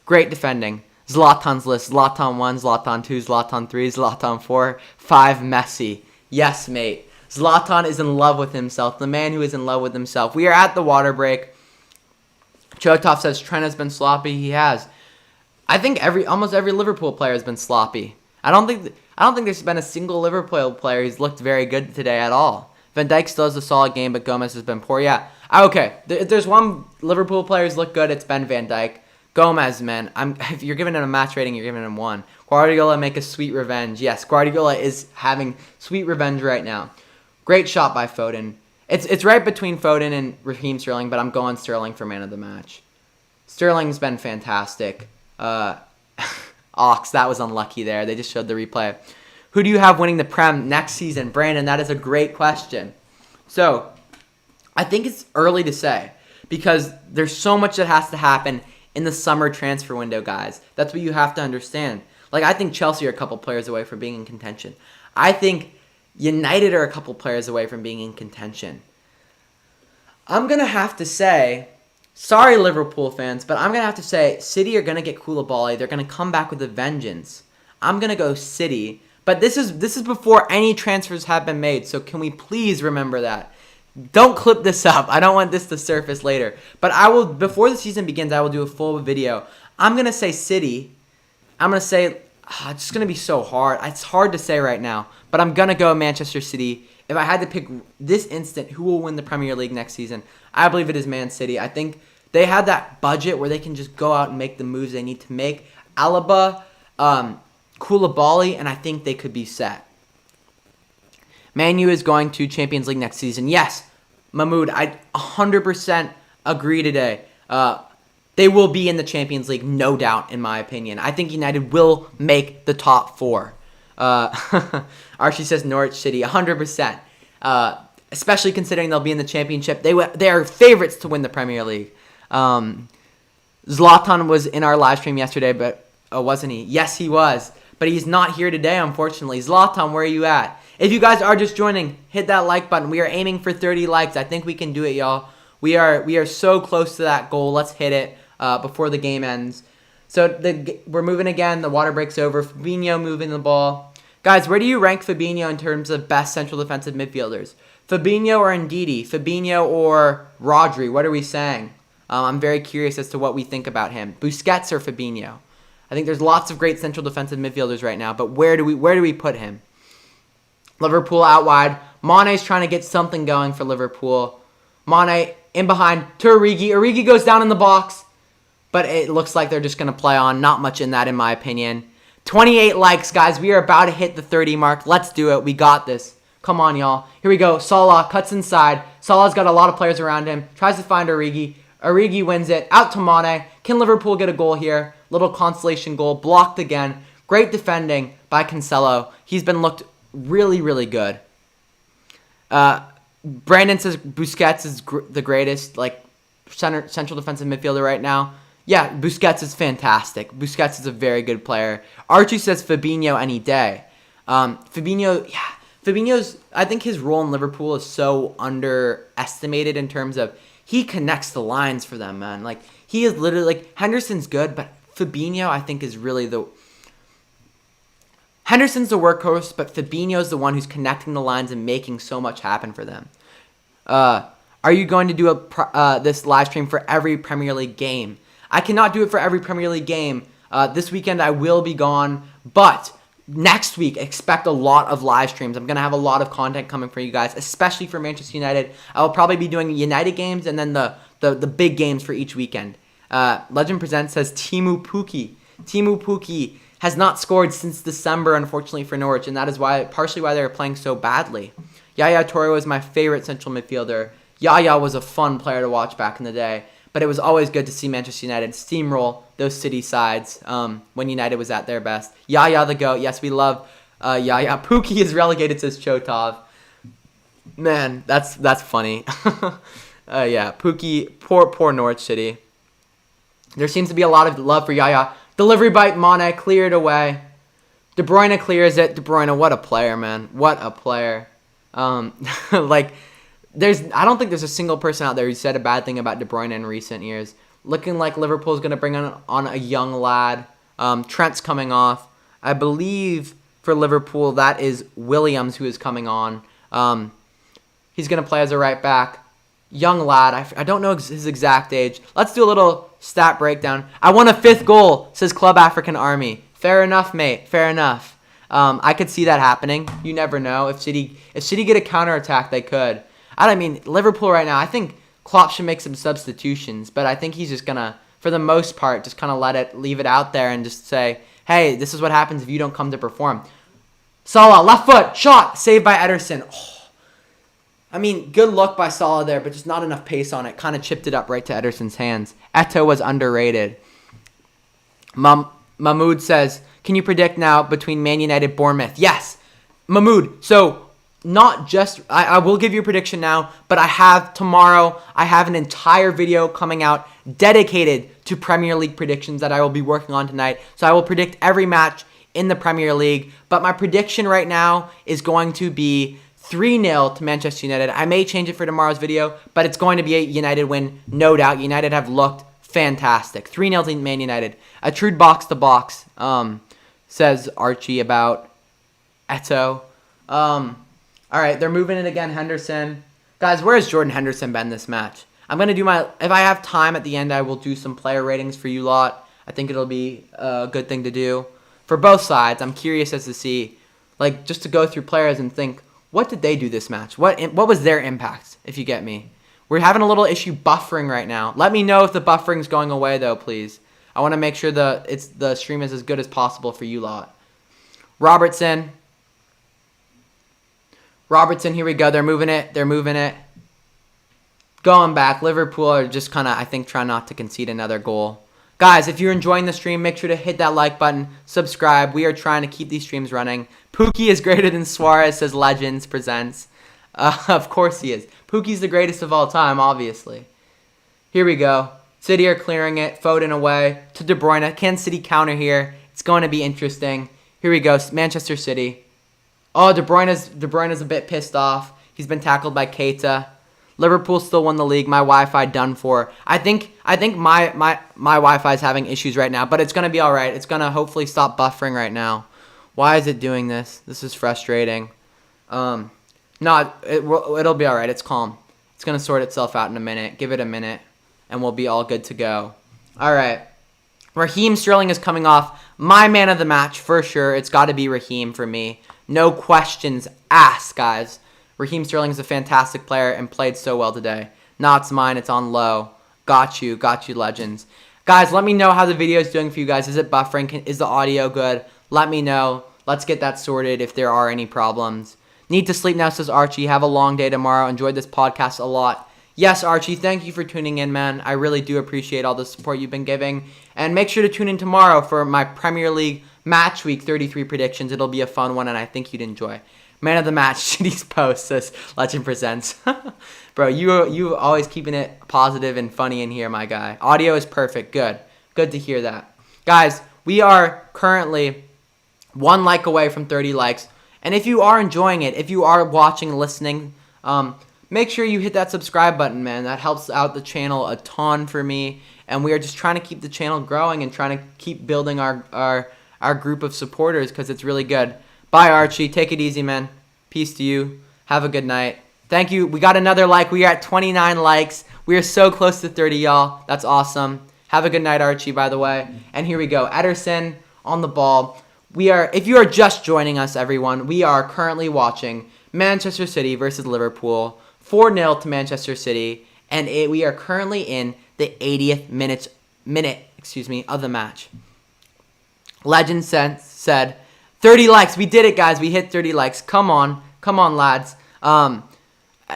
Great defending. Zlatan's list. Zlatan 1, Zlatan 2, Zlatan 3, Zlatan 4, 5, Messi. Yes, mate. Zlatan is in love with himself. The man who is in love with himself. We are at the water break. Chotov says Trent has been sloppy. He has. I think almost every Liverpool player has been sloppy. I don't think there's been a single Liverpool player who's looked very good today at all. Van Dijk still has a solid game, but Gomez has been poor. Yeah. Okay. If there's one Liverpool player who's looked good, it's been Van Dijk. Gomez, man. If you're giving him a match rating, you're giving him 1. Guardiola make a sweet revenge. Yes, Guardiola is having sweet revenge right now. Great shot by Foden. It's right between Foden and Raheem Sterling, but I'm going Sterling for man of the match. Sterling's been fantastic. Ox, that was unlucky there. They just showed the replay. Who do you have winning the Prem next season? Brandon, that is a great question. So, I think it's early to say because there's so much that has to happen in the summer transfer window, guys. That's what you have to understand. Like, I think Chelsea are a couple players away from being in contention. I think United are a couple players away from being in contention. I'm going to have to say, sorry Liverpool fans, but I'm going to have to say City are going to get Koulibaly. They're going to come back with a vengeance. I'm going to go City. But this is before any transfers have been made, so can we please remember that? Don't clip this up. I don't want this to surface later. But I will, before the season begins, I will do a full video. I'm going to say City. I'm going to say, it's just going to be so hard. It's hard to say right now. But I'm going to go Manchester City. If I had to pick this instant who will win the Premier League next season, I believe it is Man City. I think they have that budget where they can just go out and make the moves they need to make. Alaba, Koulibaly, and I think they could be set. Man U is going to Champions League next season. Yes, Mahmoud, I 100% agree today. They will be in the Champions League, no doubt, in my opinion. I think United will make the top 4. Archie says Norwich City, 100%. Especially considering they'll be in the Championship. They are favorites to win the Premier League. Zlatan was in our live stream yesterday, but wasn't he? Yes, he was. But he's not here today, unfortunately. Zlatan, where are you at? If you guys are just joining, hit that like button. We are aiming for 30 likes. I think we can do it, y'all. We are so close to that goal. Let's hit it before the game ends. So we're moving again. The water breaks over. Fabinho moving the ball. Guys, where do you rank Fabinho in terms of best central defensive midfielders? Fabinho or Ndidi? Fabinho or Rodri? What are we saying? I'm very curious as to what we think about him. Busquets or Fabinho? I think there's lots of great central defensive midfielders right now, but where do we put him? Liverpool out wide. Mane's trying to get something going for Liverpool. Mane in behind to Origi. Origi goes down in the box, but it looks like they're just going to play on. Not much in that, in my opinion. 28 likes, guys. We are about to hit the 30 mark. Let's do it. We got this. Come on, y'all. Here we go. Salah cuts inside. Salah's got a lot of players around him. Tries to find Origi. Origi wins it. Out to Mane. Can Liverpool get a goal here? Little consolation goal. Blocked again. Great defending by Cancelo. He's been looked really, really good. Brandon says Busquets is the greatest central defensive midfielder right now. Yeah, Busquets is fantastic. Busquets is a very good player. Archie says Fabinho any day. Fabinho's, I think his role in Liverpool is so underestimated in terms of he connects the lines for them, man. Like, he is literally, Henderson's good, but Fabinho, I think, is really Henderson's the workhorse, but Fabinho's the one who's connecting the lines and making so much happen for them. Are you going to do this live stream for every Premier League game? I cannot do it for every Premier League game. This weekend I will be gone, but next week expect a lot of live streams. I'm going to have a lot of content coming for you guys, especially for Manchester United. I will probably be doing United games and then the big games for each weekend. Legend Presents says Timu Pukki. Timu Pukki has not scored since December, unfortunately, for Norwich, and that is partially why they were playing so badly. Yaya Toure was my favorite central midfielder. Yaya was a fun player to watch back in the day. but it was always good to see Manchester United steamroll those City sides when United was at their best. Yaya the GOAT. Yes, we love Yaya. Pookie is relegated, says Chotov. Man, that's funny. Yeah, Pookie, poor Norwich City. There seems to be a lot of love for Yaya. Delivery by Mane, cleared away. De Bruyne clears it. De Bruyne, what a player, man. What a player. Like, I don't think there's a single person out there who said a bad thing about De Bruyne in recent years. Looking like Liverpool's going to bring on a young lad. Trent's coming off. I believe for Liverpool, that is Williams who is coming on. He's going to play as a right back. Young lad. I don't know his exact age. Let's do a little stat breakdown. I won a 5th goal, says Club African Army. Fair enough, mate. Fair enough. I could see that happening. You never know. If City get a counterattack, they could. Liverpool right now, I think Klopp should make some substitutions, but I think he's just going to, for the most part, just kind of leave it out there and just say, hey, this is what happens if you don't come to perform. Salah, left foot, shot, saved by Ederson. Good look by Salah there, but just not enough pace on it. Kind of chipped it up right to Ederson's hands. Eto'o was underrated. Mahmoud says, can you predict now between Man United, Bournemouth? Yes, Mahmoud. So, not just, I will give you a prediction now, but tomorrow, I have an entire video coming out dedicated to Premier League predictions that I will be working on tonight. So I will predict every match in the Premier League, but my prediction right now is going to be 3-0 to Manchester United. I may change it for tomorrow's video, but it's going to be a United win, no doubt. United have looked fantastic. 3-0 to Man United. A true box-to-box, says Archie about Eto'o. All right, they're moving it again, Henderson. Guys, where has Jordan Henderson been this match? I'm going to do if I have time at the end, I will do some player ratings for you lot. I think it'll be a good thing to do. For both sides, I'm curious as to see, just to go through players and think, what did they do this match? What was their impact, if you get me? We're having a little issue buffering right now. Let me know if the buffering's going away, though, please. I want to make sure the stream is as good as possible for you lot. Robertson, here we go. They're moving it. Going back. Liverpool are just kind of, I think, trying not to concede another goal. Guys, if you're enjoying the stream, make sure to hit that like button, subscribe. We are trying to keep these streams running. Pookie is greater than Suarez, says Legends Presents. Of course he is. Pookie's the greatest of all time, obviously. Here we go. City are clearing it. Foden away to De Bruyne. Can City counter here? It's going to be interesting. Here we go. Manchester City. Oh, De Bruyne's a bit pissed off. He's been tackled by Keita. Liverpool still won the league. My Wi-Fi done for. I think my Wi-Fi is having issues right now, but it's gonna be all right. It's gonna hopefully stop buffering right now. Why is it doing this? This is frustrating. No, it'll be all right. It's calm. It's gonna sort itself out in a minute. Give it a minute, and we'll be all good to go. All right. Raheem Sterling is coming off. My man of the match for sure. It's got to be Raheem for me. No questions asked, guys. Raheem Sterling is a fantastic player and played so well today. Not mine. It's on low. Got you, Legends. Guys, let me know how the video is doing for you guys. Is it buffering? Is the audio good? Let me know. Let's get that sorted if there are any problems. Need to sleep now, says Archie. Have a long day tomorrow. Enjoyed this podcast a lot. Yes, Archie, thank you for tuning in, man. I really do appreciate all the support you've been giving. And make sure to tune in tomorrow for my Premier League Match Week 33 predictions. It'll be a fun one, and I think you'd enjoy. Man of the match, Shitty's post, says Legend Presents. Bro, you always keeping it positive and funny in here, my guy. Audio is perfect. Good. Good to hear that. Guys, we are currently 1 like away from 30 likes. And if you are enjoying it, if you are watching, listening, make sure you hit that subscribe button, man. That helps out the channel a ton for me. And we are just trying to keep the channel growing and trying to keep building our group of supporters because it's really good. Bye, Archie. Take it easy, man. Peace to you. Have a good night. Thank you. We got another like. We are at 29 likes. We are so close to 30, y'all. That's awesome. Have a good night, Archie, by the way. And here we go. Ederson on the ball. If you are just joining us, everyone, we are currently watching Manchester City versus Liverpool. 4-0 to Manchester City. And we are currently in the 80th minute of the match. Legend said 30 likes. We did it, guys. We hit 30 likes. Come on, lads.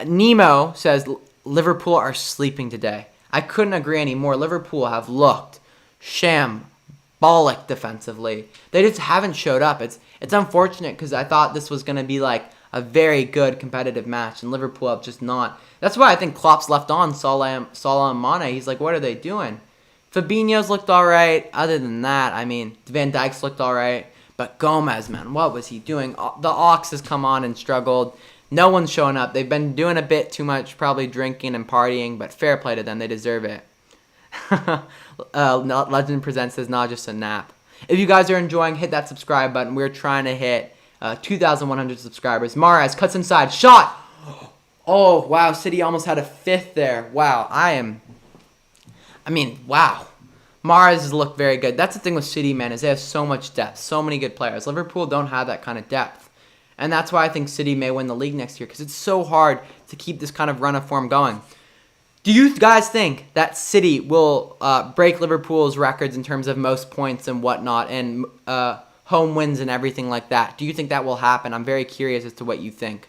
Nemo says Liverpool are sleeping today. I couldn't agree anymore. Liverpool have looked shambolic defensively. They just haven't showed up. It's unfortunate because I thought this was going to be like a very good competitive match, and Liverpool have just not. That's why I think Klopp's left on Salah and Mane. He's like, what are they doing? Fabinho's looked all right. Other than that, I mean, Van Dijk's looked all right. But Gomez, man, what was he doing? The Ox has come on and struggled. No one's showing up. They've been doing a bit too much, probably drinking and partying, but fair play to them. They deserve it. Legend Presents says, not just a nap. If you guys are enjoying, hit that subscribe button. We're trying to hit 2,100 subscribers. Mahrez cuts inside. Shot! Oh, wow. City almost had a fifth there. Wow. Wow. Mahrez has looked very good. That's the thing with City, man, is they have so much depth. So many good players. Liverpool don't have that kind of depth. And that's why I think City may win the league next year, because it's so hard to keep this kind of run of form going. Do you guys think that City will break Liverpool's records in terms of most points and whatnot, and home wins and everything like that? Do you think that will happen? I'm very curious as to what you think.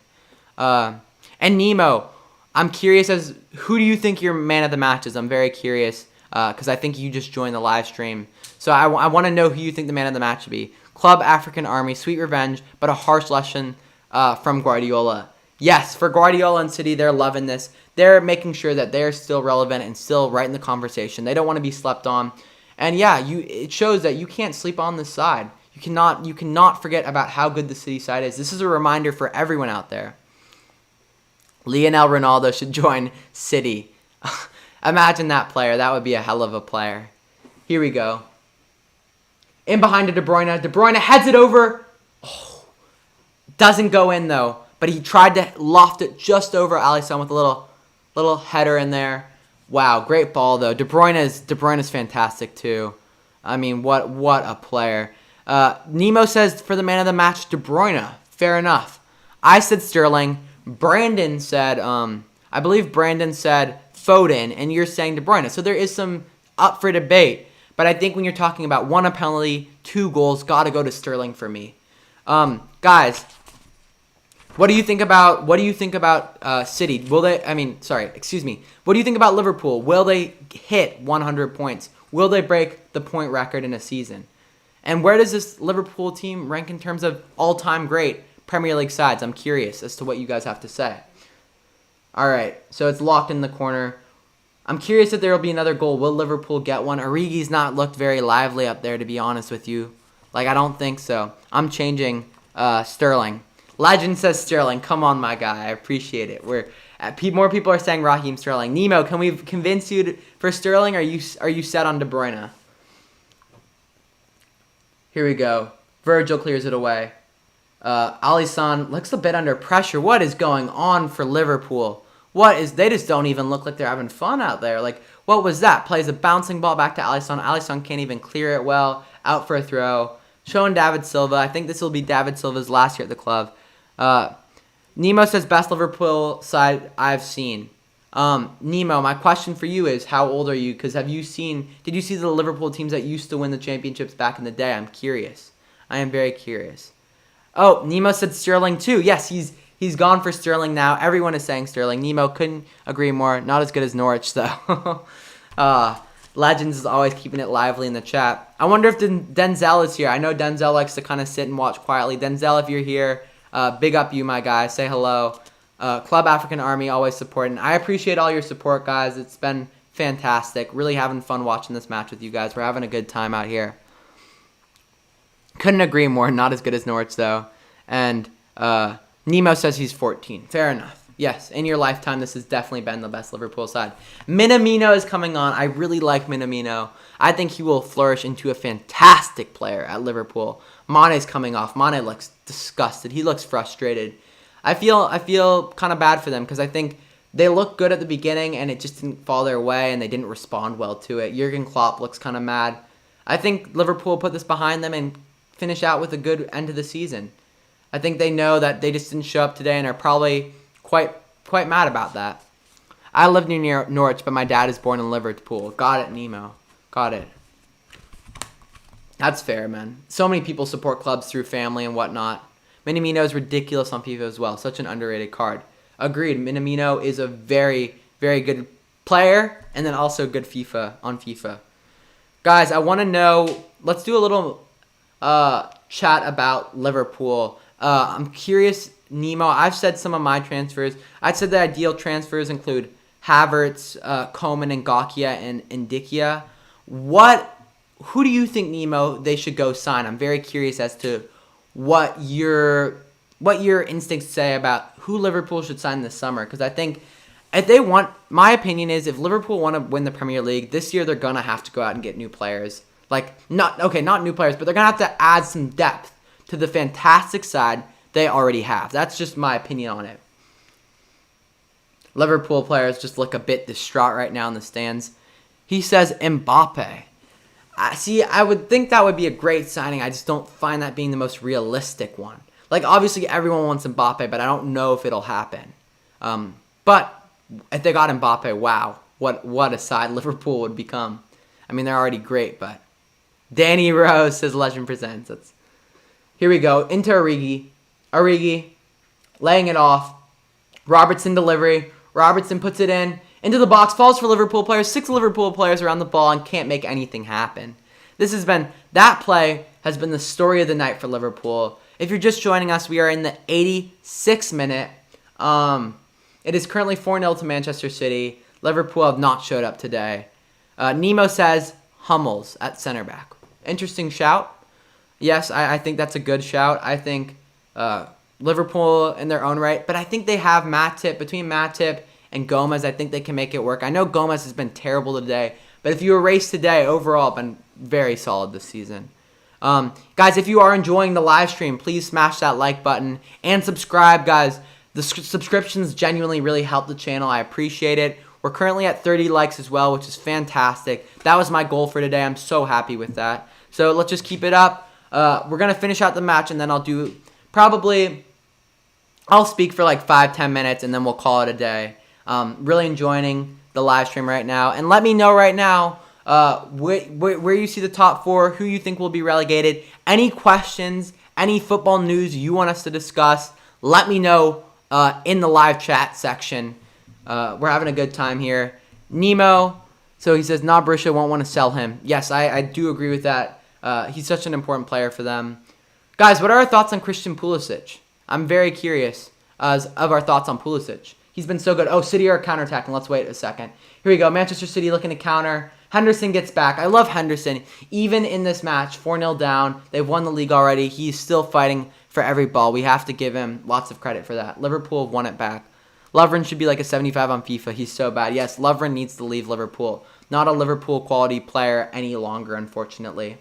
And Nemo, I'm curious as who do you think your man of the match is? I'm very curious because I think you just joined the live stream. So I want to know who you think the man of the match should be. Club African Army, sweet revenge, but a harsh lesson from Guardiola. Yes, for Guardiola and City, they're loving this. They're making sure that they're still relevant and still right in the conversation. They don't want to be slept on. And yeah, it shows that you can't sleep on this side. You cannot forget about how good the City side is. This is a reminder for everyone out there. Lionel Ronaldo should join City. Imagine that player. That would be a hell of a player. Here we go. In behind to De Bruyne. De Bruyne heads it over. Oh, doesn't go in though. But he tried to loft it just over Alisson with a little header in there. Wow, great ball though. De Bruyne is fantastic too. I mean, what a player. Nemo says for the man of the match, De Bruyne. Fair enough. I said Sterling. Brandon said, I believe Brandon said Foden, and you're saying De Bruyne. So there is some up for debate. But I think when you're talking about one a penalty, 2 goals, got to go to Sterling for me. Guys, what do you think about City? What do you think about Liverpool? Will they hit 100 points? Will they break the point record in a season? And where does this Liverpool team rank in terms of all-time great Premier League sides? I'm curious as to what you guys have to say. All right, so it's locked in the corner. I'm curious if there will be another goal. Will Liverpool get one? Origi's not looked very lively up there, to be honest with you. I don't think so. I'm changing Sterling. Legend says Sterling. Come on, my guy. I appreciate it. More people are saying Raheem Sterling. Nemo, can we convince you for Sterling? Or are you set on De Bruyne? Here we go. Virgil clears it away. Alisson looks a bit under pressure. What is going on for Liverpool? They just don't even look like they're having fun out there. What was that? Plays a bouncing ball back to Alisson. Alisson can't even clear it well. Out for a throw. Showing David Silva. I think this will be David Silva's last year at the club. Nemo says best Liverpool side I've seen. Nemo, my question for you is, how old are you? Because did you see the Liverpool teams that used to win the championships back in the day? I'm curious. I am very curious. Oh, Nemo said Sterling too. Yes, he's gone for Sterling now. Everyone is saying Sterling. Nemo couldn't agree more. Not as good as Norwich though. Legends is always keeping it lively in the chat. I wonder if Denzel is here. I know Denzel likes to kind of sit and watch quietly. Denzel, if you're here, big up you, my guy. Say hello. Club African Army always supporting. I appreciate all your support, guys. It's been fantastic. Really having fun watching this match with you guys. We're having a good time out here. Couldn't agree more. Not as good as Norwich, though. And Nemo says he's 14. Fair enough. Yes, in your lifetime, this has definitely been the best Liverpool side. Minamino is coming on. I really like Minamino. I think he will flourish into a fantastic player at Liverpool. Mane's coming off. Mane looks disgusted. He looks frustrated. I feel kind of bad for them because I think they looked good at the beginning and it just didn't fall their way and they didn't respond well to it. Jurgen Klopp looks kind of mad. I think Liverpool put this behind them and finish out with a good end of the season. I think they know that they just didn't show up today and are probably quite mad about that. I live near Norwich, but my dad is born in Liverpool. Got it, Nemo. Got it. That's fair, man. So many people support clubs through family and whatnot. Minamino is ridiculous on FIFA as well. Such an underrated card. Agreed. Minamino is a very, very good player. and then also good FIFA on FIFA. Guys, I want to know, let's do a little chat about Liverpool. I'm curious, Nemo, I've said some of my transfers. I'd said the ideal transfers include Havertz, Coman, and Ngakia, and Ndikia. Who do you think, Nemo, they should go sign? I'm very curious as to what your instincts say about who Liverpool should sign this summer. Because I think if they want, my opinion is if Liverpool want to win the Premier League this year, they're gonna have to go out and get new players. Not new players, but they're gonna have to add some depth to the fantastic side they already have. That's just my opinion on it. Liverpool players just look a bit distraught right now in the stands. He says Mbappe. I would think that would be a great signing. I just don't find that being the most realistic one. Obviously, everyone wants Mbappe, but I don't know if it'll happen. But if they got Mbappe, wow, what a side Liverpool would become. I mean, they're already great, but Danny Rose says Legend Presents. Here we go. Into Origi. Origi laying it off. Robertson delivery. Robertson puts it into the box, falls for Liverpool players. 6 Liverpool players around the ball and can't make anything happen. That play has been the story of the night for Liverpool. If you're just joining us, we are in the 86th minute. It is currently 4-0 to Manchester City. Liverpool have not showed up today. Nemo says Hummels at center back. Interesting shout. Yes, I think that's a good shout. I think Liverpool in their own right, but I think they have between Matip and Gomez. I think they can make it work. I know Gomez has been terrible today, but if you erase today, overall, been very solid this season. Guys, if you are enjoying the live stream, please smash that like button and subscribe, guys. The subscriptions genuinely really help the channel. I appreciate it. We're currently at 30 likes as well, which is fantastic. That was my goal for today. I'm so happy with that. So let's just keep it up. We're going to finish out the match, and then I'll speak for 5-10 minutes, and then we'll call it a day. Really enjoying the live stream right now. And let me know right now where you see the top 4, who you think will be relegated. Any questions, any football news you want us to discuss, let me know in the live chat section. We're having a good time here. Nemo, so he says, Borussia won't want to sell him. Yes, I do agree with that. He's such an important player for them. Guys, what are our thoughts on Christian Pulisic? I'm very curious of our thoughts on Pulisic. He's been so good. Oh, City are counterattacking. Let's wait a second. Here we go. Manchester City looking to counter. Henderson gets back. I love Henderson. Even in this match, 4-0 down. They've won the league already. He's still fighting for every ball. We have to give him lots of credit for that. Liverpool have won it back. Lovren should be like a 75 on FIFA. He's so bad. Yes, Lovren needs to leave Liverpool. Not a Liverpool quality player any longer, unfortunately.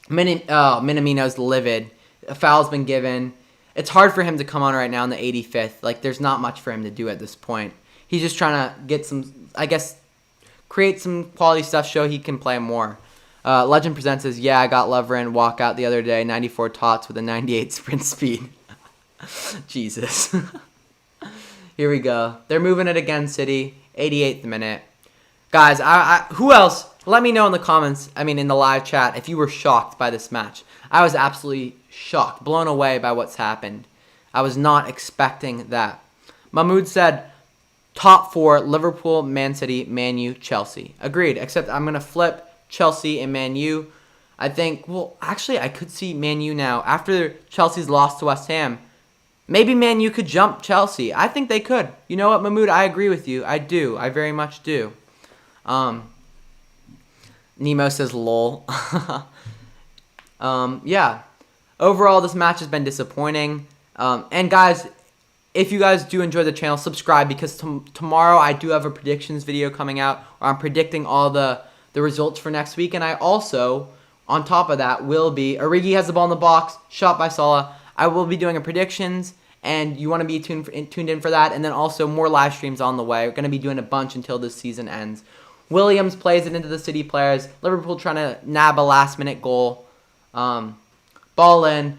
Minamino's livid. A foul's been given. It's hard for him to come on right now in the 85th. There's not much for him to do at this point. He's just trying to get some, create some quality stuff, show he can play more. Legend Presents says, yeah, I got Lovren walk out the other day, 94 tots with a 98 sprint speed. Jesus. Here we go. They're moving it again, City. 88th minute. Guys, who else? Let me know in the comments, in the live chat, if you were shocked by this match. I was absolutely shocked, blown away by what's happened. I was not expecting that. Mahmoud said, top 4, Liverpool, Man City, Man U, Chelsea. Agreed, except I'm going to flip Chelsea and Man U. I think, I could see Man U now. After Chelsea's loss to West Ham, maybe Man U could jump Chelsea. I think they could. You know what, Mahmoud? I agree with you. I do. I very much do. Nemo says, lol. Yeah. Overall, this match has been disappointing. And guys, if you guys do enjoy the channel, subscribe, because tomorrow I do have a predictions video coming out where I'm predicting all the results for next week. And I also, on top of that, will be, Origi has the ball in the box, shot by Salah. I will be doing a predictions, and you want to be tuned in for that. And then also more live streams on the way. We're going to be doing a bunch until this season ends. Williams plays it into the City players. Liverpool trying to nab a last-minute goal. Ball in.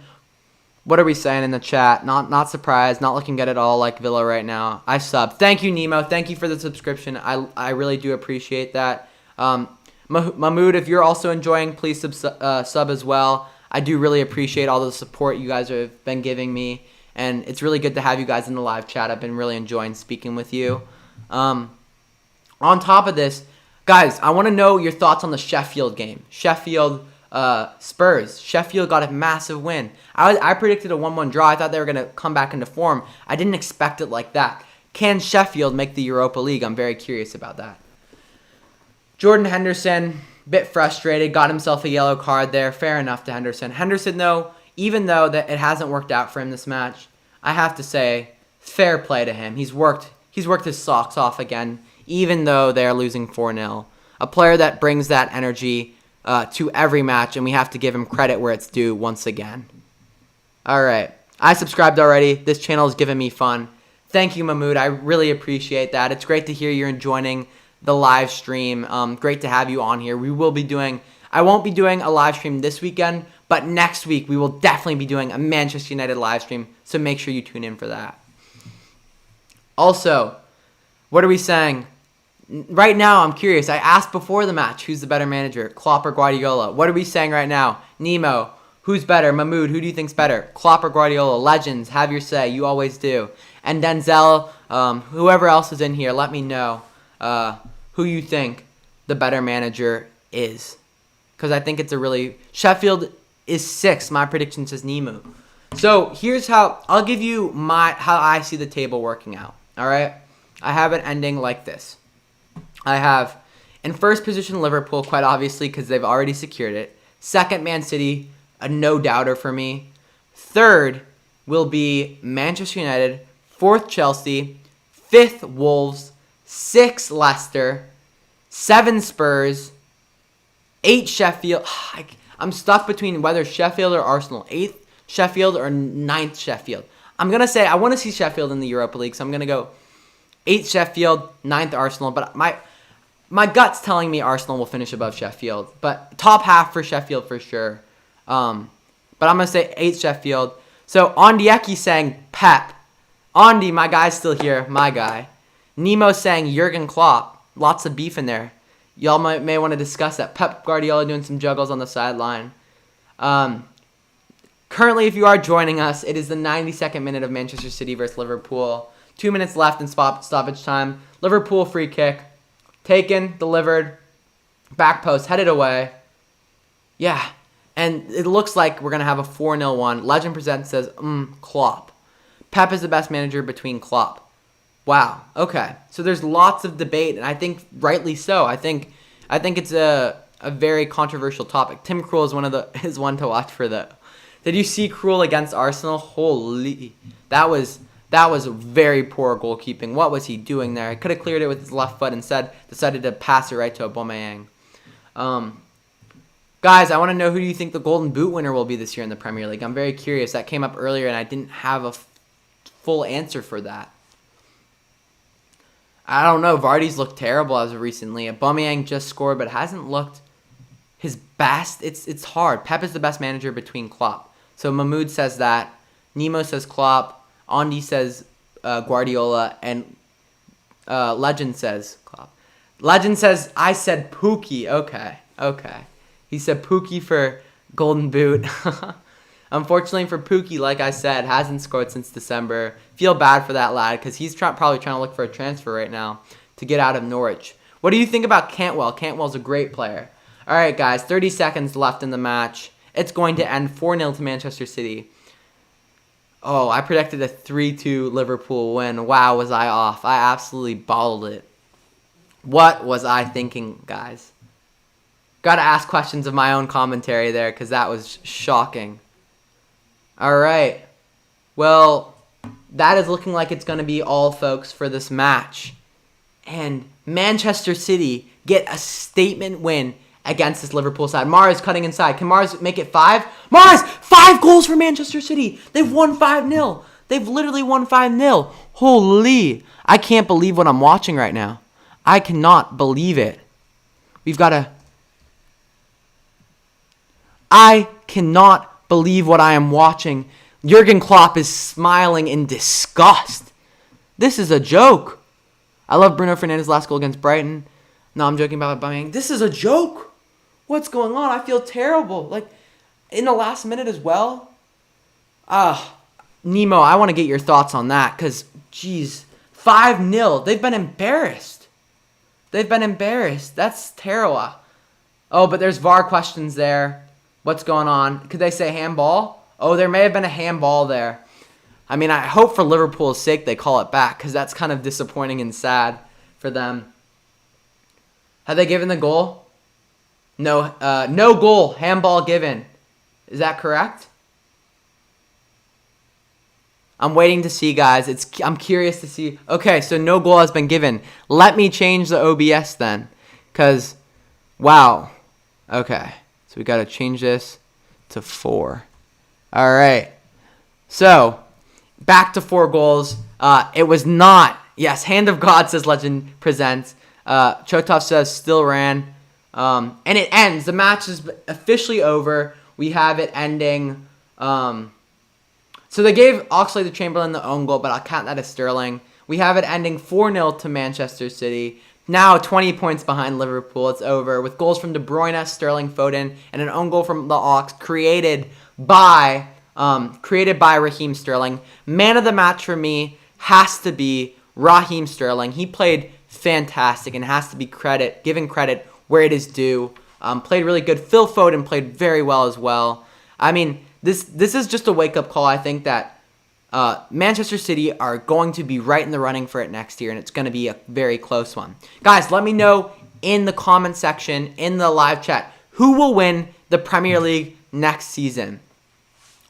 What are we saying in the chat? Not surprised. Not looking good at all like Villa right now. I subbed. Thank you, Nemo. Thank you for the subscription. I really do appreciate that. Mahmoud, if you're also enjoying, please sub as well. I do really appreciate all the support you guys have been giving me. And it's really good to have you guys in the live chat. I've been really enjoying speaking with you. On top of this, guys, I want to know your thoughts on the Sheffield game. Sheffield Spurs. Sheffield got a massive win. I predicted a 1-1 draw. I thought they were going to come back into form. I didn't expect it like that. Can Sheffield make the Europa League? I'm very curious about that. Jordan Henderson, bit frustrated, got himself a yellow card there. Fair enough to Henderson. Henderson, though, even though that it hasn't worked out for him this match, I have to say, fair play to him. He's worked his socks off again, even though they are losing 4-0. A player that brings that energy to every match, and we have to give him credit where it's due once again. All right. I subscribed already. This channel is giving me fun. Thank you, Mahmoud. I really appreciate that. It's great to hear you're enjoying the live stream. Great to have you on here. I won't be doing a live stream this weekend, but next week we will definitely be doing a Manchester United live stream, so make sure you tune in for that. Also, what are we saying? Right now, I'm curious. I asked before the match, who's the better manager, Klopp or Guardiola? What are we saying right now? Nemo, who's better? Mahmoud, who do you think's better? Klopp or Guardiola? Legends, have your say. You always do. And Denzel, whoever else is in here, let me know who you think the better manager is. Because I think it's Sheffield is 6. My prediction says Nemo. So here's how I'll give you how I see the table working out. All right? I have it ending like this. I have in first position Liverpool, quite obviously, because they've already secured it. Second, Man City, a no-doubter for me. Third will be Manchester United. Fourth, Chelsea. Fifth, Wolves. 6, Leicester. 7, Spurs. 8, Sheffield. I'm stuck between whether Sheffield or Arsenal. 8th, Sheffield or 9th, Sheffield. I'm going to say I want to see Sheffield in the Europa League, so I'm going to go 8th, Sheffield, 9th, Arsenal. But my gut's telling me Arsenal will finish above Sheffield. But top half for Sheffield for sure. But I'm going to say 8th, Sheffield. So Ondieki saying Pep. Ondi, my guy's still here. My guy. Nemo saying Jurgen Klopp. Lots of beef in there. Y'all may want to discuss that. Pep Guardiola doing some juggles on the sideline. Currently, if you are joining us, it is the 92nd minute of Manchester City versus Liverpool. 2 minutes left in stoppage time. Liverpool free kick. Taken, delivered. Back post, headed away. Yeah. And it looks like we're going to have a 4-0 one. Legend Presents says, Klopp. Pep is the best manager between Klopp. Wow. Okay. So there's lots of debate, and I think rightly so. I think it's a very controversial topic. Tim Krul is one to watch for the. Did you see Krul against Arsenal? Holy, that was very poor goalkeeping. What was he doing there? He could have cleared it with his left foot, instead decided to pass it right to Aubameyang. Guys, I want to know who do you think the Golden Boot winner will be this year in the Premier League. I'm very curious. That came up earlier, and I didn't have a full answer for that. I don't know. Vardy's looked terrible as of recently. Aubameyang just scored, but hasn't looked his best. It's hard. Pep is the best manager between Klopp. So Mahmoud says that. Nemo says Klopp. Andy says Guardiola. And Legend says Klopp. Legend says, I said Pookie. Okay. He said Pookie for Golden Boot. Unfortunately for Pookie, like I said, hasn't scored since December. Feel bad for that lad because he's probably trying to look for a transfer right now to get out of Norwich. What do you think about Cantwell? Cantwell's a great player. All right, guys, 30 seconds left in the match. It's going to end 4-0 to Manchester City. Oh, I predicted a 3-2 Liverpool win. Wow, was I off. I absolutely bottled it. What was I thinking, guys? Got to ask questions of my own commentary there because that was shocking. All right. Well, that is looking like it's going to be all, folks, for this match. And Manchester City get a statement win against this Liverpool side. Mars cutting inside. Can Mars make it 5? Mars! 5 goals for Manchester City. They've won 5-0. They've literally won 5-0. Holy. I can't believe what I'm watching right now. I cannot believe it. I cannot believe what I am watching. Jurgen Klopp is smiling in disgust. This is a joke. I love Bruno Fernandes' last goal against Brighton. No, I'm joking about Aubameyang. This is a joke. What's going on? I feel terrible. Like, in the last minute as well. Nemo, I want to get your thoughts on that because, geez, 5-0. They've been embarrassed. They've been embarrassed. That's terrible. Oh, but there's VAR questions there. What's going on? Could they say handball? Oh, there may have been a handball there. I mean, I hope for Liverpool's sake they call it back because that's kind of disappointing and sad for them. Have they given the goal? No, no goal. Handball given. Is that correct? I'm waiting to see, guys. I'm curious to see. Okay, so no goal has been given. Let me change the OBS then, because wow. Okay, so we got to change this to 4. All right. So back to 4 goals. It was not. Yes, Hand of God says Legend presents. Chotov says still ran. And it ends. The match is officially over. We have it ending. So they gave Oxlade-Chamberlain the own goal, but I'll count that as Sterling. We have it ending 4-0 to Manchester City. Now 20 points behind Liverpool. It's over with goals from De Bruyne, Sterling, Foden, and an own goal from the Ox created by Raheem Sterling. Man of the match for me has to be Raheem Sterling. He played fantastic and has to be given credit where it is due. Played really good. Phil Foden played very well as well. I mean, this is just a wake-up call. I think that Manchester City are going to be right in the running for it next year, and it's going to be a very close one. Guys, let me know in the comment section, in the live chat, who will win the Premier League next season.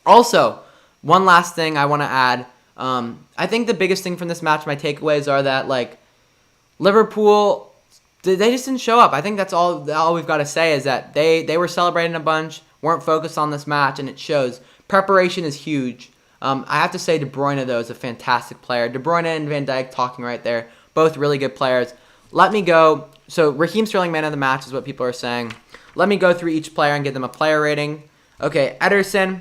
Also, one last thing I want to add. I think the biggest thing from this match, my takeaways are that, like, Liverpool, they just didn't show up. I think that's all we've got to say is that they were celebrating a bunch, weren't focused on this match, and it shows. Preparation is huge. I have to say De Bruyne, though, is a fantastic player. De Bruyne and Van Dijk talking right there. Both really good players. Let me go. So Raheem Sterling, man of the match, is what people are saying. Let me go through each player and give them a player rating. Okay, Ederson,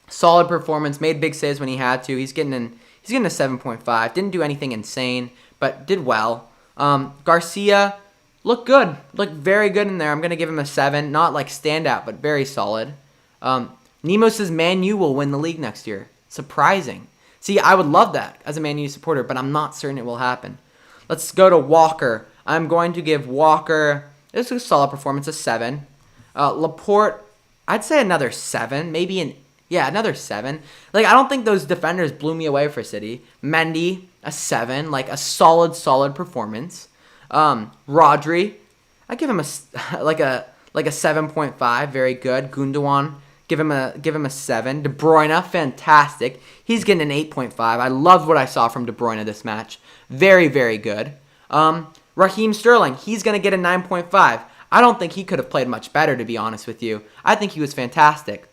solid performance. Made big saves when he had to. He's getting a 7.5. Didn't do anything insane, but did well. Garcia looked good. Looked very good in there. I'm going to give him a 7. Not like standout, but very solid. Nemo says Man U will win the league next year. Surprising. See, I would love that as a Man U supporter, but I'm not certain it will happen. Let's go to Walker. I'm going to give Walker, this is a solid performance, a 7. Laporte, I'd say another 7. Another 7. Like, I don't think those defenders blew me away for City. Mendy, a 7. Like, a solid performance. Rodri, I give him a 7.5. Very good. Gundogan, give him a 7. De Bruyne, fantastic. He's getting an 8.5. I loved what I saw from De Bruyne this match. Very, very good. Raheem Sterling, he's going to get a 9.5. I don't think he could have played much better, to be honest with you. I think he was fantastic.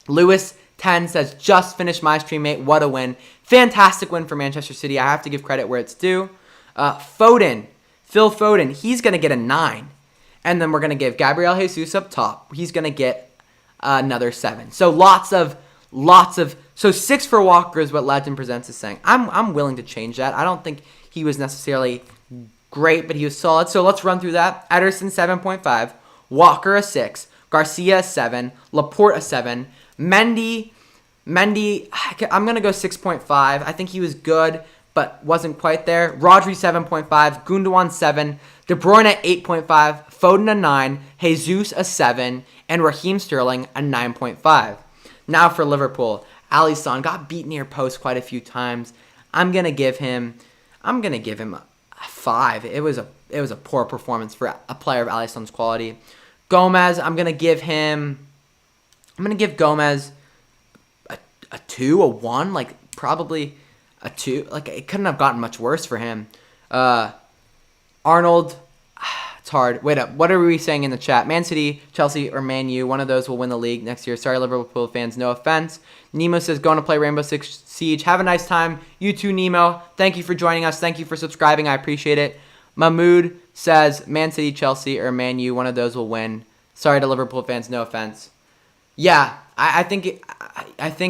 Lewis 10 says, just finished my stream, mate. What a win. Fantastic win for Manchester City. I have to give credit where it's due. Phil Foden, he's going to get a 9. And then we're going to give Gabriel Jesus up top. He's going to get another 7. So so 6 for Walker is what Legend Presents is saying. I'm willing to change that. I don't think he was necessarily great, but he was solid. So let's run through that. Ederson 7.5, Walker a 6, Garcia a 7, Laporte a 7, Mendy, I'm going to go 6.5. I think he was good, but wasn't quite there. Rodri 7.5, Gundogan 7, De Bruyne 8.5, Foden a 9, Jesus a 7, and Raheem Sterling a 9.5. Now for Liverpool, Alisson got beat near post quite a few times. I'm gonna give him a 5. It was a poor performance for a player of Alisson's quality. Gomez, I'm gonna give Gomez a 2, a 1, like probably a 2. Like, it couldn't have gotten much worse for him. Arnold, it's hard. Wait up. What are we saying in the chat? Man City, Chelsea, or Man U? One of those will win the league next year. Sorry, Liverpool fans. No offense. Nemo says, going to play Rainbow Six Siege. Have a nice time. You too, Nemo. Thank you for joining us. Thank you for subscribing. I appreciate it. Mahmood says, Man City, Chelsea, or Man U. One of those will win. Sorry to Liverpool fans. No offense. Yeah, I think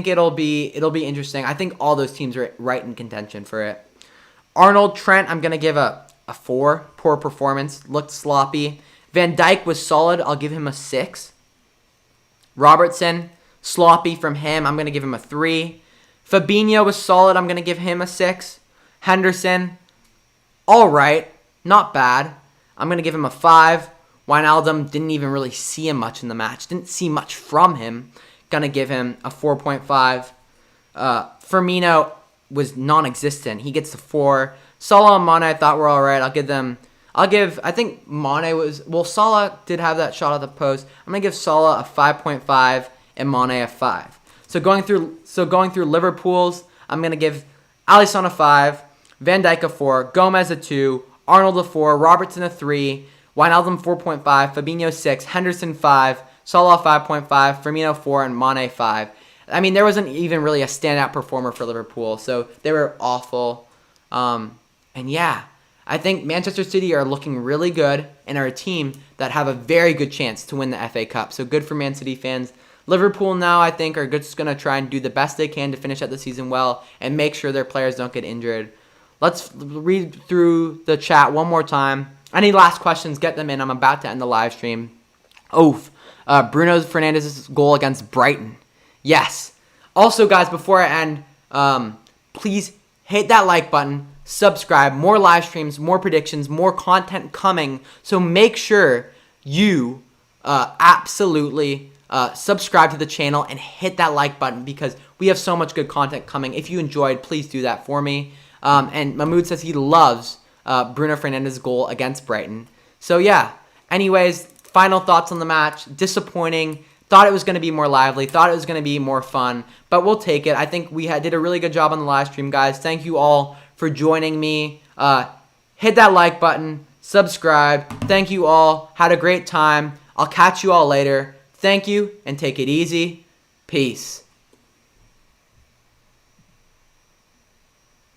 it'll be interesting. I think all those teams are right in contention for it. Arnold, Trent, I'm going to give a 4. Poor performance. Looked sloppy. Van Dijk was solid. I'll give him a 6. Robertson, sloppy from him. I'm going to give him a 3. Fabinho was solid. I'm going to give him a 6. Henderson, all right. not bad. I'm going to give him a 5. Wijnaldum, didn't even really see him much in the match. Didn't see much from him. Going to give him a 4.5. Firmino was non-existent. He gets the 4. Salah and Mane I thought were all right. I think Mane was, well, Salah did have that shot at the post. I'm going to give Salah a 5.5 and Mane a 5. So going through Liverpool's, I'm going to give Alisson a 5, Van Dijk a 4, Gomez a 2, Arnold a 4, Robertson a 3, Wijnaldum 4.5, Fabinho 6, Henderson 5, Salah 5.5, Firmino 4, and Mane 5. I mean, there wasn't even really a standout performer for Liverpool, so they were awful. And yeah, I think Manchester City are looking really good and are a team that have a very good chance to win the FA Cup. So good for Man City fans. Liverpool now, I think, are just going to try and do the best they can to finish out the season well and make sure their players don't get injured. Let's read through the chat one more time. Any last questions, get them in. I'm about to end the live stream. Bruno Fernandes' goal against Brighton. Yes. Also, guys, before I end, please hit that like button, subscribe, more live streams, more predictions, more content coming. So make sure you absolutely subscribe to the channel and hit that like button because we have so much good content coming. If you enjoyed, please do that for me. And Mahmoud says he loves Bruno Fernandes' goal against Brighton. So yeah, anyways, final thoughts on the match. Disappointing. Thought it was going to be more lively. Thought it was going to be more fun. But we'll take it. I think we did a really good job on the live stream, guys. Thank you all for joining me. Hit that like button. Subscribe. Thank you all. Had a great time. I'll catch you all later. Thank you and take it easy. Peace.